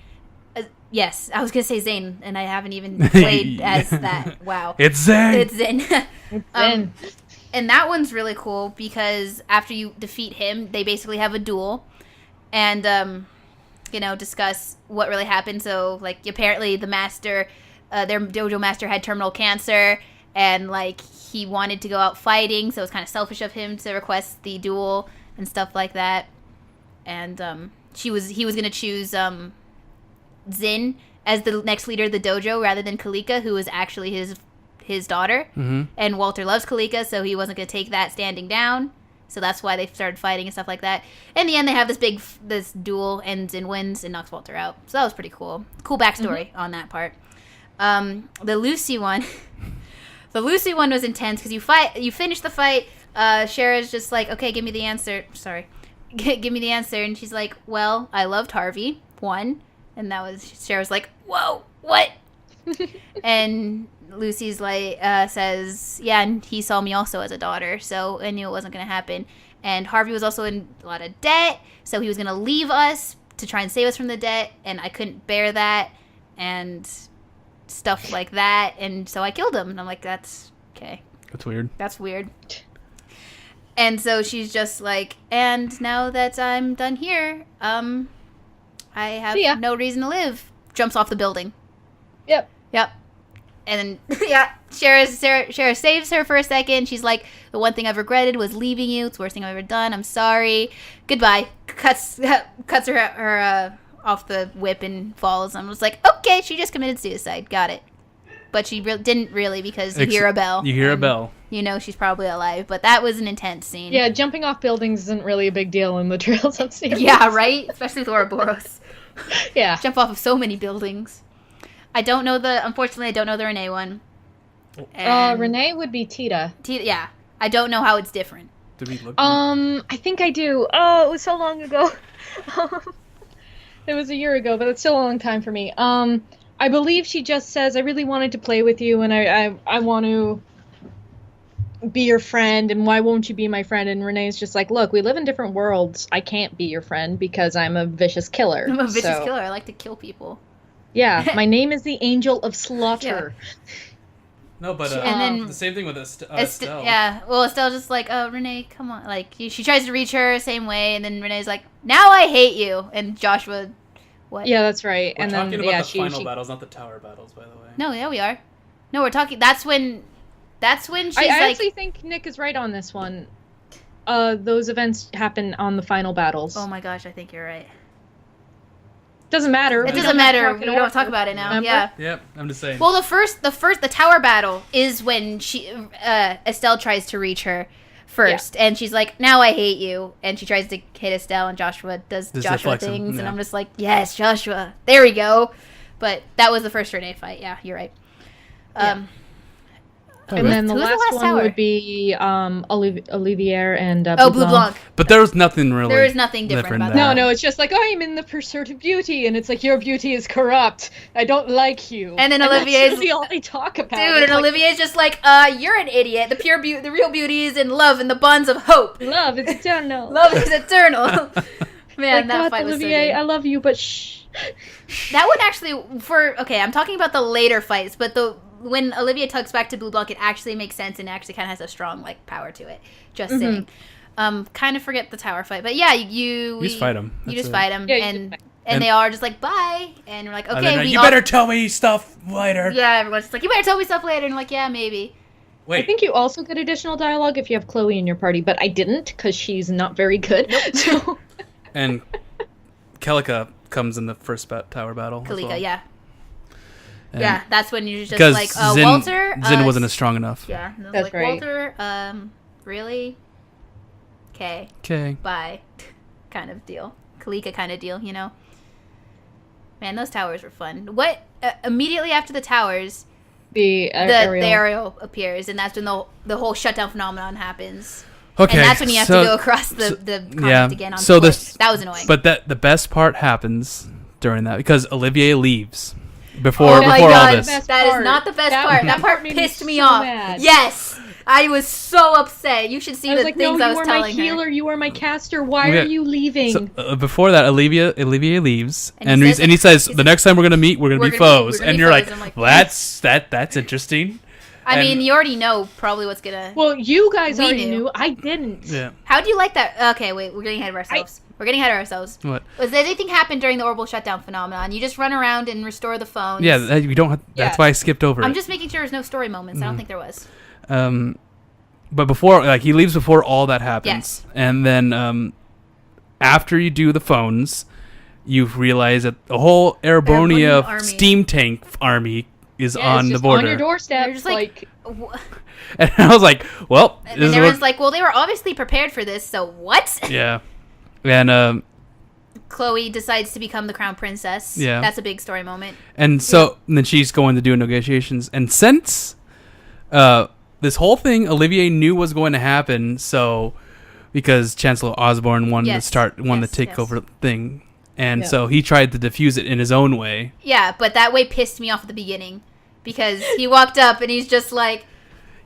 Yes, I was gonna say Zane, and I haven't even played as that. Wow, it's Zane. It's Zane. And that one's really cool because after you defeat him, they basically have a duel, and discuss what really happened. So like apparently the master, their dojo master had terminal cancer, and like he wanted to go out fighting, so it was kind of selfish of him to request the duel and stuff like that. And he was gonna choose Zin as the next leader of the dojo rather than Kalika, who was actually his daughter. Mm-hmm. And Walter loves Kalika, so he wasn't going to take that standing down. So that's why they started fighting and stuff like that. In the end, they have this duel, and Zin wins and knocks Walter out. So that was pretty cool. Cool backstory on that part. The Lucy one, was intense because you finish the fight. Shara's just like, okay, give me the answer. Sorry, give me the answer, and she's like, well, I loved Harvey. 1. And that was Shara's like, whoa, what? And Lucy's like says, yeah, and he saw me also as a daughter, so I knew it wasn't going to happen. And Harvey was also in a lot of debt, so he was going to leave us to try and save us from the debt, and I couldn't bear that, and stuff like that, and so I killed him. And I'm like, that's okay. That's weird. That's weird. And so she's just like, and now that I'm done here, I have no reason to live. Jumps off the building. Yep. And then, Shara saves her for a second. She's like, the one thing I've regretted was leaving you. It's the worst thing I've ever done. I'm sorry. Goodbye. Cuts her off the whip and falls. I'm just like, okay, she just committed suicide. Got it. But she didn't really because you hear a bell. You hear a bell. You know she's probably alive. But that was an intense scene. Yeah, jumping off buildings isn't really a big deal in the Trails of Series. Yeah, right? Especially with Ouroboros. Yeah. Jump off of so many buildings. Unfortunately, I don't know the Renee one. Renee would be Tita. Yeah. I don't know how it's different. Did we look? I think I do. Oh, it was so long ago. It was a year ago, but it's still a long time for me. I believe she just says, I really wanted to play with you, and I want to be your friend, and why won't you be my friend? And Renee's just like, look, we live in different worlds. I can't be your friend because I'm a vicious killer. I'm a vicious killer. I like to kill people. Yeah, my name is the Angel of Slaughter. Yeah. No, but and then the same thing with Estelle. Yeah, well, Estelle's just like, oh, Renee, come on. Like, she tries to reach her same way, and then Renee's like, now I hate you. And Joshua, what? Yeah, that's right. We're and talking then, about the final battles, not the tower battles, by the way. No, yeah, we are. No, we're talking, that's when she's I actually think Nick is right on this one. Those events happen on the final battles. Oh my gosh, I think you're right. Doesn't matter. It doesn't matter. We don't talk about it now. Remember? Yeah. Yep, I'm just saying. Well, the tower battle is when Estelle tries to reach her first, and she's like, now I hate you, and she tries to hit Estelle, and Joshua does Joshua things, and I'm just like, yes, Joshua, there we go. But that was the first Renee fight. Yeah, you're right. And then the Who's the last last one tower? would be Olivier and Blue Blanc. But there was nothing really. There is nothing different about that. No, it's just like, I'm in the pursuit of beauty, and it's like, your beauty is corrupt. I don't like you. And then Olivier's that's really all they talk about. dude, and Olivier's just like, you're an idiot. The real beauty is in love and the bonds of hope. Love is eternal. Love is eternal. Man, Like, that God, fight was Olivier, so good. I love you, but shh. That one actually, I'm talking about the later fights, but when Olivia tugs back to Blue Blanc, it actually makes sense and actually kind of has a strong like power to it. Just saying. Kind of forget the tower fight, but yeah, you just fight him. You just fight him, Yeah, and they all are just like bye, and we're like, okay, you better tell me stuff later. Yeah, everyone's just like, you better tell me stuff later, and we're like, yeah, maybe. Wait. I think you also get additional dialogue if you have Chloe in your party, but I didn't because she's not very good. Nope. So. And Kelika comes in the first tower battle. Kalika, well. yeah. And Yeah, that's when you're just because like, Zin, Walter. Zin wasn't as strong enough. Yeah, and I was That's like, right. Walter, really? Okay, Okay. bye. Kind of deal. Kalika kind of deal, you know? Man, those towers were fun. What? Immediately after the towers, The the aerial. aerial appears, and that's when the whole shutdown phenomenon happens. Okay. And that's when you have to go across the continent again on foot. That was annoying. But the best part happens during that because Olivier leaves Oh before my all God, this. that is not the best part. That part made me pissed me so off. mad. Yes, I was so upset. You should see I was the like, things no, I you was are my telling her. healer, you are my caster. Why Okay. are you leaving? So, before that, Olivier leaves, And he he says- says the next time we're gonna meet, we're gonna be foes, and you're like, I'm like, well, that's interesting. I And- mean, you already know probably what's gonna. Well, you guys We already knew. knew. I didn't. Yeah. How do you like that? Okay, wait, we're getting ahead of ourselves. We're getting ahead of ourselves. What? Was there anything happen during the orbital shutdown phenomenon? You just run around and restore the phones. Yeah, we don't. That's Yes. why I skipped over I'm it. just making sure there's no story moments. I don't think there was. But before, like, he leaves before all that happens, Yes. and then after you do the phones, you realize that the whole Airbornian Airbonia army. steam tank army is Yeah, on it's the just border. on your doorstep. You're just like, And I was like, well, and this is everyone's what, like, well, they were obviously prepared for this, so what? yeah, and Chloe decides to become the crown princess. Yeah. That's a big story moment. and so and then she's going to do negotiations, and since this whole thing Olivier knew was going to happen, so because Chancellor Osborne wanted Yes. to Yes, take yes. over the thing, and Yeah. so he tried to diffuse it in his own way. Yeah, but that way pissed me off at the beginning because he walked up and he's just like,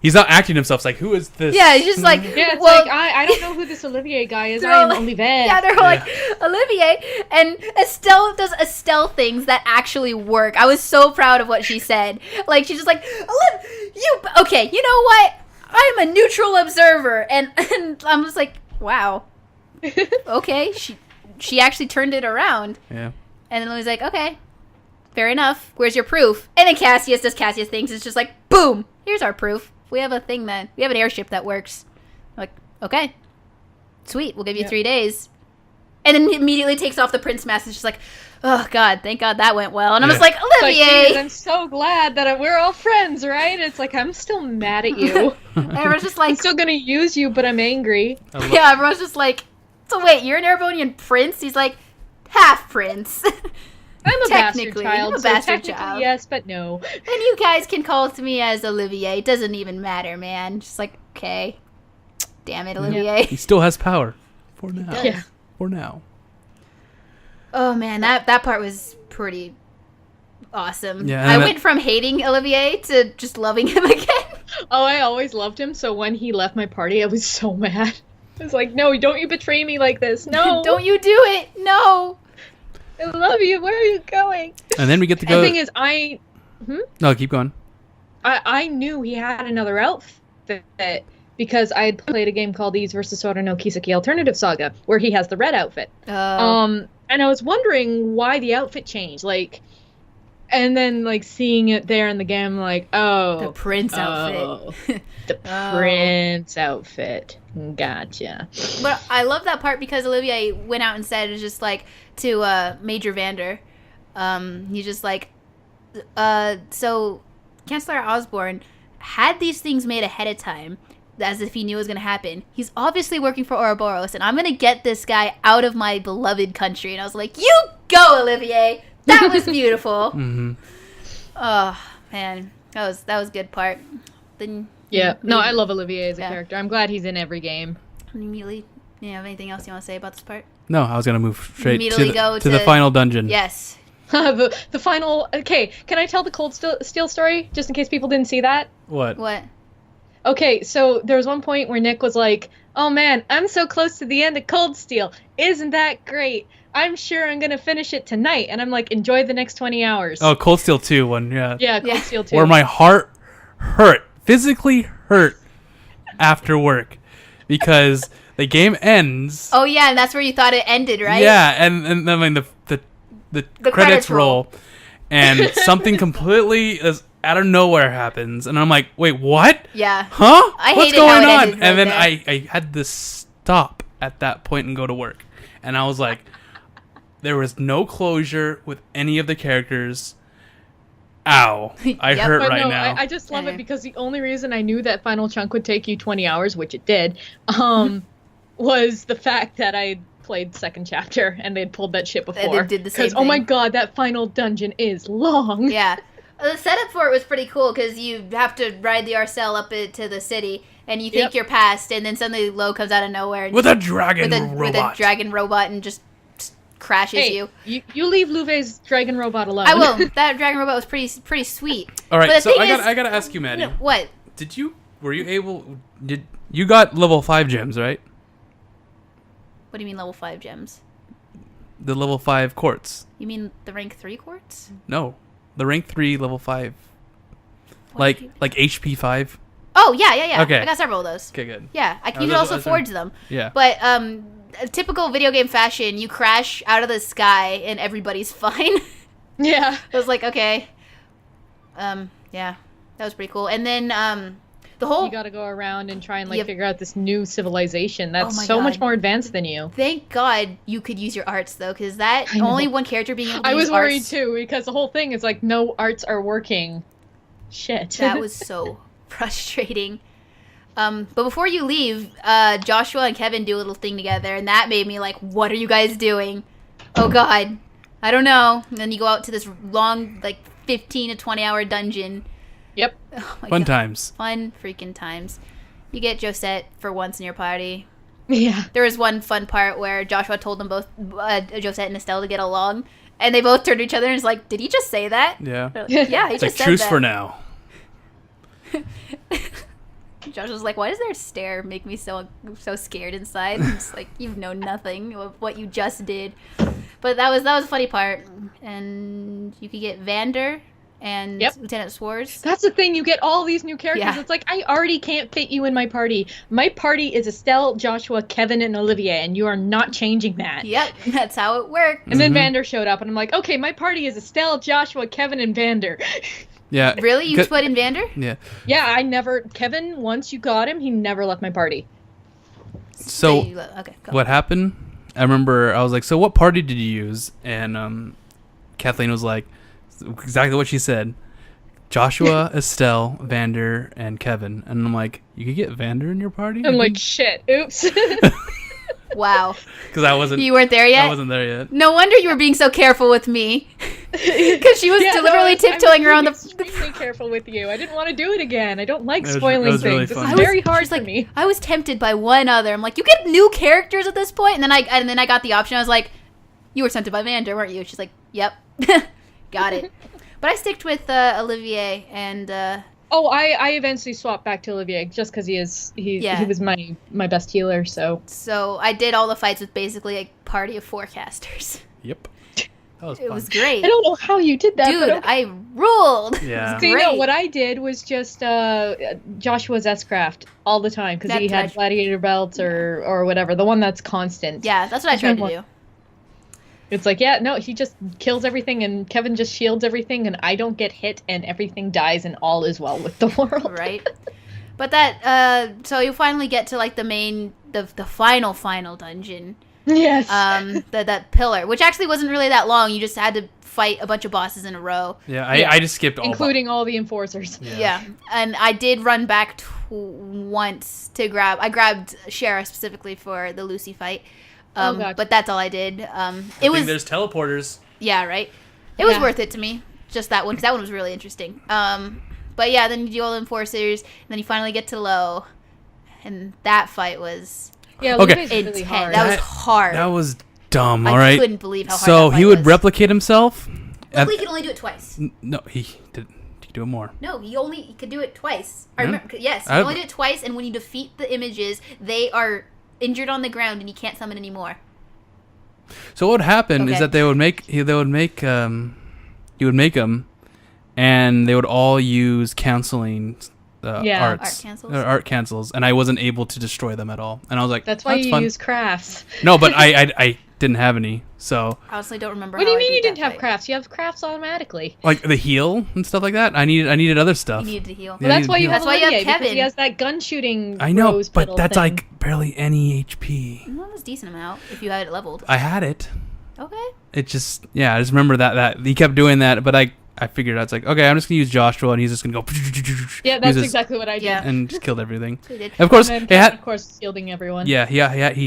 He's not acting himself. It's like, who is this? yeah, he's just like, Yeah, it's well, like, I don't know who this Olivier guy is. they're I all am like- Olivier. yeah, they're all like, Olivier, and Estelle does Estelle things that actually work. I was so proud of what she said. Like, she's just like, okay, you know what? I'm a neutral observer, and I'm just like, wow, okay, she actually turned it around. Yeah. And then Louis like, okay, fair enough. Where's your proof? And then Cassius does Cassius things. It's just like, boom, here's our proof. We have an airship that works. I'm like, okay, sweet. We'll give you 3 days. And then he immediately takes off the prince mask. It's just like, oh God, thank God that went well. And I was like, Like, Olivier. geez, I'm so glad that we're all friends, right? It's like, I'm still mad at you. And everyone's just I'm like, still gonna use you, but I'm angry. yeah, everyone's just like, so wait, you're an Erebonian prince? He's like, half prince. I'm a bastard Technically, child, I'm a so bastard technically child. yes, but no. And you guys can call to me as Olivier. It doesn't even matter, man. Just like, okay. Damn it, Olivier. He still has power. For now. does. Yeah. For now. Oh man, that part was pretty awesome. Yeah, I and went from hating Olivier to just loving him again. Oh, I always loved him, so when he left my party, I was so mad. I was like, no, don't you betray me like this. No. Don't you do it. No. I love you. Where are you going? And then we get to The go. thing is, No, keep going. I knew he had another outfit because I had played a game called Ys vs. Sora no Kiseki Alternative Saga, where he has the red outfit. And I was wondering why the outfit changed, and then seeing it there in the game, the prince outfit. The prince outfit. Gotcha. But I love that part because Olivier went out and said it's just like to Major Vander. He's just like, so Chancellor Osborne had these things made ahead of time, as if he knew it was going to happen. He's obviously working for Ouroboros, and I'm going to get this guy out of my beloved country. And I was like, you go, Olivier. That was beautiful. Mm-hmm. Oh man, that was a good part. then Yeah. No, maybe- I love Olivier as a Yeah. character. I'm glad he's in every game. immediately. You have anything else you want to say about this part? No, I was gonna move straight Immediately to go to the to- final dungeon. Yes. the final. Okay, can I tell the Cold Steel story just in case people didn't see that? What? What? Okay, so there was one point where Nick was like, "Oh man, I'm so close to the end of Cold Steel. Isn't that great? I'm sure I'm gonna finish it tonight." And I'm like, "Enjoy the next 20 hours." Oh, Cold Steel 2 one. Yeah. yeah, Cold Yeah. Steel 2. Where my heart hurt, physically hurt after work, because the game ends. Oh yeah, and that's where you thought it ended, right? Yeah, and I mean the credits roll, and something completely is out of nowhere happens, and I'm like, wait, what? Yeah. Huh? I What's hated how going it on? ended right And then there. I had to stop at that point and go to work, and I was like, there was no closure with any of the characters. Ow! I Yep. hurt But right no, now. I just love Okay. it because the only reason I knew that final chunk would take you 20 hours, which it did, was the fact that I played second chapter and they'd pulled that shit before. did the same Because, oh my thing. god, that final dungeon is long. Yeah. The setup for it was pretty cool because you have to ride the Arcel up to the city, and you think Yep. you're past, and then suddenly Lo comes out of nowhere and with a dragon with a robot. dragon robot and just crashes Hey, you. you leave Louvet's dragon robot alone. I will. That dragon robot was pretty sweet. All right, But the so thing I gotta ask you, Maddie. What? Were you able? Did you got level 5 gems, right? What do you mean level 5 gems? The level 5 quartz. You mean the rank 3 quartz? No, the rank 3 level 5. What do you- Like HP 5. Oh yeah. Okay. I got several of those. Okay, good. Yeah, you I can was- also I was- forge them. Yeah. But a typical video game fashion, you crash out of the sky and everybody's fine. Yeah. I was like, okay. Yeah, that was pretty cool. And then the whole You gotta go around and try and Yep. figure out this new civilization that's Oh my so much God. more advanced than you. thank God you could use your arts though, because that I know. only one character being able to I use was worried arts, too because the whole thing is like no arts are working. Shit. that was so frustrating. But before you leave, Joshua and Kevin do a little thing together, and that made me like, what are you guys doing? Oh God, I don't know. And then you go out to this long, like 15 to 20 hour dungeon. Yep. Oh my Fun God. times. Fun freaking times. You get Josette for once in your party. Yeah. There was one fun part where Joshua told them both, Josette and Estelle, to get along, and they both turned to each other and was like, "Did he just say that?" Yeah. They're like, yeah, he It's like just said truce that. for now. Josh was like, "Why does their stare make me so scared inside?" I'm just like, "You know nothing of what you just did." But that was a funny part, and you could get Vander and Yep. Lieutenant Swords. That's the thing. You get all these new characters. Yeah. It's like I already can't fit you in my party. My party is Estelle, Joshua, Kevin, and Olivia, and you are not changing that. Yep, that's how it worked. And then Vander showed up, and I'm like, okay, my party is Estelle, Joshua, Kevin, and Vander. Yeah. Really, you Good- put in Vander? Yeah. Yeah, Kevin, once you got him, he never left my party. So Okay, go. what happened? I remember I was like, "So what party did you use?" And Kathleen was like, exactly what she said: Joshua, Estelle, Vander, and Kevin. And I'm like, "You could get Vander in your party?" I'm like, shit, oops. Wow, because I wasn't. you weren't there yet. I wasn't there yet. No wonder you were being so careful with me, because she was deliberately tiptoeing around the. Extremely careful with you. I didn't want to do it again. I don't like That was- spoiling that was really things. This fun. is I was- very hard she's for like, me. I was tempted by one other. I'm like, you get new characters at this point, and then I got the option. I was like, you were tempted by Vander, weren't you? She's like, yep, got it. But I sticked with Olivier and. Oh, I eventually swapped back to Olivier just because he was my best healer. So So I did all the fights with basically a party of 4 casters. Yep. That was It fun. was great. I don't know how you did that, Dude, but okay. I ruled. Yeah. So, you know, Great. what I did was just Joshua's S-Craft all the time because he That's what had I- gladiator belts or whatever, the one that's constant. Yeah, that's what I tried to do. It's like, yeah, no, he just kills everything and Kevin just shields everything and I don't get hit and everything dies and all is well with the world. Right? But that, so you finally get to, like, the final dungeon. Yes. That pillar, which actually wasn't really that long. You just had to fight a bunch of bosses in a row. Yeah. Yeah. I just skipped all. Including all the enforcers. Yeah. And I did run back once to I grabbed Shara specifically for the Lucy fight. God. But that's all I did. I think there's teleporters. Yeah, right. It was Yeah. worth it to me. Just that one, because that one was really interesting. But yeah, then you do all the enforcers, and then you finally get to low, and that fight was Luve's really intense. hard. That was hard. That was dumb. All I right. couldn't believe how hard So that he fight would was. replicate himself. Well, he could only do it twice. No, he did. He could do it more. No, he could do it twice. I Yeah. remember. Yes, he only did it twice, and when you defeat the images, they are injured on the ground, and you can't summon anymore. So what would happen is Okay. that he would make them, and they would all use canceling arts, art cancels, and I wasn't able to destroy them at all. And I was like, That's why you fun. use crafts. No, but I didn't have any. So I honestly don't remember. What do how you mean I you beat didn't that have fight. crafts? You have crafts automatically. like the heal and stuff like that. I needed other stuff. You needed to heal. Yeah, Well, that's why you That's have why you have Olivier, because Kevin. he has that gun shooting. I know, rose but petal that's thing. like barely any HP. Well, that was a decent amount if you had it leveled. I had it. Okay. It just I just remember that he kept doing that, but I figured out it's like, okay, I'm just gonna use Joshua and he's just gonna go. Yeah, that's exactly what I did. Yeah. And just killed everything. So you did. And of course, And he had of course, shielding everyone. he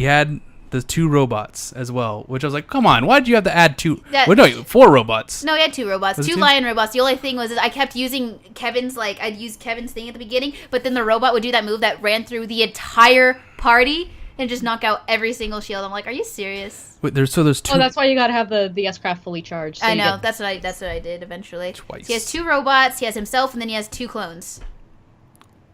had the 2 robots as well, which I was like, come on, why did you have to add 2? That- Well, no, 4 robots. No, he had 2 robots. Was it 2 two? lion robots. The only thing was I kept using Kevin's, I'd use Kevin's thing at the beginning, but then the robot would do that move that ran through the entire party and just knock out every single shield. I'm like, are you serious? Wait, there's 2. Oh, that's why you gotta have the S-Craft fully charged. So I you know. get- That's what I did eventually. Twice. He has 2 robots. He has himself, and then he has 2 clones.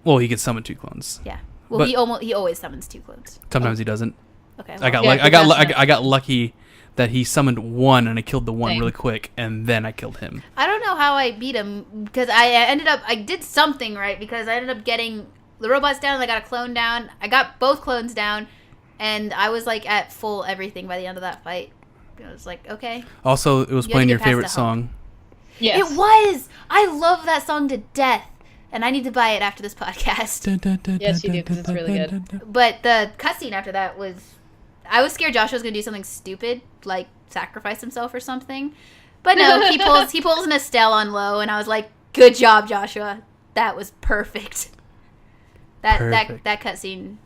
Well, he could summon 2 clones. Yeah. Well, But- he always summons 2 clones. Sometimes he doesn't. Okay. I got Yeah, lucky. because I got lucky that he summoned 1 and I killed the 1 Same. really quick, and then I killed him. I don't know how I beat him because I did something right because I ended up getting the robots down. And I got a clone down. I got both clones down, and I was at full everything by the end of that fight. I was like, okay. Also, it was You had to playing get your past favorite the hump. song. Yes. It was. I love that song to death, and I need to buy it after this podcast. Yes, you do, 'cause it's really good. But the cutscene after that was, I was scared Joshua was gonna do something stupid, like sacrifice himself or something. But no, he pulls an Estelle on low, and I was like, good job, Joshua. That was perfect. That cutscene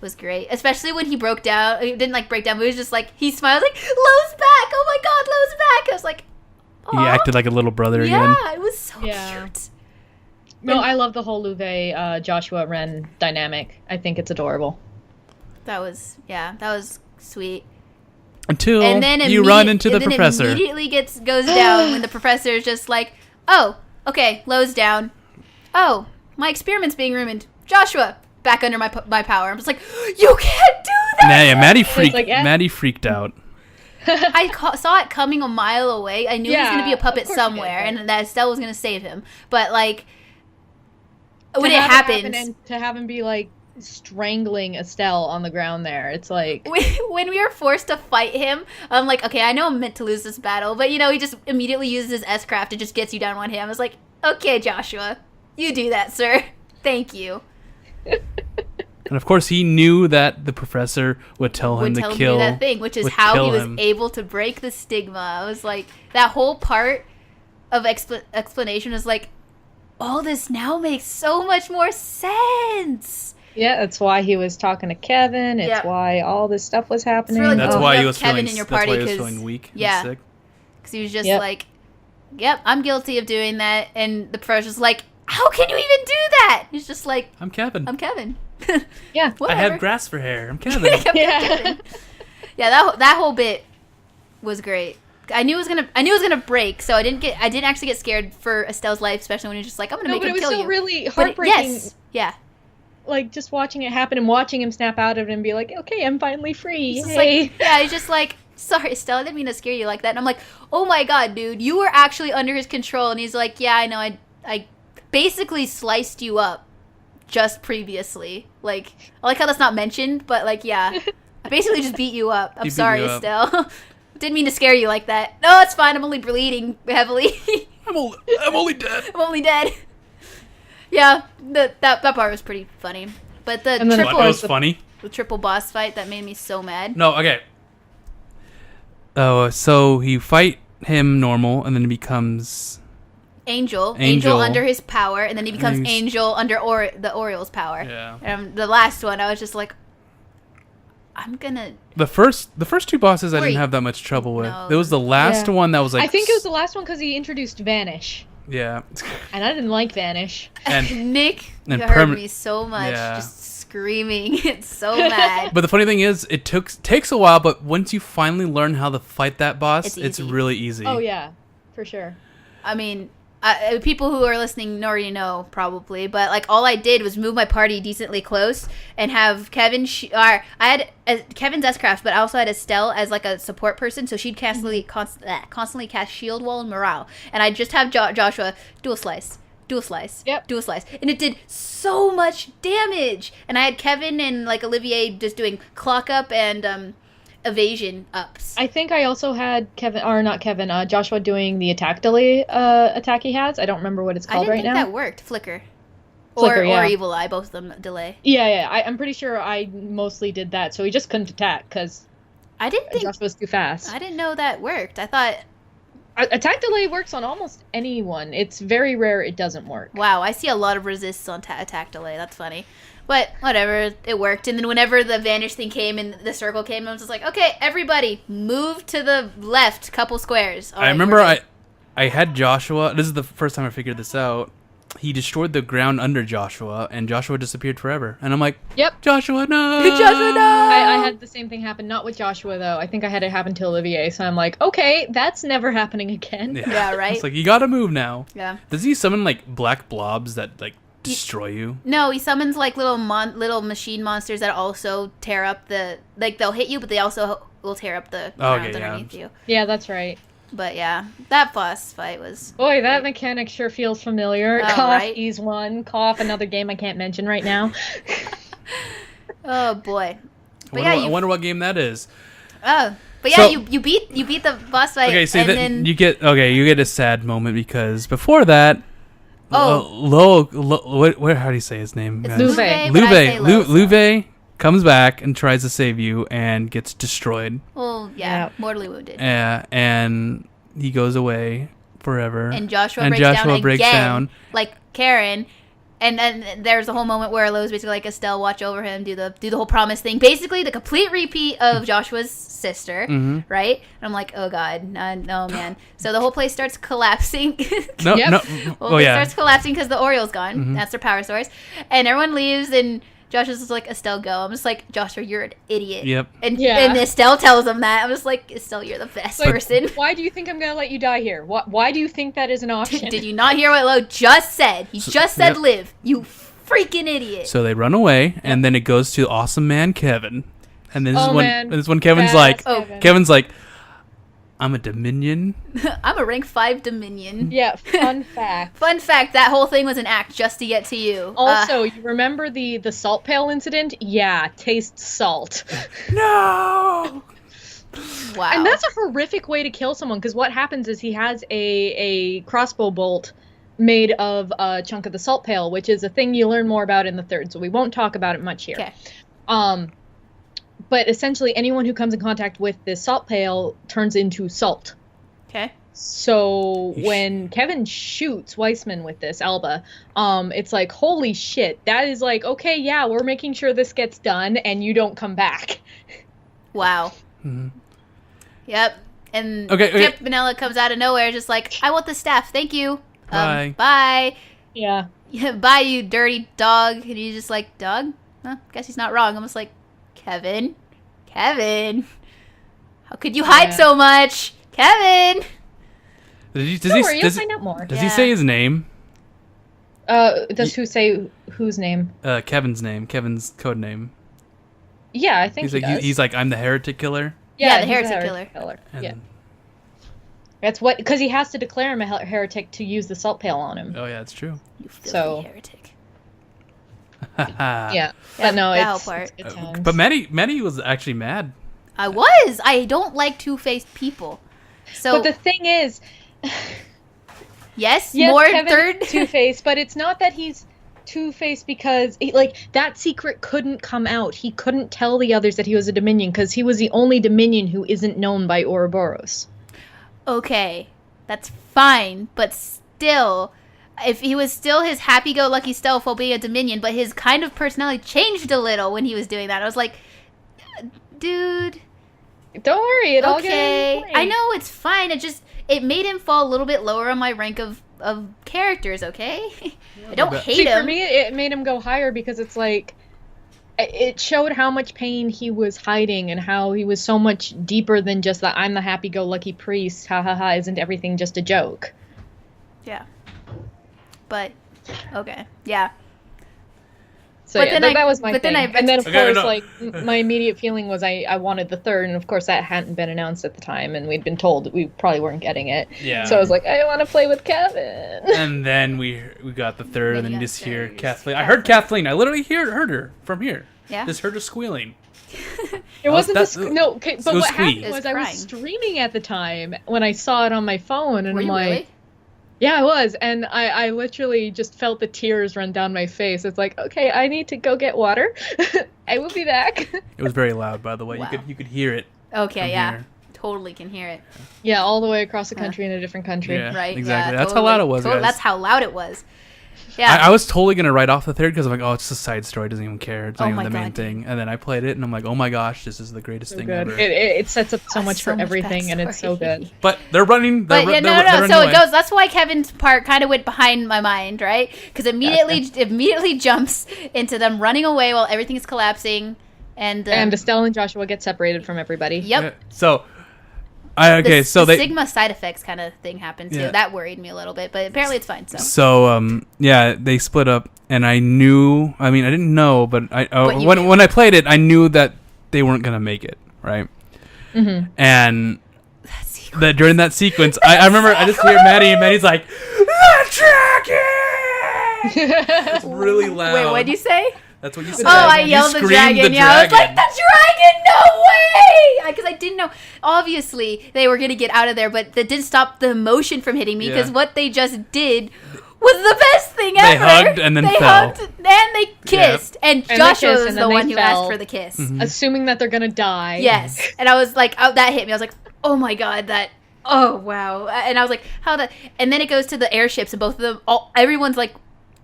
was great, especially when he broke down. He didn't break down, but he was just he smiled like, Lowe's back. Oh my God, Lowe's back. I was like, He aw. acted like a little brother Yeah, again. it was so Yeah. cute. No, I love the whole Louve Joshua Ren dynamic. I think it's adorable. That was sweet. Until And then you run into the and then professor. It immediately goes down when the professor is just like, oh, okay, Low's down. Oh, my experiment's being ruined. Joshua, back under my power. I'm just like, you can't do that. Yeah, Maddie like, freaked out. I saw it coming a mile away. I knew he was going to be a of puppet course you somewhere, did. and that Estelle was going to save him. But when To it have happens, and to have him be strangling Estelle on the ground there, it's like when we were forced to fight him, I'm like, okay, I know I'm meant to lose this battle, but he just immediately uses his S-Craft and just gets you down one hit. I was like, okay, Joshua, you do that, sir. Thank you. And of course, he knew that the professor would tell him to do kill that thing, which is would how kill he was him. able to break the stigma. I was like, that whole part of explanation was like, all this now makes so much more sense. yeah, that's why he was talking to Kevin. It's Yeah. why all this stuff was happening. really That's Oh. why he You was have Kevin feeling. in your That's why party he was 'cause- feeling weak. yeah. And sick. Because he was just Yep. like, yep, I'm guilty of doing that. And the professor's like, how can you even do that? He's just like, I'm Kevin. I'm Kevin. Yeah. I Whatever. have grass for hair. I'm Kevin. Yeah. Yeah, that whole bit was great. I knew it was gonna break, so I didn't actually get scared for Estelle's life, especially when he's just like, I'm gonna No, make but it him was kill still you. really But heartbreaking. yes, yeah. Just watching it happen and watching him snap out of it and be like, okay, I'm finally free. He's just Yay. he's just like, sorry, Estelle, I didn't mean to scare you like that. And I'm like, oh my God, dude, you were actually under his control. And he's like, yeah, I know, I basically sliced you up just previously. I like how that's not mentioned, but yeah, I basically just beat you up. I'm He beat sorry, you up. Estelle. Didn't mean to scare you like that. No, it's fine. I'm only bleeding heavily. I'm only dead. I'm only dead. Yeah, that part was pretty funny. But the And then, of What? triple That was funny. the triple boss fight that made me so mad. No, okay. Oh, so you fight him normal, and then he becomes Angel Angel. under his power, and then he becomes And he's- Angel under the Oriole's power. yeah. The last one, I was just like, I'm gonna. The first 2 bosses I Three. didn't have that much trouble with. No. It was the last Yeah. one that was like. I think it was the last one because he introduced Vanish. Yeah. And I didn't like Vanish. And Nick and heard me so much, Yeah. just screaming. It's so mad. but the funny thing is, it takes a while, but once you finally learn how to fight that boss, it's easy. really easy. Oh yeah, for sure. I mean, people who are listening already know probably, but like all I did was move my party decently close and have Kevin. I had Kevin's S-Craft, but I also had Estelle as like a support person, so she'd constantly cast Shield Wall and Morale, and I'd just have Joshua dual slice, and it did so much damage. And I had Kevin and like Olivier just doing clock up and evasion ups. I think I also had Joshua doing the attack delay attack he has. I don't remember what it's called right now. I didn't think that worked. Flicker, yeah. or Evil Eye, both of them delay. Yeah. I'm pretty sure I mostly did that, so he just couldn't attack because I didn't think Joshua was too fast. I didn't know that worked. I thought attack delay works on almost anyone. It's very rare it doesn't work. wow, I see a lot of resists on attack delay. That's funny. But whatever, it worked. And then whenever the vanish thing came and the circle came, I was just like, okay, everybody, move to the left couple squares. All I right, remember we're good. I had Joshua. This is the first time I figured this out. He destroyed the ground under Joshua, and Joshua disappeared forever. And I'm like, Yep. Joshua, no! Joshua, no! I had the same thing happen, not with Joshua, though. I think I had it happen to Olivier, so I'm like, okay, that's never happening again. Yeah, right? It's like, you gotta move now. Yeah. Does he summon, like, black blobs that, like, destroy you? No, he summons like little machine monsters that also tear up like they'll hit you, but they also will tear up the ground underneath you. Yeah, that's right. But yeah, that boss fight was... Boy, that mechanic sure feels familiar. Oh, Cough, right? ease one. Cough, another game I can't mention right now. Oh boy. But I wonder what game that is. Oh, but yeah, So- you beat the boss fight. Okay, so and that, then you get a sad moment because before that, Oh. how do you say his name? it's guys? Louvet. Louvet, but I say Lo, so- Louvet comes back and tries to save you and gets destroyed. Well, yeah, mortally wounded. And he goes away forever. And Joshua And breaks Joshua down breaks again, down. like Karen. And then there's a whole moment where Lo's basically like, Estelle, watch over him, do the whole promise thing. Basically, the complete repeat of Joshua's sister, right? And I'm like, oh god, no man. So the whole place starts collapsing. No, Yep. no. Well, Oh it yeah. starts collapsing because the Oriole's gone. That's their power source. And everyone leaves, and Josh is just like, Estelle, go. I'm just like, Joshua, you're an idiot. Yep. And, Yeah. and Estelle tells him that. I'm just like, Estelle, you're the best Like, person. Why do you think I'm going to let you die here? Why do you think that is an option? Did you not hear what Lo just said? He just said yep. live. You freaking idiot. So they run away, and then it goes to awesome man Kevin. And this Oh, is when man. this is when Kevin's Badass like, Kevin. Kevin's like, I'm a Dominion. I'm a rank 5 Dominion. Yeah, fun fact. Fun fact, that whole thing was an act just to get to you. Also, you remember the salt pail incident? Yeah, taste salt. No. Wow. And that's a horrific way to kill someone, because what happens is he has a crossbow bolt made of a chunk of the salt pail, which is a thing you learn more about in the third, so we won't talk about it much here. Okay. But essentially, anyone who comes in contact with this salt pail turns into salt. Okay. So when Kevin shoots Weissman with this, Alba, it's like, holy shit, that is like, okay, yeah, we're making sure this gets done, and you don't come back. Wow. Mhm. Yep. And Okay, Kip Vanilla comes out of nowhere, just like, I want the staff, thank you. Bye. Bye. Yeah. Yeah, bye, you dirty dog. And he's just like, dog? Huh, guess he's not wrong. I'm just like, Kevin? How could you hide so much? Kevin! Don't worry, you'll find out more. Does he say his name? Does who say whose name? Kevin's name. Kevin's code name. Yeah, I think He's like, does. he's like, I'm the heretic killer. Yeah, the he's heretic killer. And, Yeah. That's what, because he has to declare him a heretic to use the salt pail on him. Oh yeah, it's true. You filthy So- heretic. Yeah, Yeah, but no, that it's, whole part. it's good times. But Maddie was actually mad. I was. I don't like two-faced people. So, But the thing is, yes, yes, more Kevin third. is Two-Faced, but it's not that he's Two-Faced because like that secret couldn't come out. He couldn't tell the others that he was a Dominion because he was the only Dominion who isn't known by Ouroboros. Okay, that's fine, but still, if he was still his happy-go-lucky self while being a Dominion, but his kind of personality changed a little when he was doing that. I was like, dude, Don't worry, it all okay. gets I know, it's fine. It made him fall a little bit lower on my rank of of characters, okay? I don't hate See, him. for me, it made him go higher because it's like, it showed how much pain he was hiding and how he was so much deeper than just that I'm the happy-go-lucky priest, ha ha ha, isn't everything just a joke? Yeah. But, okay. Yeah. So But yeah, then that was my thing. And then, of Okay, course, no. like, my immediate feeling was I wanted the third, and of course that hadn't been announced at the time, and we'd been told that we probably weren't getting it. Yeah. So I was like, I want to play with Kevin. And then we got the third, and then Then you you just got hear third. Kathleen. I heard Kathleen. I literally heard her from here. Yeah. Just heard her squealing. It wasn't that- no, okay, but it was what happened Squee. was It I was was streaming at the time when I saw it on my phone, and Were I'm you like, really? yeah, I was, and I literally just felt the tears run down my face. It's like, okay, I need to go get water. I will be back. It was very loud, by the way. Wow. You could hear it. Okay, From yeah. here. Totally can hear it. Yeah, all the way across the country in a different country. Yeah. Right? exactly. Yeah, That's how loud it was, guys. That's how loud it was. Yeah. I was totally gonna write off the third because I'm like, oh, it's just a side story. Doesn't even care. It's not Oh even my the main God, thing. And then I played it, and I'm like, oh my gosh, this is the greatest So thing good. ever. It sets up so much for everything, and it's so backstory. good. But they're running. But They're, yeah, they're, no. they're So running it away. goes. That's why Kevin's part kind of went behind my mind, right? Because immediately jumps into them running away while everything is collapsing, and Estelle and Joshua get separated from everybody. yep. Yeah. So, so the they. Sigma side effects kind of thing happened too. Yeah. That worried me a little bit, but apparently it's fine. So So yeah, they split up, and I knew. I mean, I didn't know, but But you knew. when I played it, I knew that they weren't gonna make it, right? Mm-hmm. And that during that sequence, I remember I just hear Maddie's like, "The dragon!" It's really loud. wait, what'd you say? That's what you said. Oh, I You yelled the screamed dragon. the Yeah, I was like, dragon. the dragon! No way! Because I didn't know. Obviously, they were gonna get out of there, but that didn't stop the emotion from hitting me. Because Yeah. what they just did was the best thing They ever. hugged and then they fell. hugged and they kissed, and they Joshua kissed, was and the then they one who fell. asked for the kiss. Assuming that they're gonna die. Yes, and I was like, oh, that hit me. I was like, oh my god, that. Oh wow! And I was like, how that? And then it goes to the airships, and both of them, everyone's like,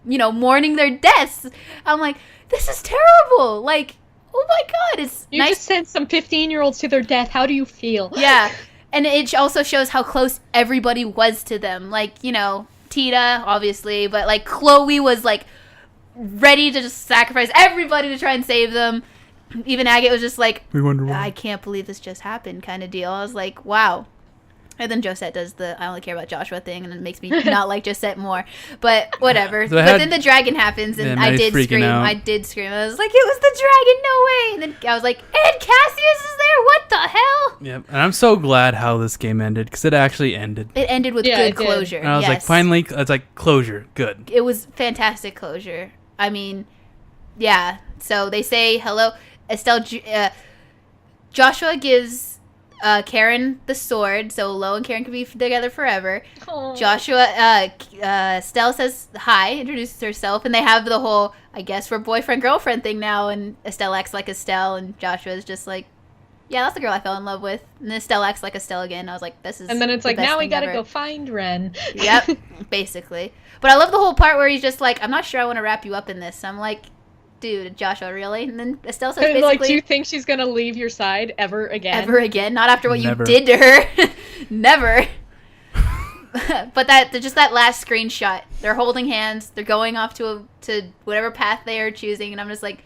mourning their deaths. I'm like, this is terrible. Like, oh my god, it's You nice. just sent some 15-year-olds to their death. How do you feel? Yeah, and it also shows how close everybody was to them. Like, Tita, obviously, but like Chloe was like ready to just sacrifice everybody to try and save them. Even Agate was just like, We wonder why. I can't believe this just happened kind of deal. I was like, wow. And then Josette does the I only care about Joshua thing, and it makes me not like Josette more. But whatever. So I but had- then the dragon happens, and Yeah, I Maddie's did freaking scream. out. I did scream. I was like, it was the dragon, no way. And then I was like, and Cassius is there? What the hell? Yep. And I'm so glad how this game ended because it actually ended. It ended with Yeah, good it did. closure. And I was like, yes. finally, it's like closure. Good. It was fantastic closure. I mean, yeah. So they say hello. Estelle, Joshua gives Karen the sword, so Lo and Karen can be together forever. Aw. Joshua, Estelle says hi, introduces herself, and they have the whole, I guess, we're boyfriend-girlfriend thing now, and Estelle acts like Estelle, and Joshua's just like, yeah, that's the girl I fell in love with. And then Estelle acts like Estelle again. I was like, this is And then it's the like, best now we thing gotta ever. go find Ren. Yep, basically. But I love the whole part where he's just like, I'm not sure I want to wrap you up in this. I'm like, dude, Joshua, really? And then Estelle says basically, Like, do you think she's gonna leave your side ever again? ever again? Not after what Never. you did to her. Never. But just that last screenshot. They're holding hands. They're going off to whatever path they are choosing. And I'm just like,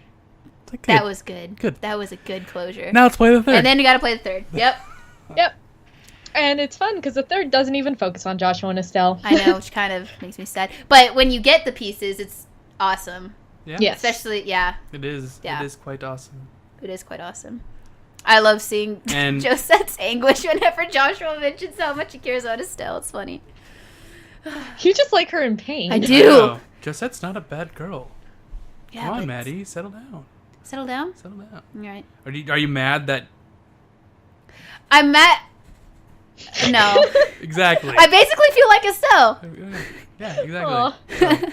It's like, that good. was good. Good. That was a good closure. Now let's play the third. And then you got to play the third. Yep. Yep. And it's fun because the third doesn't even focus on Joshua and Estelle. I know, which kind of makes me sad. But when you get the pieces, it's awesome. yeah. Yes. Especially, yeah. It is. Yeah. It is quite awesome. It is quite awesome. I love seeing And- Josette's anguish whenever Joshua mentions how much he cares about Estelle. It's funny. You just like her in pain. I do. know. Josette's not a bad girl. Yeah, Come on, but- Maddie. Settle down. Settle down. Settle down. All right. Are you mad that... I'm mad. No. Exactly. I basically feel like Estelle. Yeah, exactly. Aw. So,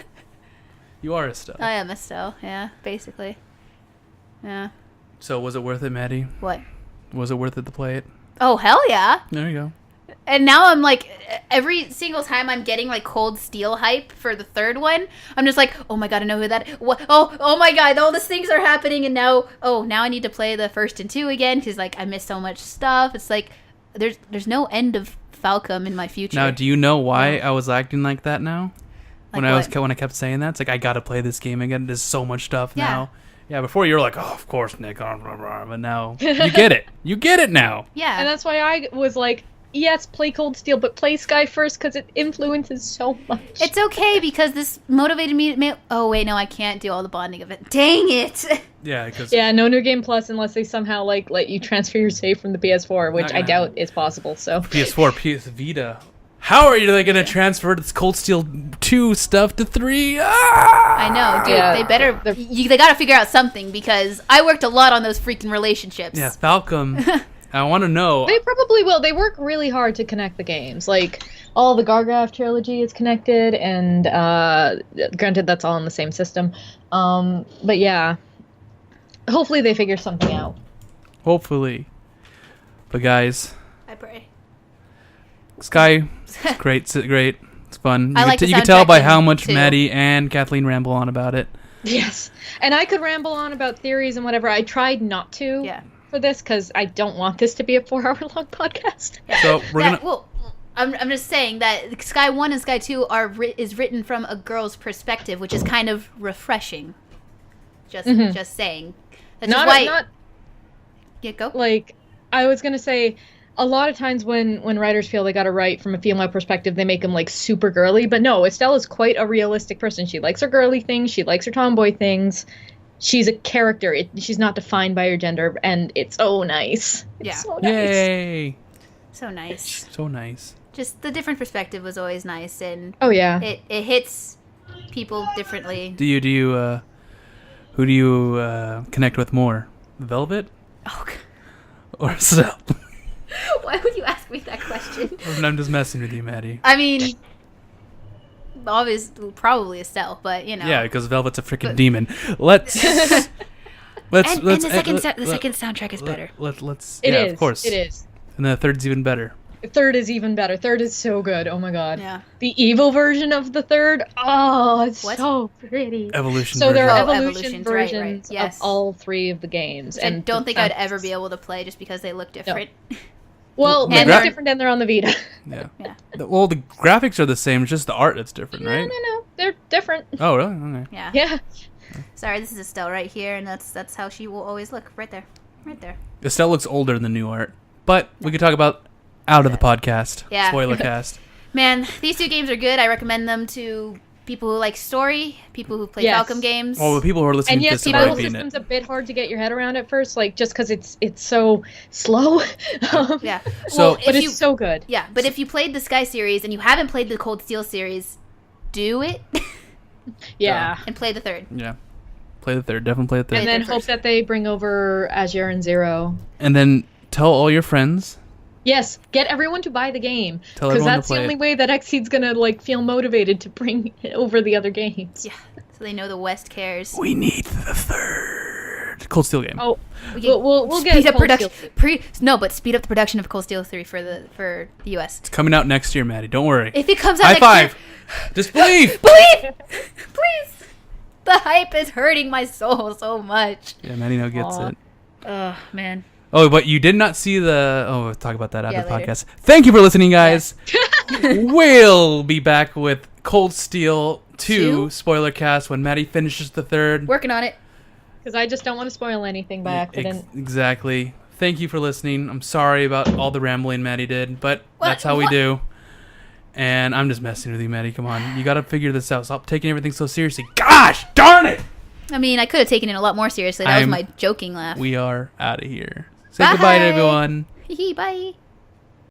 you are Estelle. I am Estelle. Yeah, basically. Yeah. So was it worth it, Maddie? What? Was it worth it to play it? Oh, hell yeah. There you go. And now I'm like, every single time I'm getting like Cold Steel hype for the third one, I'm just like, oh my god, I know who that. What? Oh my god, all these things are happening, and now I need to play the first and two again because like I missed so much stuff. It's like there's no end of Falcom in my future. Now, do you know why I was acting like that now? Like when I kept saying that, it's like I gotta play this game again. There's so much stuff Yeah. now. Yeah, before you were like, oh, of course, Nick. Blah, blah, blah. But now you get it. You get it now. Yeah. And that's why I was like, yes, play Cold Steel, but play Sky first because it influences so much. It's okay because this motivated me to oh, wait, no, I can't do all the bonding of it. Dang it. Yeah, because Yeah, no New Game Plus unless they somehow like let you transfer your save from the PS4, which I doubt is possible. So PS4, PS Vita. How are they going to transfer this Cold Steel 2 stuff to 3? Ah! I know, dude. Yeah, They better. They got to figure out something because I worked a lot on those freaking relationships. Yeah, Falcom. I want to know. they probably will. They work really hard to connect the games. Like all the Gargraph trilogy is connected, and granted that's all in the same system. But yeah, hopefully they figure something out. Hopefully. But guys, I pray. Sky, it's great. It's great. It's fun. I like the you can tell by soundtrack how much too. Maddie and Kathleen ramble on about it. Yes, and I could ramble on about theories and whatever. I tried not to. Yeah. For this because I don't want this to be a 4-hour-long podcast. So we're gonna. Well, I'm just saying that Sky 1 and Sky 2 is written from a girl's perspective, which is kind of refreshing. Just saying. That's just why. Yeah, go. Like, I was gonna say, a lot of times when writers feel they gotta write from a female perspective, they make them like super girly. But no, Estelle is quite a realistic person. She likes her girly things. She likes her tomboy things. She's a character. She's not defined by her gender, and it's so nice. It's Yeah. so nice. Yay! So nice. So nice. Just the different perspective was always nice, and Oh yeah. it hits people differently. Who do you connect with more, Velvet Oh, or Cell? why would you ask me that question? I'm just messing with you, Maddie. I mean, obviously, probably Estelle, but you know. Yeah, because Velvet's a freaking demon. Let's. And the second soundtrack is better. Let's. It Yeah, is. of course. It is. And the third's even better. Third is even better. Third is so good. Oh my god. Yeah. The evil version of the third. Oh, it's What? so pretty. Evolution. So there version. are Oh, evolution evolutions, right, versions yes. of all three of the games. I And don't the think I'd soundtracks- ever be able to play just because they look different. Well, The and gra- they're different and they're on the Vita. Yeah. Yeah. Well, the graphics are the same. It's just the art that's different, right? No. They're different. Oh, really? Okay. Yeah. Yeah. Sorry, this is Estelle right here, and that's how she will always look. Right there. Right there. Estelle looks older than the new art, but we could talk about out of the podcast. Yeah. SpoilerCast. Man, these two games are good. I recommend them to people who like story, people who play Yes. Falcom games. Well, the people who are listening And to yes, this the have battle already beaten system's it. a bit hard to get your head around at first, like just because it's so slow. Yeah. So- but if it's so good. Yeah, but if you played the Sky series and you haven't played the Cold Steel series, do it Yeah. and play the third. Yeah. Play the third. Definitely play the third. And then First. hope that they bring over Azure and Zero. And then tell all your friends. Yes, get everyone to buy the game Tell because everyone to that's the play only it. way that Xseed's gonna like feel motivated to bring over the other games. Yeah, so they know the West cares. We need the third Cold Steel game. Oh, We can we'll get speed up Cold production. Steel. But speed up the production of Cold Steel 3 for the US. It's coming out next year, Maddie. Don't worry. If it comes out High next five. year, Just believe. believe, please. The hype is hurting my soul so much. Yeah, Maddie now gets Aw. it. Oh man. Oh, but you did not see the... Oh, we'll talk about that after Yeah, the later. podcast. Thank you for listening, guys. We'll be back with Cold Steel 2 SpoilerCast when Maddie finishes the third. Working on it. Because I just don't want to spoil anything by accident. Exactly. Thank you for listening. I'm sorry about all the rambling Maddie did, but that's how we What? do. And I'm just messing with you, Maddie. Come on. You got to figure this out. Stop taking everything so seriously. Gosh darn it! I mean, I could have taken it a lot more seriously. That was I'm- my joking laugh. We are out of here. Say goodbye to Bye. everyone. Bye.